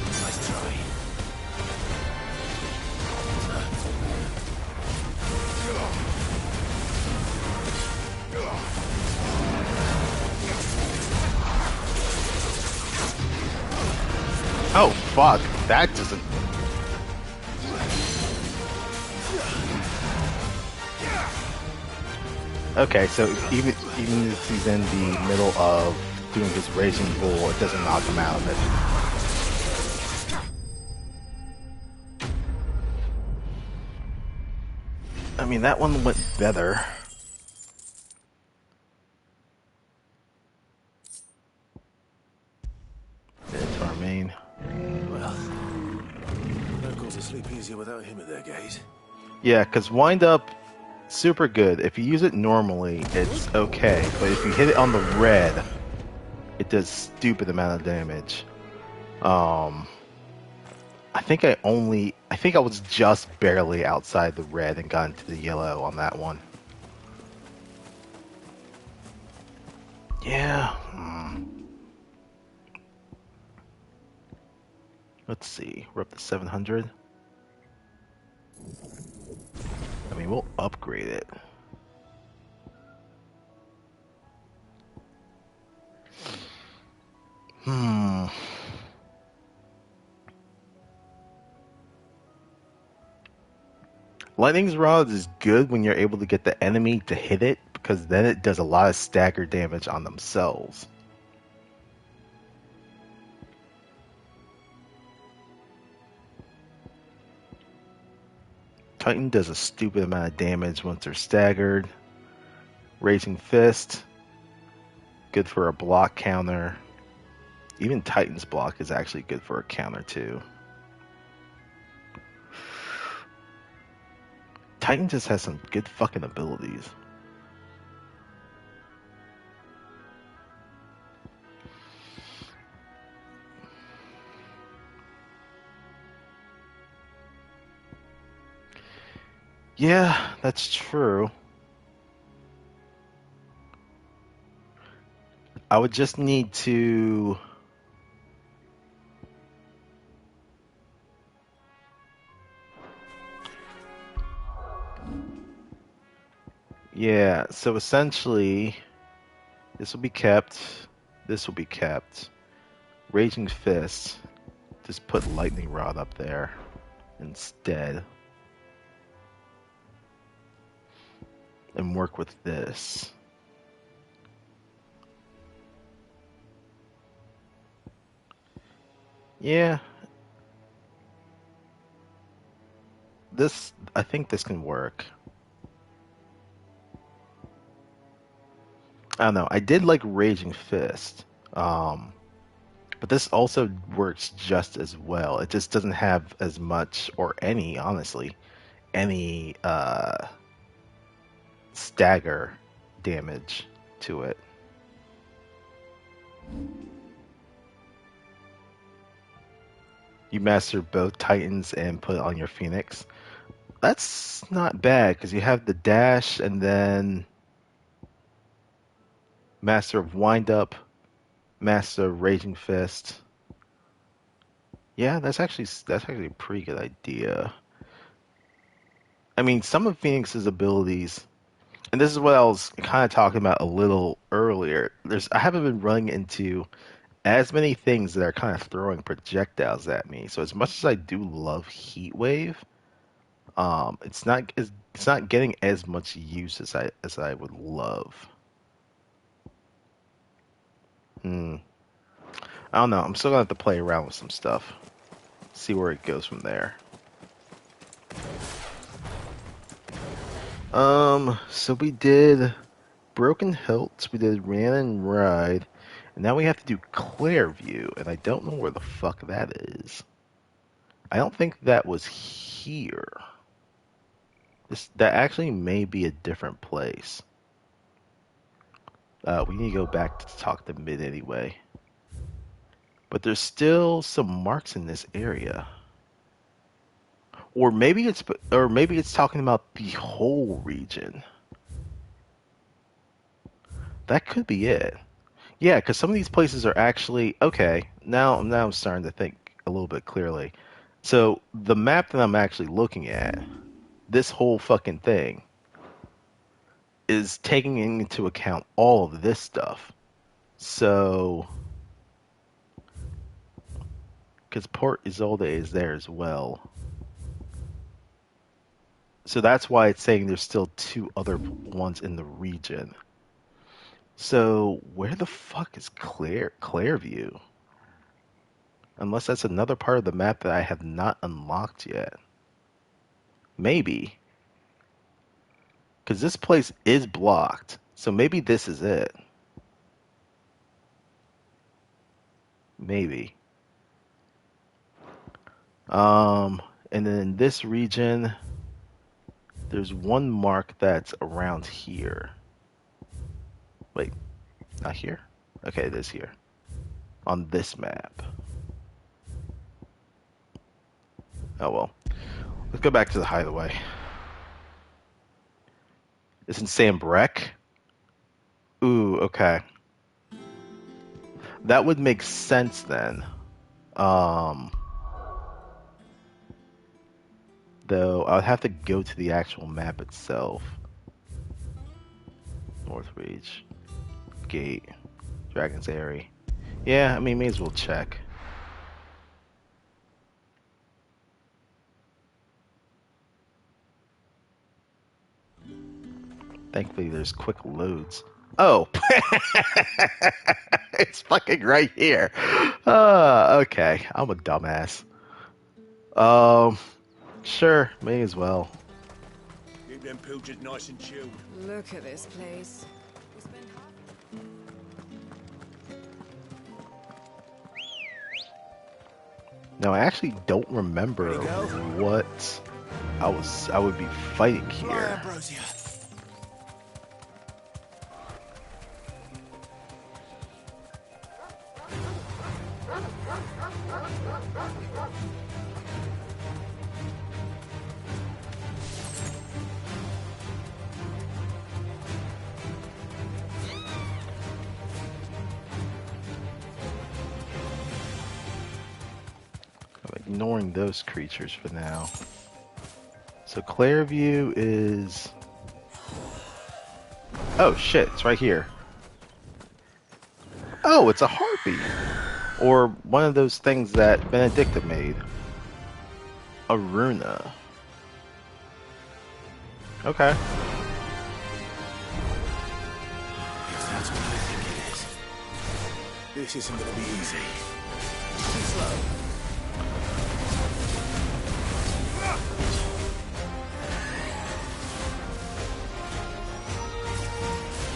Nice try.
Oh, fuck. That doesn't... Okay, so even if he's in the middle of doing his raging bull, it doesn't knock him out of it. I mean, that one went better. Into our main.
Well, locals will sleep easier without him at their gate.
Yeah, because wind up, super good. If you use it normally, it's okay. But if you hit it on the red, it does stupid amount of damage. I think I was just barely outside the red and got into the yellow on that one. Yeah. Let's see. We're up to 700. I mean, we'll upgrade it. Lightning's Rod is good when you're able to get the enemy to hit it, because then it does a lot of stagger damage on themselves. Titan does a stupid amount of damage once they're staggered. Raging Fist, good for a block counter. Even Titan's block is actually good for a counter too. Titan just has some good fucking abilities. Yeah, that's true. I would just need to... Yeah, so essentially, this will be kept, this will be kept. Raging Fist, just put Lightning Rod up there instead. And work with this. Yeah. I think this can work. I don't know. I did like Raging Fist. But this also works just as well. It just doesn't have as much, or any, honestly, any stagger damage to it. You master both Titans and put it on your Phoenix. That's not bad, because you have the dash and then Master of Wind Up, Master of Raging Fist. Yeah, that's actually a pretty good idea. I mean, some of Phoenix's abilities, and this is what I was kind of talking about a little earlier. I haven't been running into as many things that are kind of throwing projectiles at me. So as much as I do love Heat Wave, it's not getting as much use as I would love. I don't know. I'm still gonna have to play around with some stuff. See where it goes from there. So we did Broken Hilts, we did Ran and Ride, and now we have to do Clairview, and I don't know where the fuck that is. I don't think that was here. That actually may be a different place. We need to go back to talk to Mid anyway. But there's still some marks in this area. Or maybe it's talking about the whole region. That could be it. Yeah, because some of these places are actually okay. Now I'm starting to think a little bit clearly. So the map that I'm actually looking at, this whole fucking thing, is taking into account all of this stuff. So, because Port Isolde is there as well. So that's why it's saying there's still 2 other ones in the region. So where the fuck is Clairview? Unless that's another part of the map that I have not unlocked yet. Maybe. Because this place is blocked. So maybe this is it. Maybe. And then in this region, there's one mark that's around here. Wait, not here? Okay, it is here. On this map. Oh well. Let's go back to the hideaway. It's in Sambrek? Ooh, okay. That would make sense then. Though I would have to go to the actual map itself. North Reach. Gate. Dragon's Airy. Yeah, I mean, may as well check. Thankfully, there's quick loads. Oh! It's fucking right here. Okay. I'm a dumbass. Sure. May as well.
Keep them pilgers nice and chilled.
Look at this place.
Now, I actually don't remember what I would be fighting here. Ignoring those creatures for now. So Clairview is... Oh shit, it's right here. Oh, it's a harpy! Or one of those things that Benedicta made. A runa. Okay.
If that's what I think it is. This isn't gonna be easy. Too slow.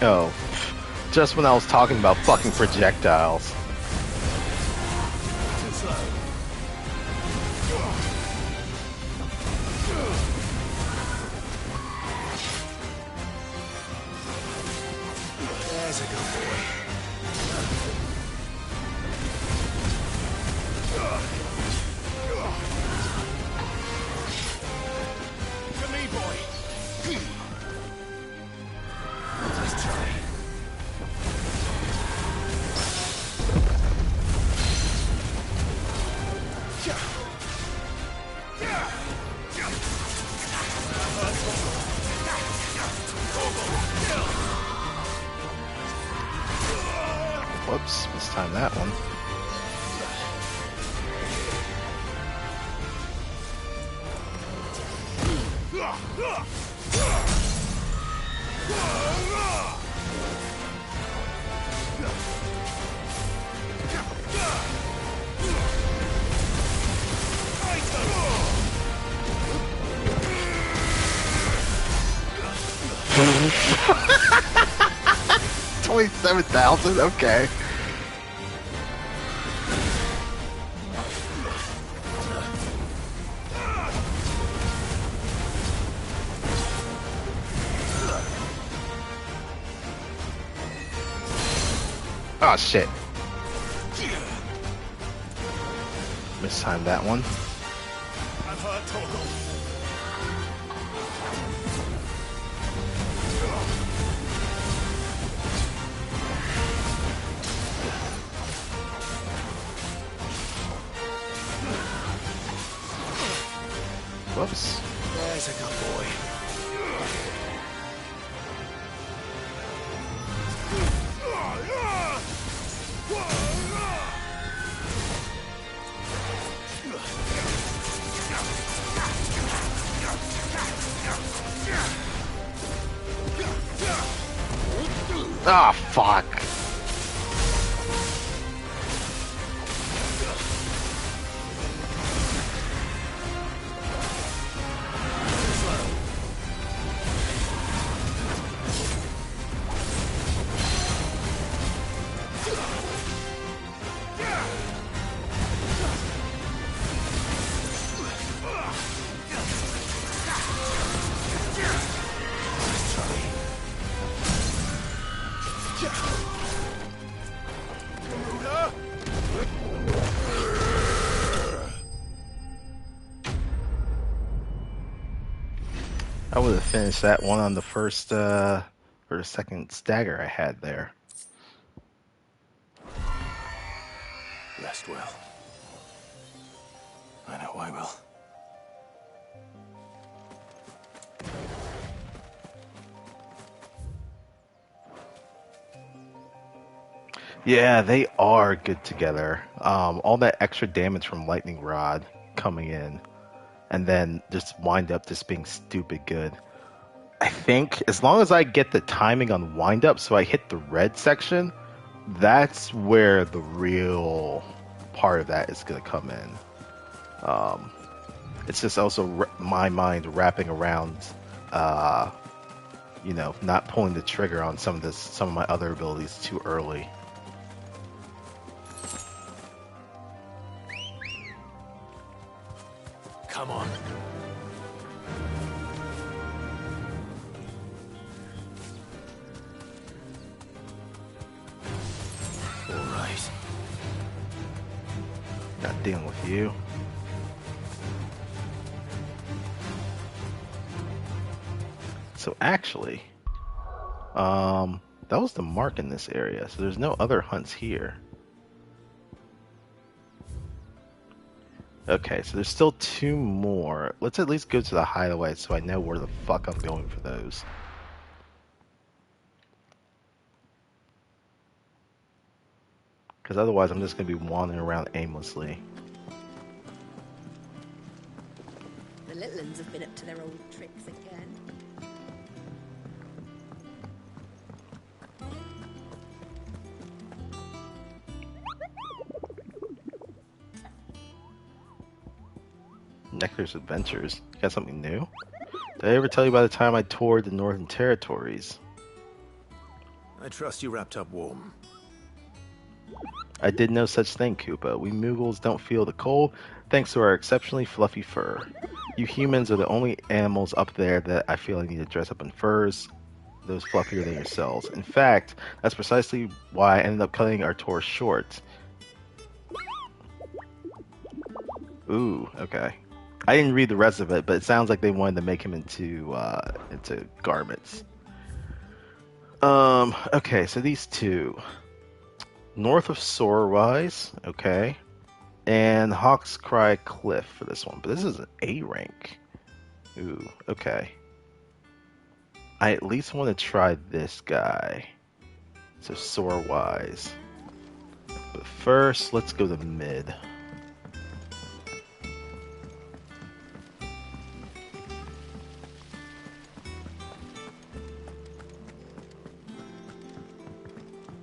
Oh, just when I was talking about fucking projectiles.
Too slow. There's a good boy. To me, boy. Let's try.
Whoops, mistimed that one. 27,000? Okay. Oh shit. Mistimed that one.
I've heard Torgal.
Whoops.
There's a good boy.
Ah, fuck. I would have finished that one on the first, or the second stagger I had there.
Rest well. I know I will.
Yeah, they are good together. All that extra damage from Lightning Rod coming in, and then just wind up just being stupid good. I think as long as I get the timing on wind up, so I hit the red section, that's where the real part of that is going to come in. It's just also my mind wrapping around, you know, not pulling the trigger on some of my other abilities too early.
Come on.
All right. Not dealing with you. So actually, that was the mark in this area. So there's no other hunts here. Okay, so there's still 2 more. Let's at least go to the hideaway so I know where the fuck I'm going for those. Because otherwise I'm just going to be wandering around aimlessly.
The little uns have been up to their old tricks again.
Nectar's Adventures. You got something new? Did I ever tell you about the time I toured the Northern Territories?
I trust you wrapped up warm.
I did no such thing, Koopa. We Moogles don't feel the cold thanks to our exceptionally fluffy fur. You humans are the only animals up there that I feel I need to dress up in furs, those fluffier than yourselves. In fact, that's precisely why I ended up cutting our tour short. Ooh, okay. I didn't read the rest of it, but it sounds like they wanted to make him into garments. Okay, so these 2. North of Sorwise, okay. And Hawk's Cry Cliff for this one. But this is an A rank. Ooh, okay. I at least want to try this guy. So Sorwise. But first, let's go to mid.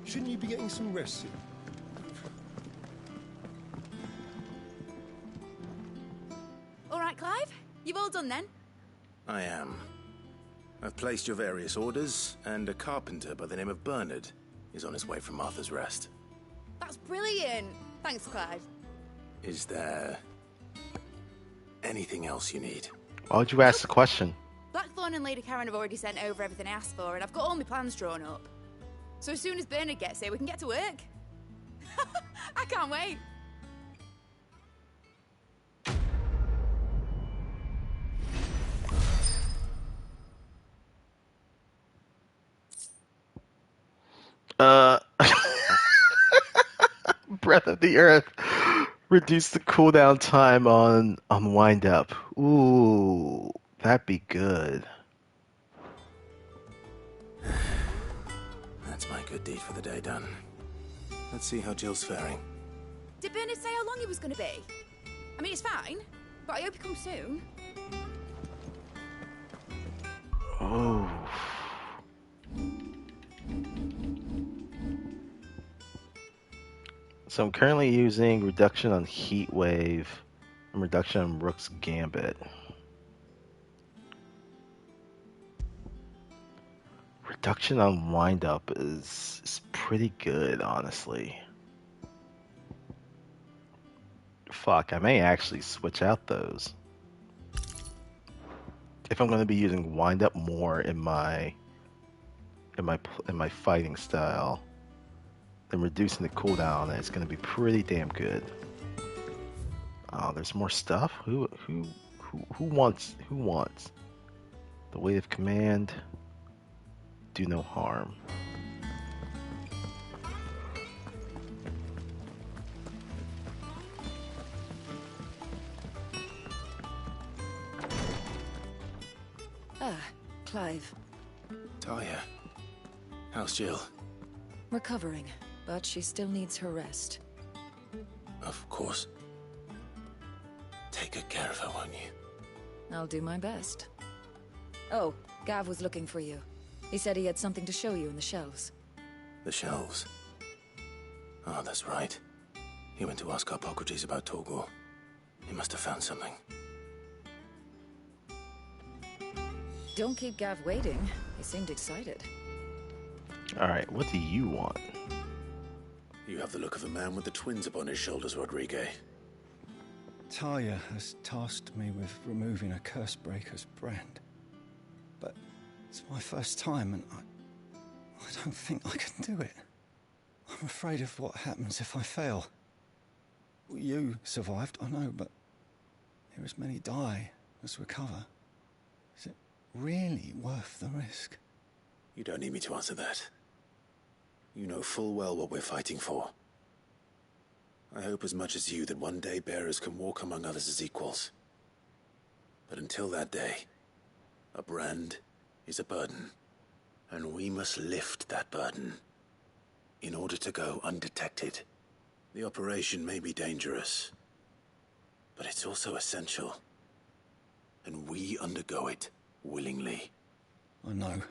Shouldn't you be getting some rest soon?
All right, Clive? You've all done then?
I am. I've placed your various orders, and a carpenter by the name of Bernard is on his way from Martha's Rest.
That's brilliant. Thanks, Clive.
Is there anything else you need?
Why would you ask the question?
Blackthorn and Lady Karen have already sent over everything I asked for, and I've got all my plans drawn up. So as soon as Bernard gets here, we can get to work. I can't wait.
Breath of the Earth. Reduce the cooldown time on wind up. Ooh, that'd be good.
That's my good deed for the day done. Let's see how Jill's faring.
Did Bernard say how long he was going to be? I mean, it's fine, but I hope he comes soon.
Oh. So I'm currently using reduction on Heat Wave and reduction on Rook's Gambit. Reduction on Wind Up is pretty good, honestly. Fuck, I may actually switch out those. If I'm going to be using Wind Up more in my fighting style, then reducing the cooldown is going to be pretty damn good. Oh, there's more stuff. Who wants the weight of command? Do no harm.
Ah, Clive.
Talia, how's Jill?
Recovering, but she still needs her rest.
Of course. Take good care of her, won't you?
I'll do my best. Oh, Gav was looking for you. He said he had something to show you in the shelves.
The shelves? Oh, that's right. He went to ask Hippocrates about Torgor. He must have found something.
Don't keep Gav waiting. He seemed excited.
Alright, what do you want?
You have the look of a man with the twins upon his shoulders, Rodrigue.
Talia has tasked me with removing a Cursebreaker's brand. But it's my first time, and I don't think I can do it. I'm afraid of what happens if I fail. You survived, I know, but here as many die as recover. Is it really worth the risk?
You don't need me to answer that. You know full well what we're fighting for. I hope as much as you that one day bearers can walk among others as equals. But until that day, a brand is a burden, and we must lift that burden in order to go undetected. The operation may be dangerous, but it's also essential, and we undergo it willingly.
I know.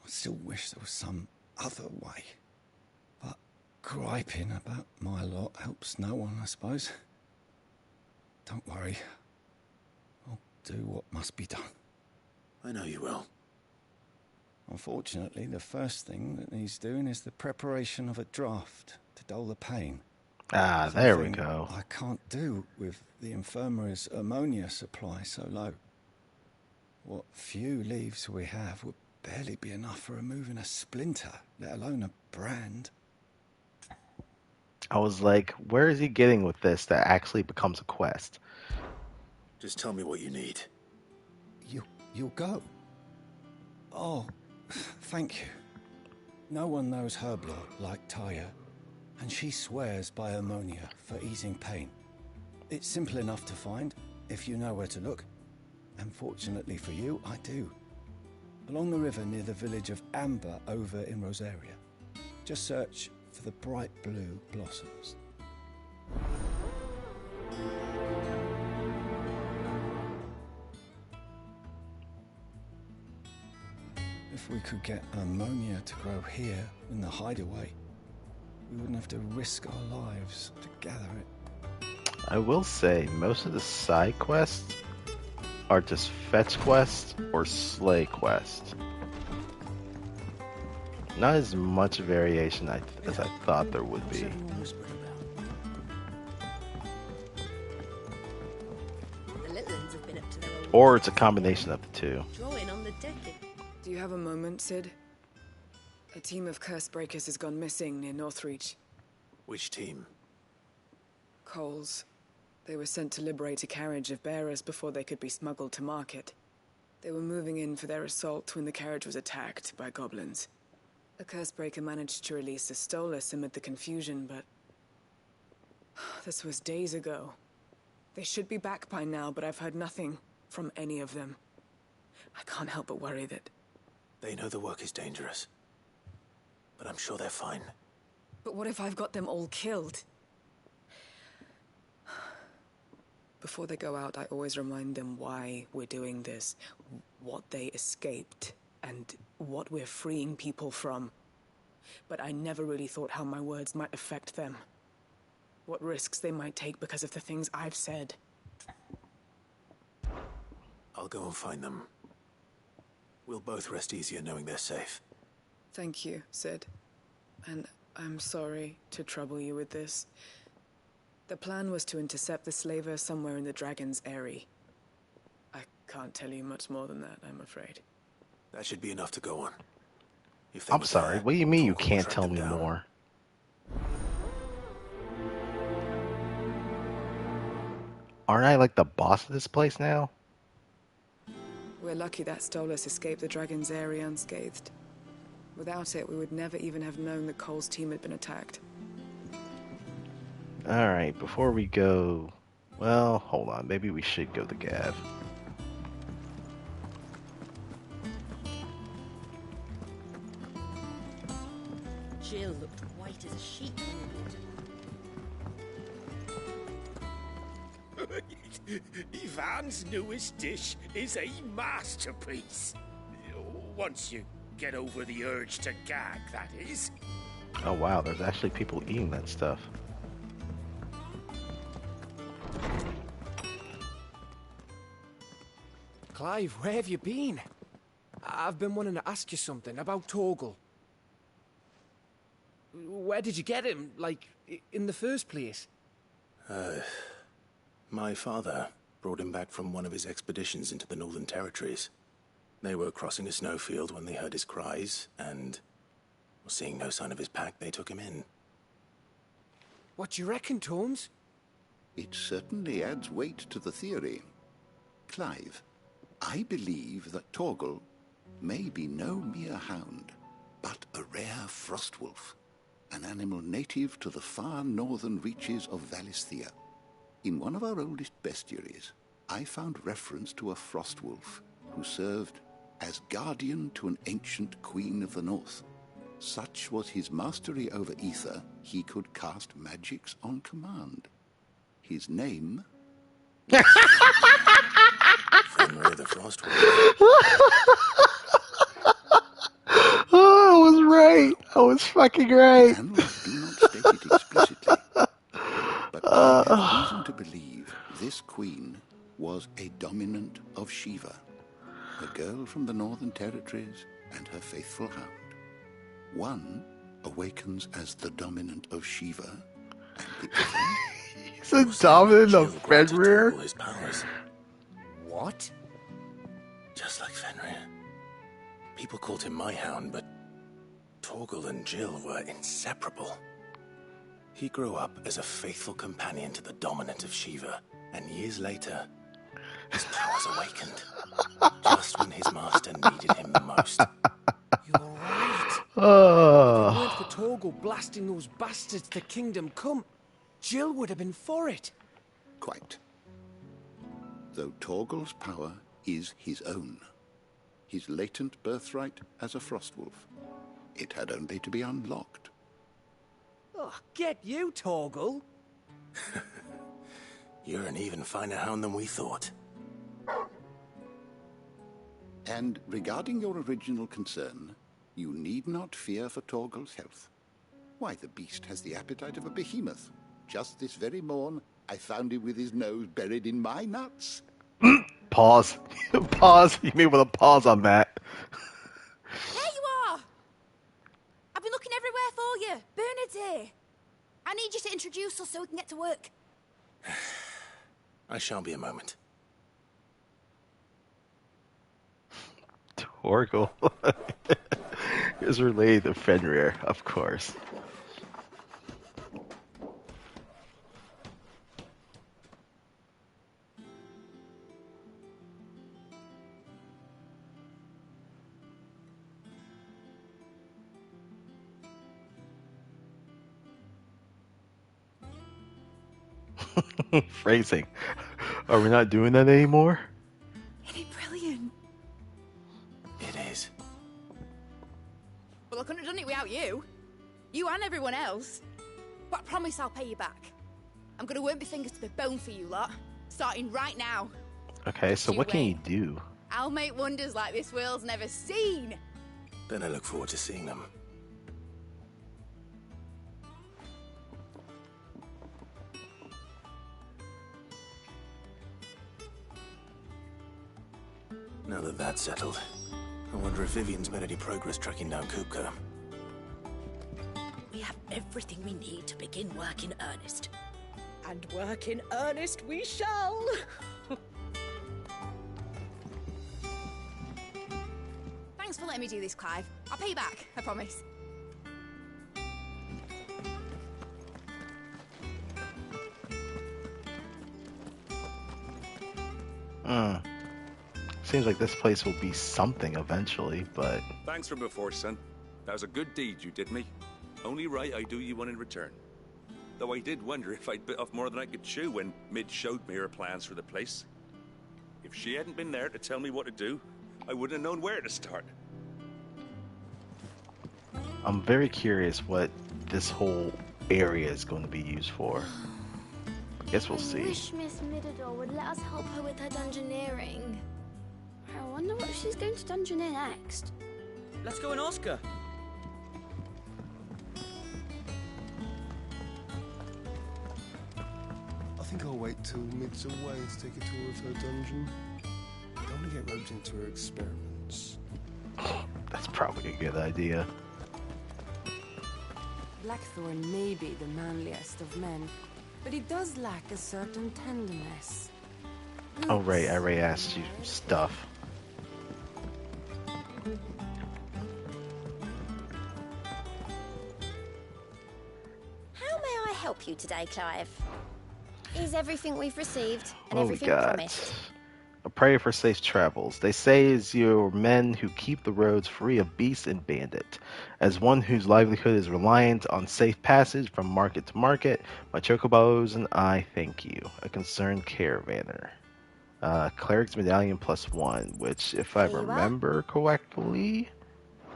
I still wish there was some other way. But griping about my lot helps no one, I suppose. Don't worry. I'll do what must be done.
I know you will.
Unfortunately, the first thing that needs doing is the preparation of a draft to dull the pain.
Ah, there we go.
I can't do with the infirmary's ammonia supply so low. What few leaves we have would barely be enough for removing a splinter, let alone a brand.
I was like, where is he getting with this that actually becomes a quest?
Just tell me what you need.
You'll go? Oh, thank you. No one knows her blood like Talia, and she swears by ammonia for easing pain. It's simple enough to find, if you know where to look. And fortunately for you, I do. Along the river near the village of Amber over in Rosaria. Just search for the bright blue blossoms. If we could get ammonia to grow here in the hideaway, we wouldn't have to risk our lives to gather it.
I will say, most of the side quests are just fetch quests or slay quests. Not as much variation as I thought there would be.
The little ones have been up to their old
Or it's a combination of the two.
drawing on the decking.
Do you have a moment, Sid? A team of curse breakers has gone missing near Northreach.
Which team?
Coles. They were sent to liberate a carriage of bearers before they could be smuggled to market. They were moving in for their assault when the carriage was attacked by goblins. A cursebreaker managed to release a Stolas amid the confusion, but... this was days ago. They should be back by now, but I've heard nothing from any of them. I can't help but worry that...
They know the work is dangerous. But I'm sure they're fine.
But what if I've got them all killed? Before they go out, I always remind them why we're doing this, what they escaped, and what we're freeing people from. But I never really thought how my words might affect them. What risks they might take because of the things I've said.
I'll go and find them. We'll both rest easier knowing they're safe.
Thank you, Sid. And I'm sorry to trouble you with this. The plan was to intercept the slaver somewhere in the Dragon's Eyrie. I can't tell you much more than that, I'm afraid.
That should be enough to go on. If they
I'm
were
sorry,
there,
what do you mean you
Torgal
can't
tracked
tell
them
me
down.
more? Aren't I like the boss of this place now?
We're lucky that Stolas escaped the Dragon's Eyrie unscathed. Without it, we would never even have known that Cole's team had been attacked.
Alright, before we go... Well, hold on. Maybe we should go to Gav.
Jill looked white as a sheet when it
Ivan's newest dish is a masterpiece. Once you get over the urge to gag, that is.
Oh wow, there's actually people eating that stuff.
Clive, where have you been? I've been wanting to ask you something about Torgal. Where did you get him, like, in the first place?
My father brought him back from one of his expeditions into the Northern Territories. They were crossing a snowfield when they heard his cries, and, seeing no sign of his pack, they took him in.
What do you reckon, Tomes?
It certainly adds weight to the theory. Clive, I believe that Torgal may be no mere hound, but a rare frostwolf, an animal native to the far northern reaches of Valisthea. In one of our oldest bestiaries, I found reference to a frostwolf who served as guardian to an ancient queen of the north. Such was his mastery over ether, he could cast magics on command. His name...
Fenrir the Frostwolf.
Oh, I was right. I was fucking right.
The annals do not state it explicitly, but I have reason to believe this queen was a dominant of Shiva, a girl from the Northern Territories and her faithful hound. One awakens as the dominant of Shiva, and the other...
He's a dominant of Fenrir?
His powers.
What?
Just like Fenrir. People called him my hound, but Torgal and Jill were inseparable. He grew up as a faithful companion to the dominant of Shiva, and years later, his powers awakened, just when his master needed him the most.
You're right. If it weren't for Torgal blasting those bastards to Kingdom Come, Jill would have been for it.
Quite. Though Torgal's power is his own, his latent birthright as a frostwolf, it had only to be unlocked.
Oh, get you, Torgal.
You're an even finer hound than we thought.
And regarding your original concern, you need not fear for Torgal's health. Why, the beast has the appetite of a behemoth. Just this very morn, I found him with his nose buried in my nuts.
Pause. Pause. You may want to pause on that.
There you are! I've been looking everywhere for you. Bernard's here. I need you to introduce us so we can get to work.
I shan't be a moment.
Torgal is related to Fenrir, of course. Phrasing. Are we not doing that anymore?
Isn't it brilliant?
It is.
Well, I couldn't have done it without you. You and everyone else. But I promise I'll pay you back. I'm gonna work my fingers to the bone for you lot. Starting right now.
Okay, so what can you do?
I'll make wonders like this world's never seen.
Then I look forward to seeing them. Now that that's settled, I wonder if Vivian's made any progress tracking down Kupka.
We have everything we need to begin work in earnest. And work in earnest we shall!
Thanks for letting me do this, Clive. I'll pay you back, I promise.
Seems like this place will be something eventually, but...
Thanks for before, son. That was a good deed you did me. Only right I do you one in return. Though I did wonder if I'd bit off more than I could chew when Mid showed me her plans for the place. If she hadn't been there to tell me what to do, I wouldn't have known where to start.
I'm very curious what this whole area is going to be used for. I guess we'll see.
I wish Miss Midador would let us help her with her dungeoneering. I wonder what she's going to dungeoneer next.
Let's go and ask her.
I think I'll wait till Mid's away to take a tour of her dungeon. I don't want to get roped into her experiments.
That's probably a good idea.
Blackthorn may be the manliest of men, but he does lack a certain tenderness.
Oh right, I already asked you stuff.
How may I help you today, Clive? Is everything we've received and
Oh
everything
God.
promised?
A prayer for safe travels. They say is your men who keep the roads free of beast and bandit. As one whose livelihood is reliant on safe passage from market to market, my chocobos and I thank you. A concerned caravaner. Cleric's medallion +1, which if I
There you are.
remember correctly...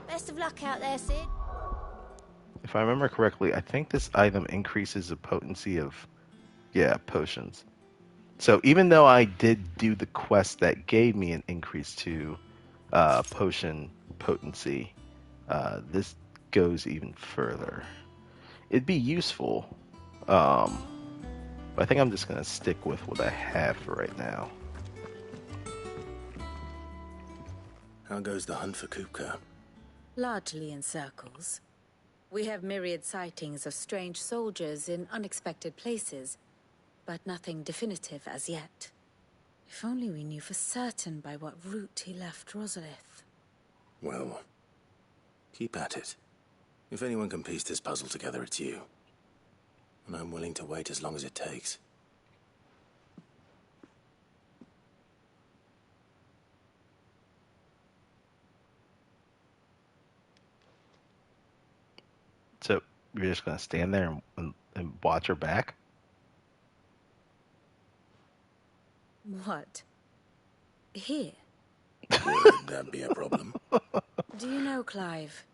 Best of luck out there, Sid.
If I remember correctly, I think this item increases the potency of... Yeah, potions. So even though I did do the quest that gave me an increase to potion potency, this goes even further. It'd be useful, but I think I'm just going to stick with what I have for right now.
How goes the hunt for Kupka?
Largely in circles. We have myriad sightings of strange soldiers in unexpected places, but nothing definitive as yet. If only we knew for certain by what route he left Rosalith.
Well, keep at it. If anyone can piece this puzzle together, it's you. And I'm willing to wait as long as it takes.
So you're just going to stand there and watch her back?
What? Here?
Would that be a problem?
Do you know, Clive?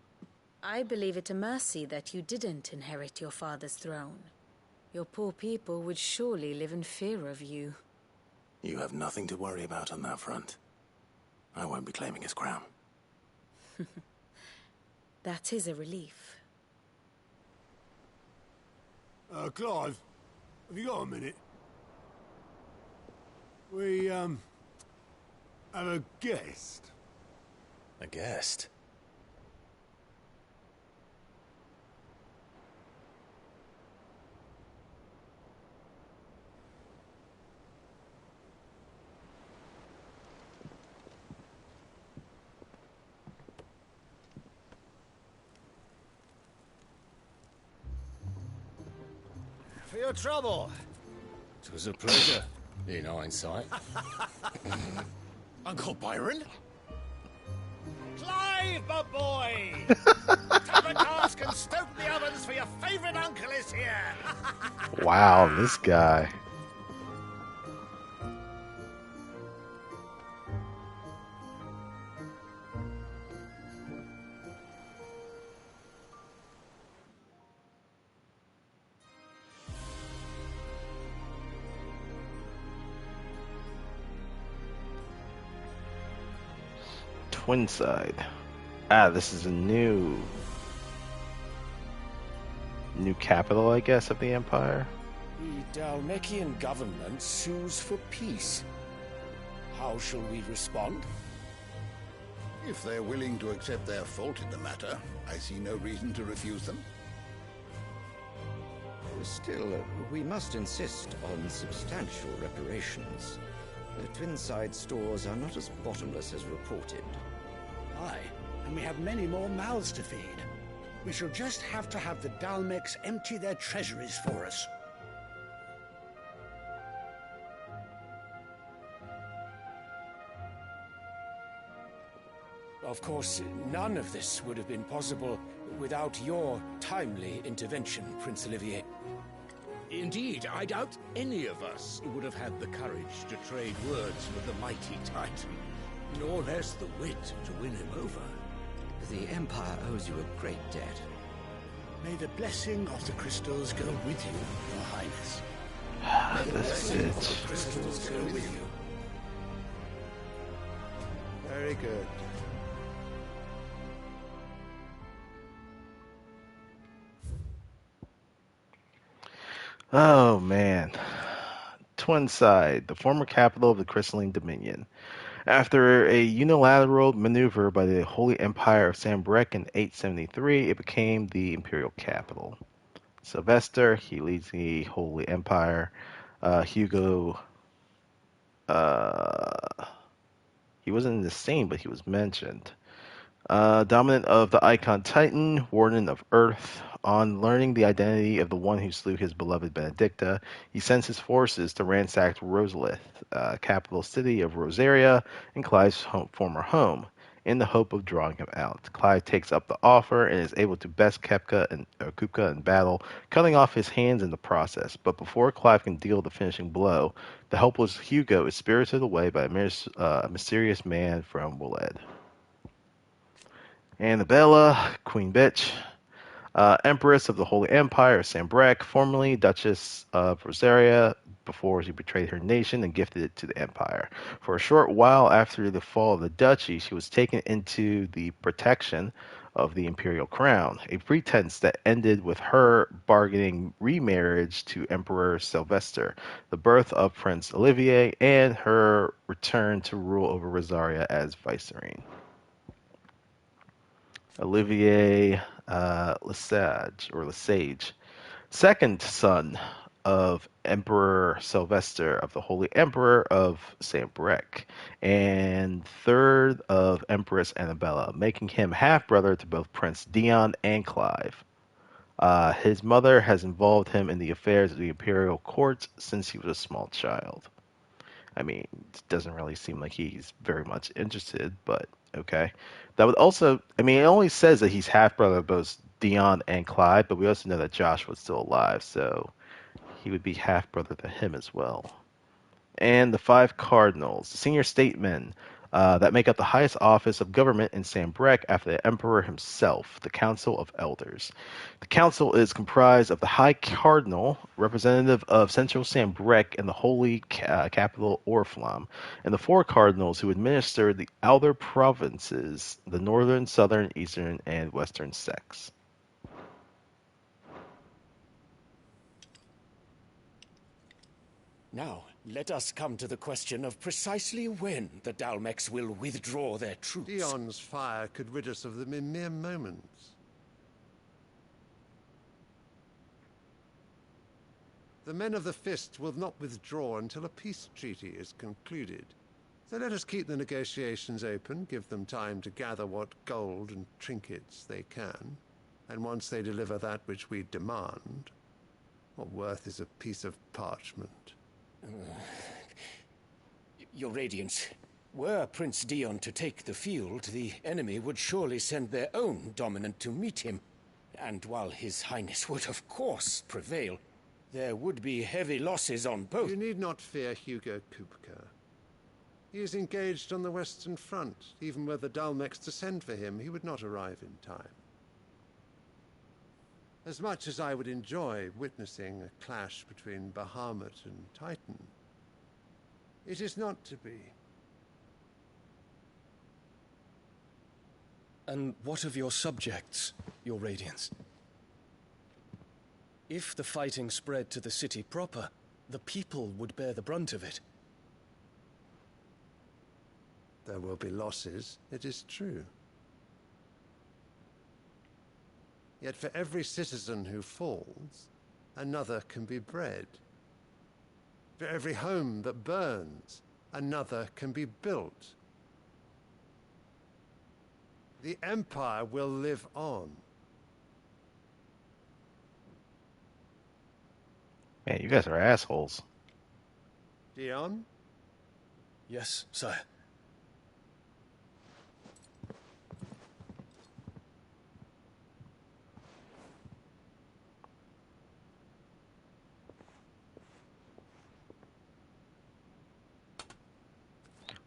I believe it a mercy that you didn't inherit your father's throne. Your poor people would surely live in fear of you.
You have nothing to worry about on that front. I won't be claiming his crown.
That is a relief.
Clive, have you got a minute? We And a guest.
A guest?
For your trouble.
It was a pleasure, in hindsight.
Uncle Byron? Clive, my boy! Tavern task and stoke the ovens for your favourite uncle is here!
Wow, this guy. Twinside. Ah, this is a new capital, I guess, of the Empire.
The Dalmekian government sues for peace. How shall we respond?
If they're willing to accept their fault in the matter, I see no reason to refuse them.
Still, we must insist on substantial reparations. The Twinside stores are not as bottomless as reported.
Aye, and we have many more mouths to feed. We shall just have to have the Dalmecs empty their treasuries for us.
Of course, none of this would have been possible without your timely intervention, Prince Olivier.
Indeed, I doubt any of us would have had the courage to trade words with the mighty Titan, nor less the wit to win him over.
The Empire owes you a great debt.
May the blessing of the crystals go with you, Your Highness.
That's it.
The crystals go with you.
Very good.
Oh man. Twinside, the former capital of the Crystalline Dominion. After a unilateral maneuver by the Holy Empire of Sambrek in 873, it became the imperial capital. Sylvester, he leads the Holy Empire. Hugo, he wasn't in the same, but he was mentioned. Dominant of the Icon Titan, Warden of Earth, on learning the identity of the one who slew his beloved Benedicta, he sends his forces to ransack Rosalith, capital city of Rosaria, and Clive's former home, in the hope of drawing him out. Clive takes up the offer and is able to best Kupka in battle, cutting off his hands in the process. But before Clive can deal the finishing blow, the helpless Hugo is spirited away by a mysterious man from Woled. Annabella, Queen Bitch, Empress of the Holy Empire of Sambrek, formerly Duchess of Rosaria, before she betrayed her nation and gifted it to the Empire. For a short while after the fall of the duchy, she was taken into the protection of the imperial crown, a pretense that ended with her bargaining remarriage to Emperor Sylvester, the birth of Prince Olivier, and her return to rule over Rosaria as vicereine. Olivier Lesage, second son of Emperor Sylvester of the Holy Emperor of Sambrek, and third of Empress Annabella, making him half-brother to both Prince Dion and Clive. His mother has involved him in the affairs of the imperial court since he was a small child. I mean, it doesn't really seem like he's very much interested, but okay. That would also, I mean, it only says that he's half-brother of both Dion and Clive, but we also know that Josh was still alive, so he would be half-brother to him as well. And the 5 cardinals, the senior statesmen that make up the highest office of government in Sambrek after the emperor himself, the Council of Elders. The council is comprised of the High Cardinal, representative of Central Sambrek and the Holy Capital Oriflamme, and the 4 cardinals who administer the outer provinces, the northern, southern, eastern, and western sects.
Now,
Let us come to the question of precisely when the Dalmex will withdraw their troops.
Dion's fire could rid us of them in mere moments. The men of the Fist will not withdraw until a peace treaty is concluded. So let us keep the negotiations open, give them time to gather what gold and trinkets they can, and once they deliver that which we demand, what worth is a piece of parchment?
Your Radiance, were Prince Dion to take the field, the enemy would surely send their own dominant to meet him. And while His Highness would of course prevail, there would be heavy losses on both.
You need not fear Hugo Kupka. He is engaged on the Western Front. Even were the Dalmex to send for him, he would not arrive in time. As much as I would enjoy witnessing a clash between Bahamut and Titan, it is not to be.
And what of your subjects, your Radiance? If the fighting spread to the city proper, the people would bear the brunt of it.
There will be losses, it is true. Yet for every citizen who falls, another can be bred. For every home that burns, another can be built. The Empire will live on.
Man, you guys are assholes.
Dion?
Yes, sire.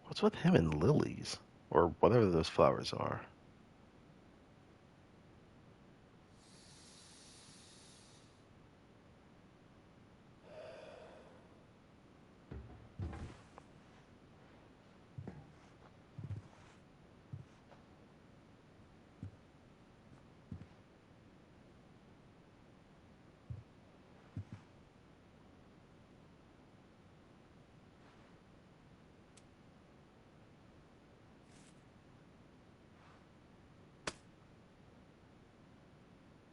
What's with him and lilies? Or whatever those flowers are.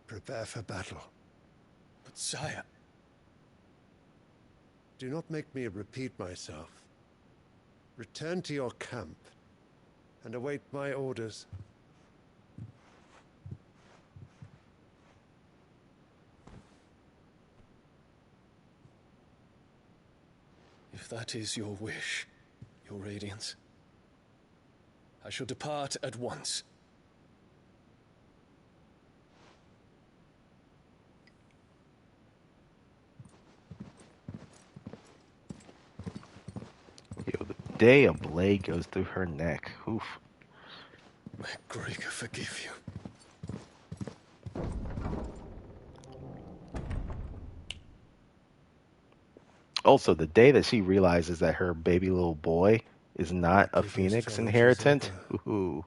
Prepare for battle.
But sire...
Do not make me repeat myself. Return to your camp and await my orders.
If that is your wish, your Radiance, I shall depart at once.
Yo, the day a blade goes through her neck. Oof.
May Gregor forgive you.
Also, the day that she realizes that her baby little boy is not a Phoenix inheritant. Ooh.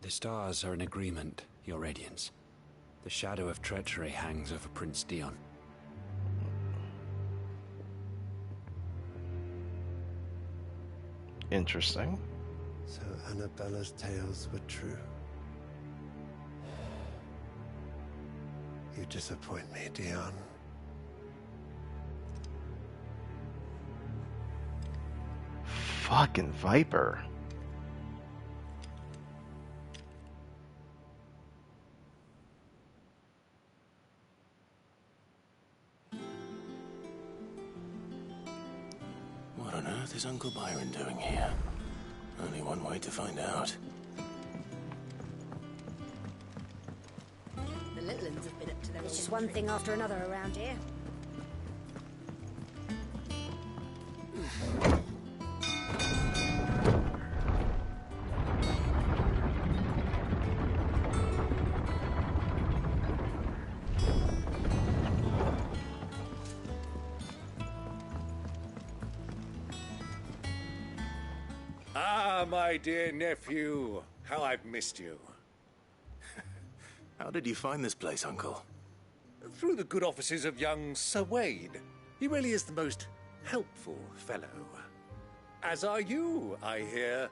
The stars are in agreement, your Radiance. The shadow of treachery hangs over Prince Dion.
Interesting.
So Annabella's tales were true. You disappoint me, Dion.
Fucking Viper.
What on earth is Uncle Byron doing here? Only one way to find out.
The little ones have been up to their... It's just one thing after another around here.
Ah, my dear nephew. How I've missed you.
How did you find this place, Uncle?
Through the good offices of young Sir Wade. He really is the most
helpful fellow. As are you, I hear.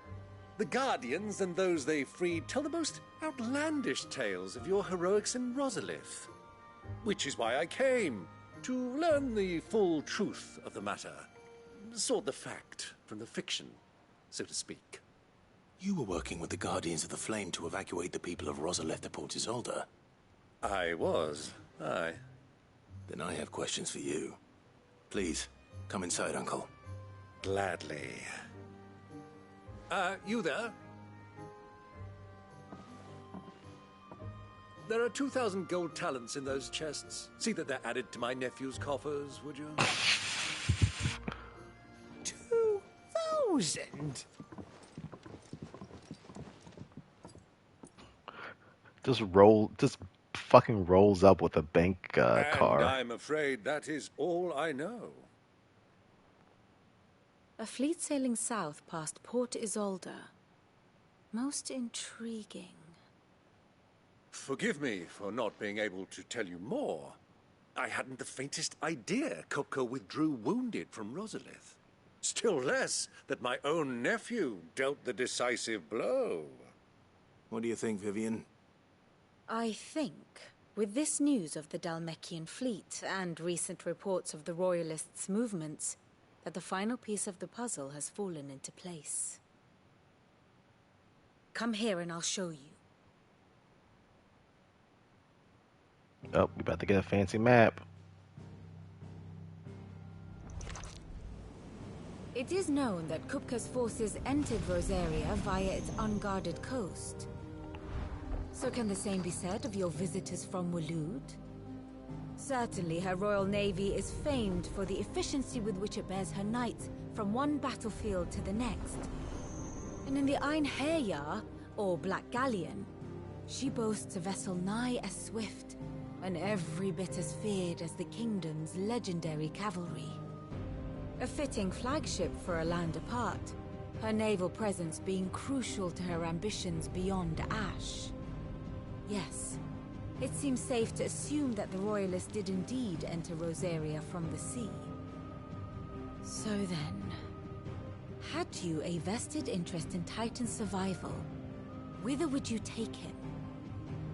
The Guardians and those they freed tell the most outlandish tales of your heroics in Rosalith. Which is why I came, to learn the full truth of the matter. Sort the fact from the fiction, so to speak.
You were working with the Guardians of the Flame to evacuate the people of Rosalith to Port Isolde.
I was, aye.
Then I have questions for you. Please, come inside, Uncle.
Gladly. You there? There are 2,000 gold talents in those chests. See that they're added to my nephew's coffers, would you?
2,000?
Just fucking rolls up with a bank car.
And I'm afraid that is all I know.
A fleet sailing south past Port Isolde. Most intriguing.
Forgive me for not being able to tell you more. I hadn't the faintest idea Kupka withdrew wounded from Rosalith. Still less that my own nephew dealt the decisive blow.
What do you think, Vivian?
I think, with this news of the Dhalmekian fleet and recent reports of the Royalists' movements, that the final piece of the puzzle has fallen into place. Come here and I'll show you.
Oh, we about to get a fancy map.
It is known that Kupka's forces entered Rosaria via its unguarded coast. So can the same be said of your visitors from Waloed? Certainly her Royal Navy is famed for the efficiency with which it bears her knights from one battlefield to the next. And in the Einherjar, or Black Galleon, she boasts a vessel nigh as swift and every bit as feared as the kingdom's legendary cavalry. A fitting flagship for a land apart, her naval presence being crucial to her ambitions beyond Ash. Yes, it seems safe to assume that the Royalists did indeed enter Rosaria from the sea. So then, had you a vested interest in Titan's survival, whither would you take him?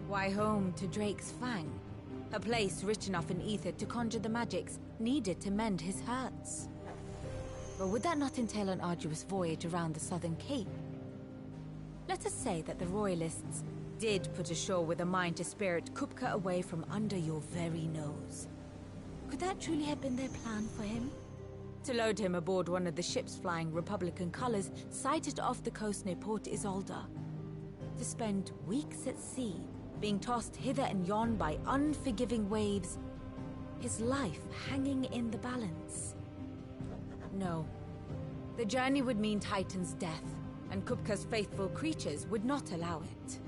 Why, home to Drake's Fang, a place rich enough in ether to conjure the magics needed to mend his hurts. But would that not entail an arduous voyage around the southern cape? Let us say that the Royalists did put ashore with a mind to spirit Kupka away from under your very nose. Could that truly have been their plan for him? To load him aboard one of the ships flying Republican colors sighted off the coast near Port Isolde. To spend weeks at sea, being tossed hither and yon by unforgiving waves, his life hanging in the balance. No. The journey would mean Titan's death, and Kupka's faithful creatures would not allow it.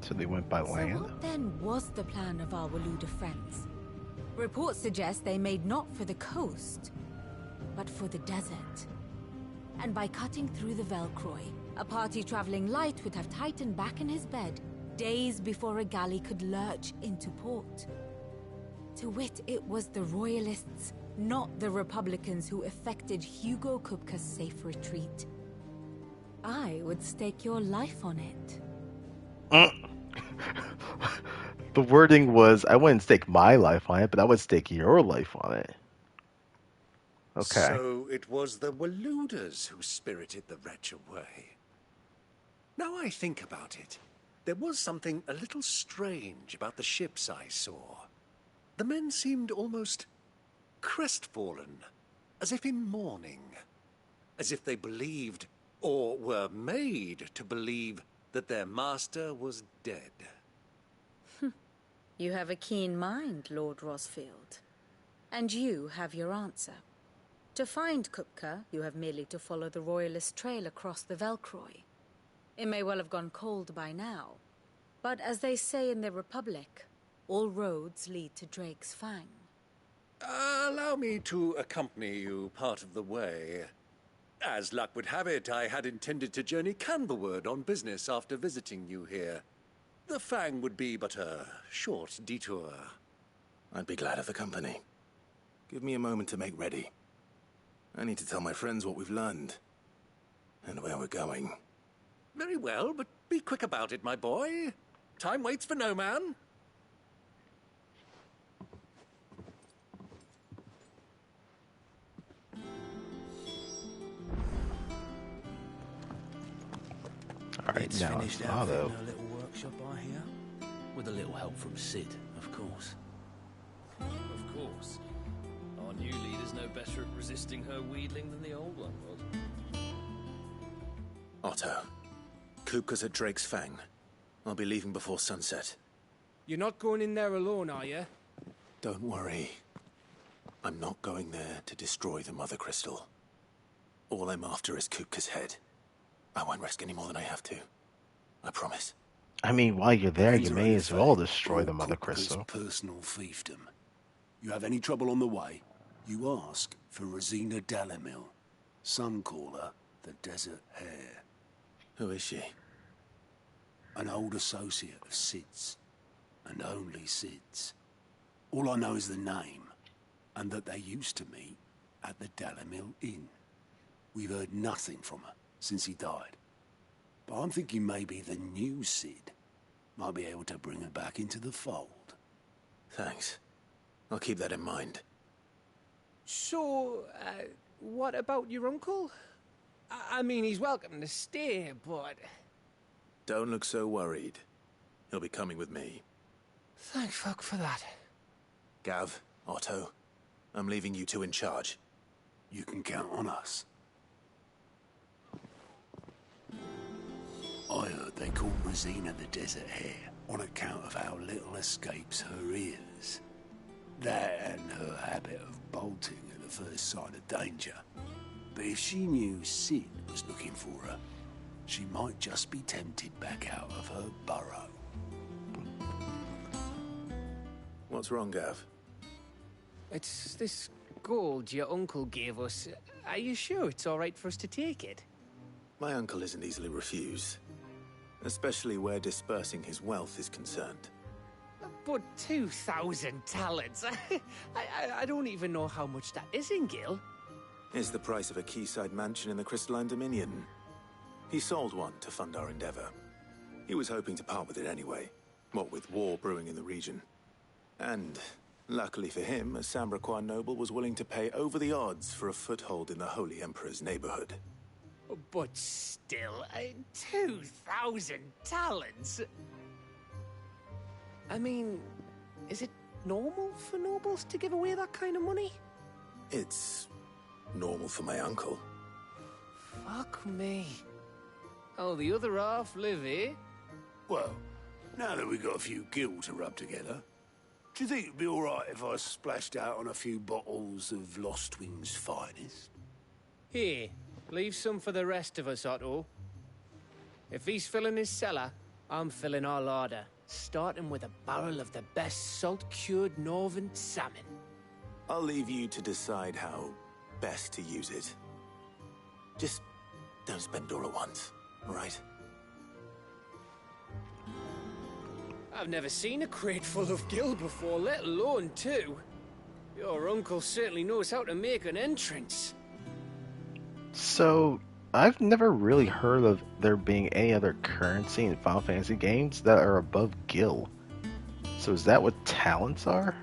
So they went by land?
So what then was the plan of our Waluda friends? Reports suggest they made not for the coast, but for the desert. And by cutting through the Velcroy, a party traveling light would have Titan back in his bed days before a galley could lurch into port. To wit, it was the Royalists, not the Republicans, who effected Hugo Kupka's safe retreat. I would stake your life on it.
The wording was, I wouldn't stake my life on it, but I would stake your life on it. Okay.
So it was the Waludas who spirited the wretch away. Now I think about it, there was something a little strange about the ships I saw. The men seemed almost crestfallen, as if in mourning, as if they believed, or were made to believe, that their master was dead.
You have a keen mind, Lord Rosfield. And you have your answer. To find Kupka, you have merely to follow the Royalist trail across the Velcroy. It may well have gone cold by now, but as they say in the Republic, all roads lead to Drake's Fang.
Allow me to accompany you part of the way. As luck would have it, I had intended to journey Canberward on business after visiting you here. The Fang would be but a short detour.
I'd be glad of the company. Give me a moment to make ready. I need to tell my friends what we've learned. And where we're going.
Very well, but be quick about it, my boy. Time waits for no man.
All right,
It's
now
finished
Otto.
outfitting her little workshop, I hear. With a little help from Sid, of course.
Of course. Our new leader's no better at resisting her wheedling than the old one was.
Otto, Kupka's at Drake's Fang. I'll be leaving before sunset.
You're not going in there alone, are you?
Don't worry. I'm not going there to destroy the Mother Crystal. All I'm after is Kupka's head. I won't risk any more than I have to. I promise.
I mean, while you're there, you
Enter
may
in
as well
effect
destroy the
all
Mother
Kupka's
Crystal.
personal fiefdom. You have any trouble on the way, you ask for Rosina Dalamil. Some call her the Desert Hare.
Who is she?
An old associate of Sid's. And only Sid's. All I know is the name, and that they used to meet at the Dalamil Inn. We've heard nothing from her since he died. But I'm thinking maybe the new Sid might be able to bring her back into the fold.
Thanks. I'll keep that in mind.
So, what about your uncle? I mean, he's welcome to stay, but...
Don't look so worried. He'll be coming with me.
Thank fuck for that.
Gav, Otto, I'm leaving you two in charge.
You can count on us. I heard they call Rosina the Desert Hare on account of how little escapes her ears. That and her habit of bolting at the first sign of danger. But if she knew Sid was looking for her, she might just be tempted back out of her burrow.
What's wrong, Gav?
It's this gold your uncle gave us. Are you sure it's all right for us to take it?
My uncle isn't easily refused. Especially where dispersing his wealth is concerned.
But 2,000 talents. I don't even know how much that is in Gil.
It's the price of a quayside mansion in the Crystalline Dominion. He sold one to fund our endeavor. He was hoping to part with it anyway, what with war brewing in the region. And, luckily for him, a Sambraquan noble was willing to pay over the odds for a foothold in the Holy Emperor's neighborhood.
But still, 2,000 talents? I mean, is it normal for nobles to give away that kind of money?
It's normal for my uncle.
Fuck me. Oh, the other half live, eh?
Well, now that we've got a few gil to rub together, do you think it'd be all right if I splashed out on a few bottles of Lost Wing's finest?
Here, leave some for the rest of us, Otto. If he's filling his cellar, I'm filling our larder, starting with a barrel of the best salt-cured northern salmon.
I'll leave you to decide how best to use it. Just don't spend it all at once, all right?
I've never seen a crate full of gil before, let alone two. Your uncle certainly knows how to make an entrance.
So, I've never really heard of there being any other currency in Final Fantasy games that are above gil. So is that what talents are?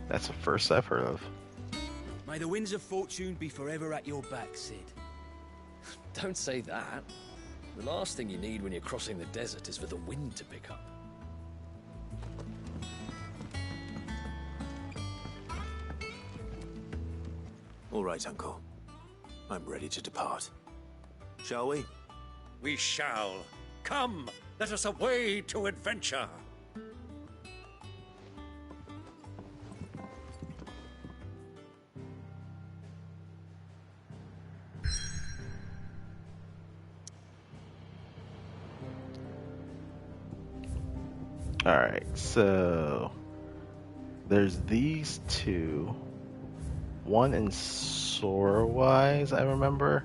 That's the first I've heard of.
May the winds of fortune be forever at your back, Sid.
Don't say that. The last thing you need when you're crossing the desert is for the wind to pick up.
All right, Uncle. I'm ready to depart. Shall we?
We shall. Come, let us away to adventure.
Alright, so there's these two. One in Sorwise, I remember,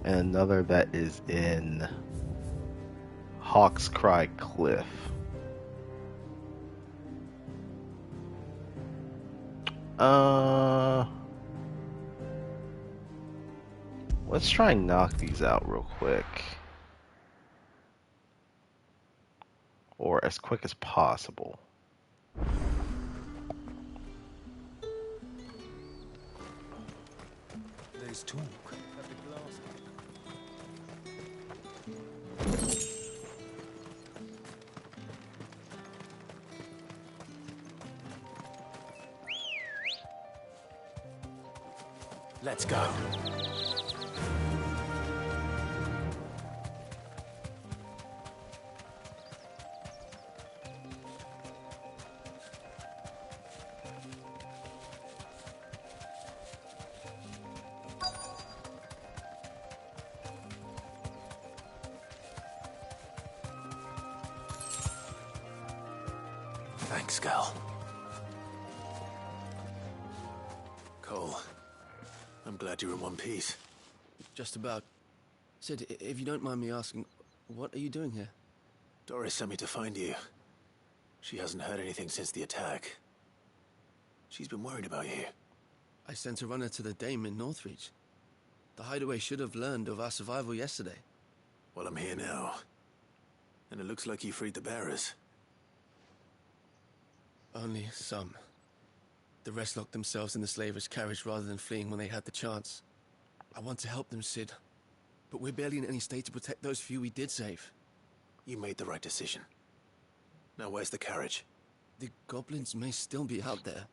and another that is in Hawk's Cry Cliff. Let's try and knock these out real quick. Or as quick as possible.
There's talk.
Let's go. Thanks, Gal. Cole, I'm glad you're in one piece.
Just about. Sid, if you don't mind me asking, what are you doing here?
Doris sent me to find you. She hasn't heard anything since the attack. She's been worried about you.
I sent a runner to the Dame in Northreach. The Hideaway should have learned of our survival yesterday.
Well, I'm here now. And it looks like you freed the bearers.
Only some. The rest locked themselves in the slaver's carriage rather than fleeing when they had the chance. I want to help them, Sid. But we're barely in any state to protect those few we did save.
You made the right decision. Now where's the carriage?
The goblins may still be out there.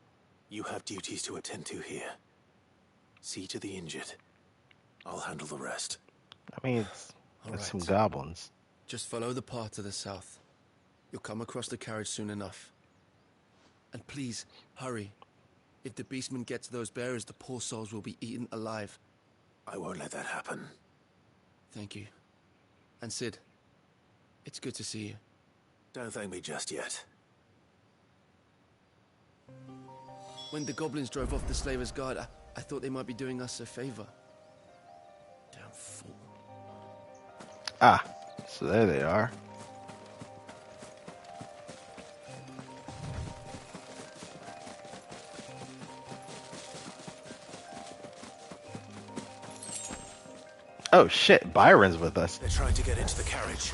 You have duties to attend to here. See to the injured. I'll handle the rest.
I mean, it's some goblins.
Just follow the path to the south. You'll come across the carriage soon enough. And please, hurry. If the beastmen get to those bearers, the poor souls will be eaten alive.
I won't let that happen.
Thank you. And Sid, it's good to see you.
Don't thank me just yet.
When the goblins drove off the slaver's guard, I thought they might be doing us a favor. Damn fool.
Ah, so there they are. Oh shit, Byron's with us.
They're trying to get into the carriage.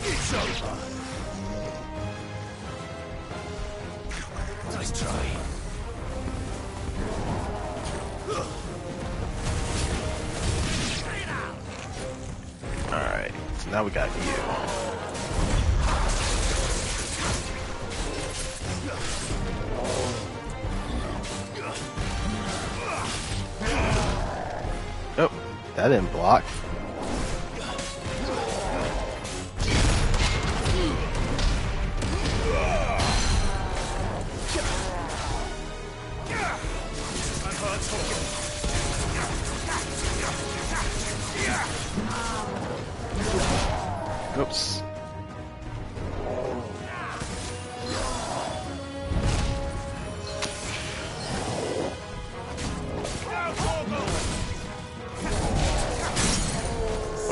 It's over. Nice try.
Alright, so now we got you. Oh, that didn't block. Oops.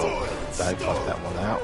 Oh, I fucked that one out.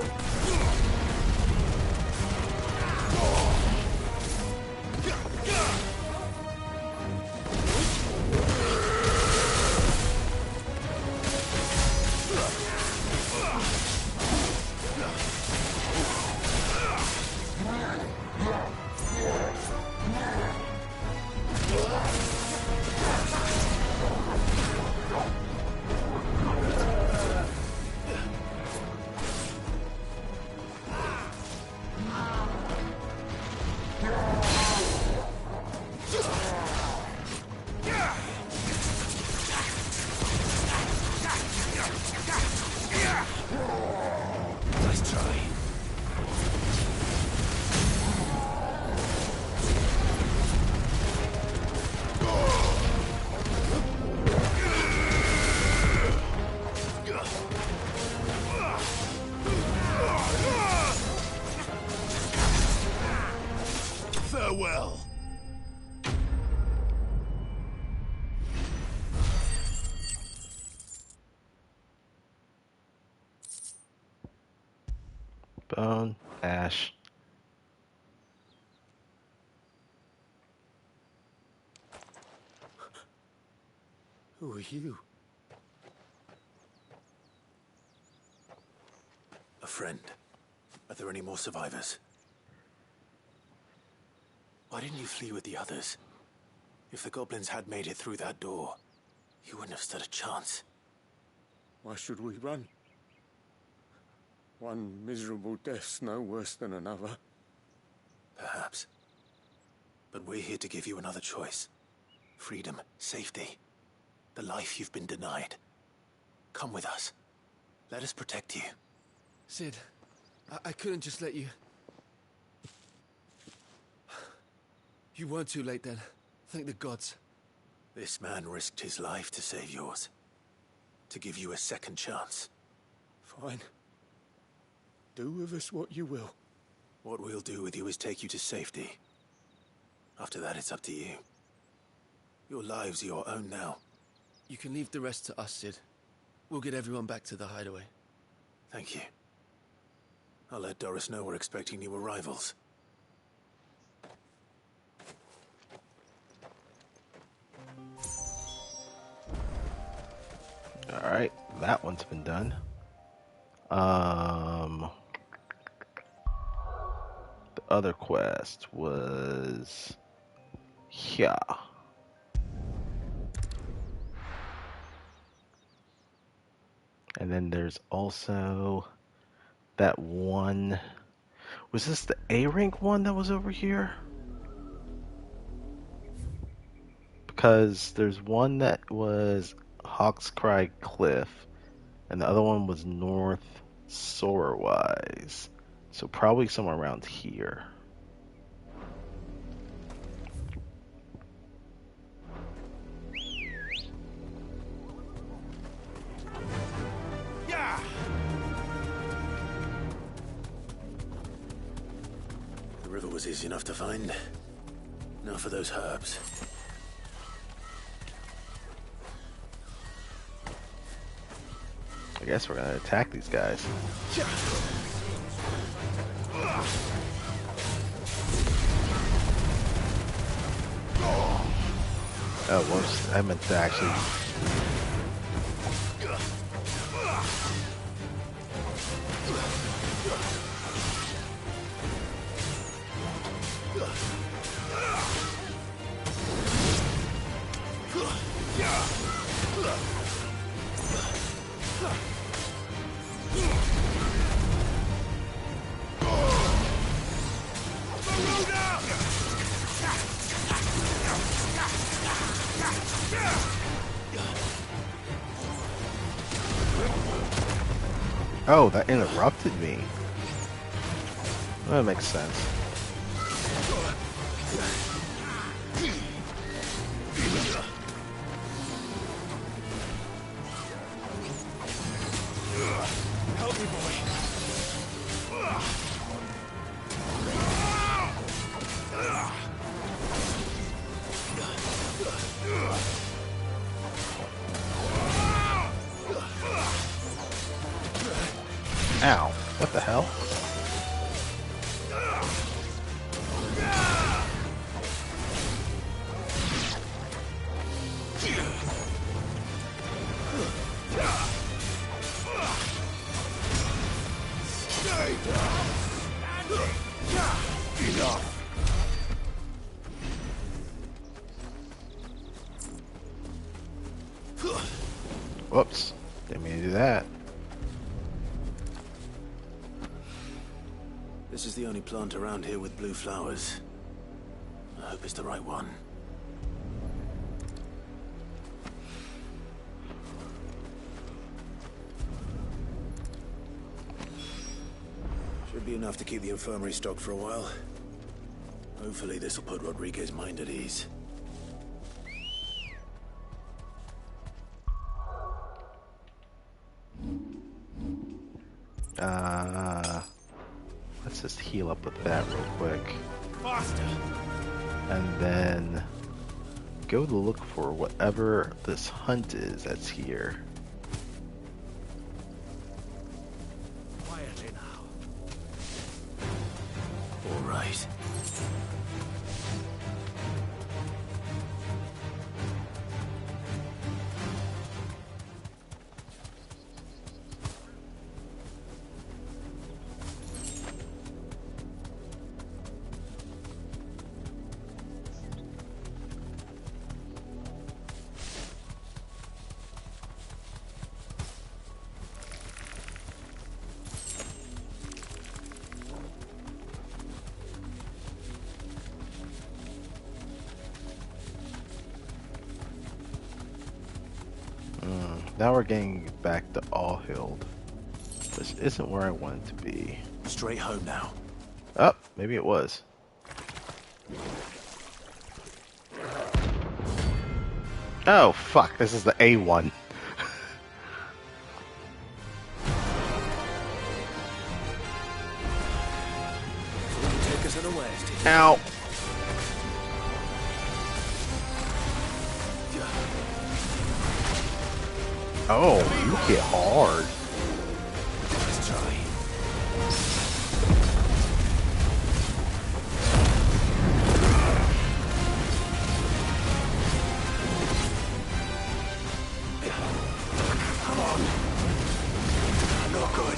Bone, ash.
Who are you? A friend. Are there any more survivors? Why didn't you flee with the others? If the goblins had made it through that door, you wouldn't have stood a chance.
Why should we run? One miserable death's no worse than another.
Perhaps. But we're here to give you another choice. Freedom, safety, the life you've been denied. Come with us. Let us protect you.
Sid, I couldn't just let you... You weren't too late then. Thank the gods.
This man risked his life to save yours. To give you a second chance.
Fine. Do with us what you will.
What we'll do with you is take you to safety. After that, it's up to you. Your lives are your own now.
You can leave the rest to us, Sid. We'll get everyone back to the hideaway.
Thank you. I'll let Doris know we're expecting new arrivals.
Alright, that one's been done. The other quest was here. And then there's also that one. Was this the A rank one that was over here? Because there's one that was Hawk's Cry Cliff, and the other one was North Sorwise. So probably somewhere around here.
Yeah! The river was easy enough to find. Now for those herbs.
I guess we're gonna attack these guys. Oh, whoops. I meant to actually... Oh, that interrupted me. That makes sense.
Help me, boy.
Ow. What the hell? Whoops. Didn't mean to do that.
This is the only plant around here with blue flowers. I hope it's the right one. Should be enough to keep the infirmary stocked for a while. Hopefully this will put Rodriguez's mind at ease.
Let's just heal up with that real quick.
Faster!
And then go to look for whatever this hunt is that's here.
Quietly now.
noise.
Now we're getting back to Allhild. This isn't where I wanted to be.
Straight home now.
Oh, maybe it was. Oh, fuck. This is the A1.
Take us unawares, did you?
Ow. Oh, you hit hard.
Let's try.
Come on. Not good.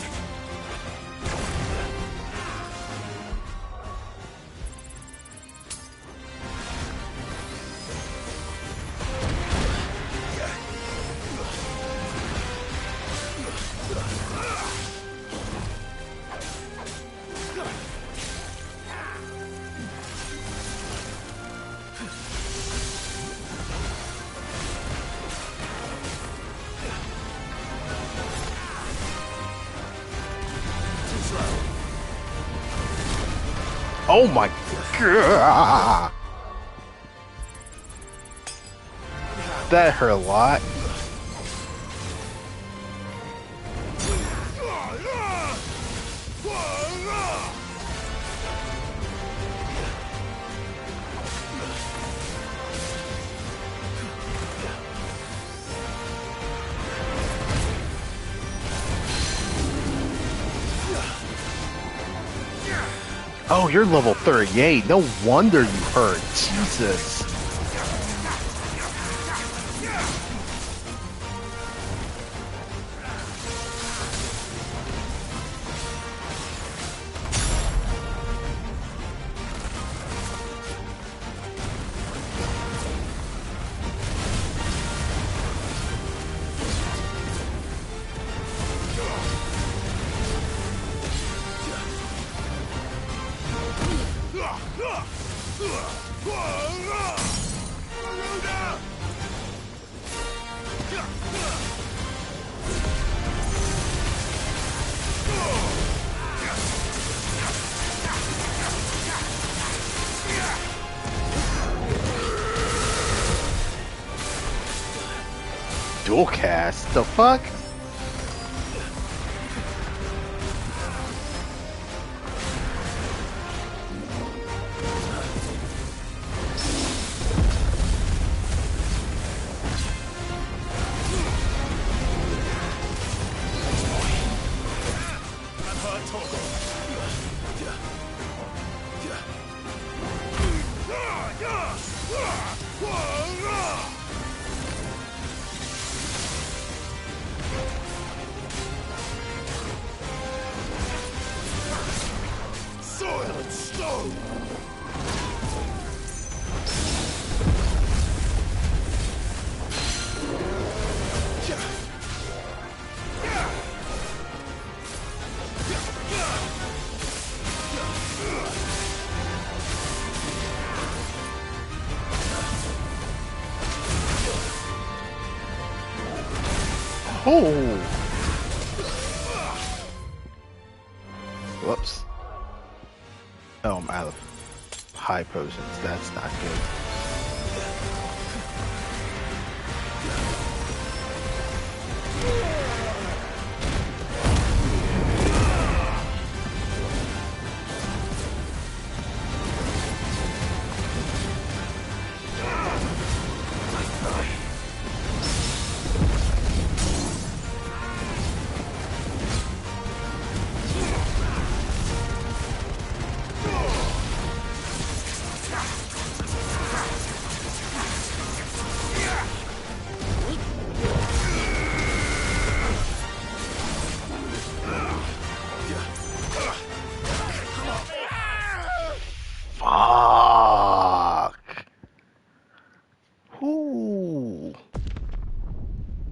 Oh my god! That hurt a lot. Oh, you're level 38. No wonder you hurt. Jesus. Dual cast? The fuck? Oh! Whoops. Oh, I'm out of high potions. That's not good.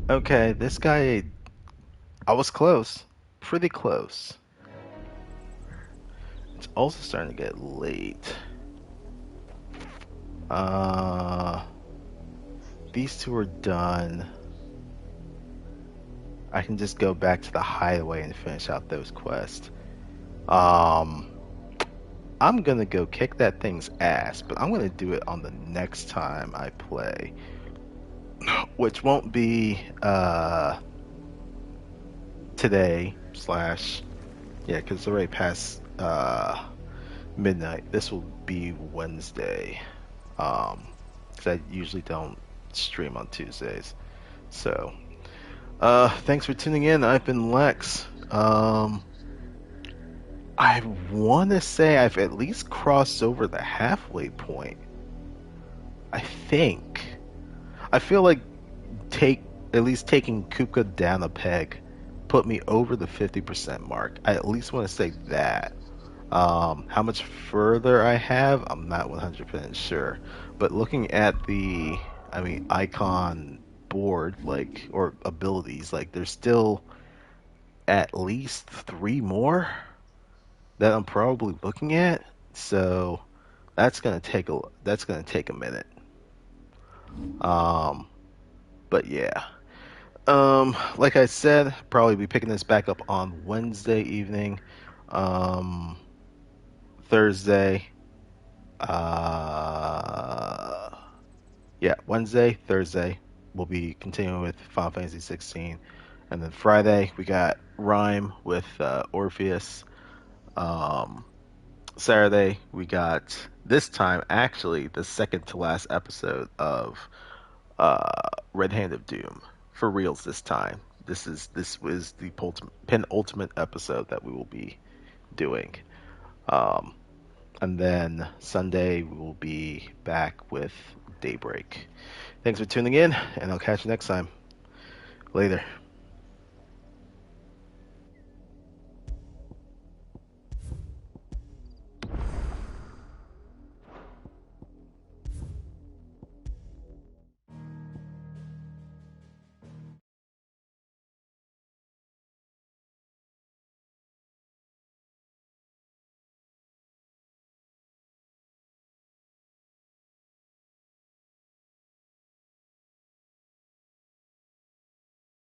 Okay, this guy, I was close. Pretty close. It's also starting to get late. These two are done. I can just go back to the hideaway and finish out those quests. I'm gonna go kick that thing's ass, but I'm gonna do it on the next time I play, which won't be today slash because it's already past midnight. This will be Wednesday, because I usually don't stream on Tuesdays. So, thanks for tuning in. I've been Lex. I want to say I've at least crossed over the halfway point. I think. I feel like at least taking Kupka down a peg put me over the 50% mark. I at least want to say that. How much further I have, I'm not 100% sure. But looking at the, icon board, or abilities, there's still at least 3 more that I'm probably looking at. So that's gonna take a minute. But yeah. Like I said, probably be picking this back up on Wednesday evening. Thursday. Wednesday, Thursday, we'll be continuing with Final Fantasy XVI. And then Friday, we got Rhyme with Orpheus. Saturday, we got, this time, actually, the second to last episode of Red Hand of Doom. For reals this time. This was the penultimate episode that we will be doing. And then Sunday, we will be back with Daybreak. Thanks for tuning in, and I'll catch you next time. Later.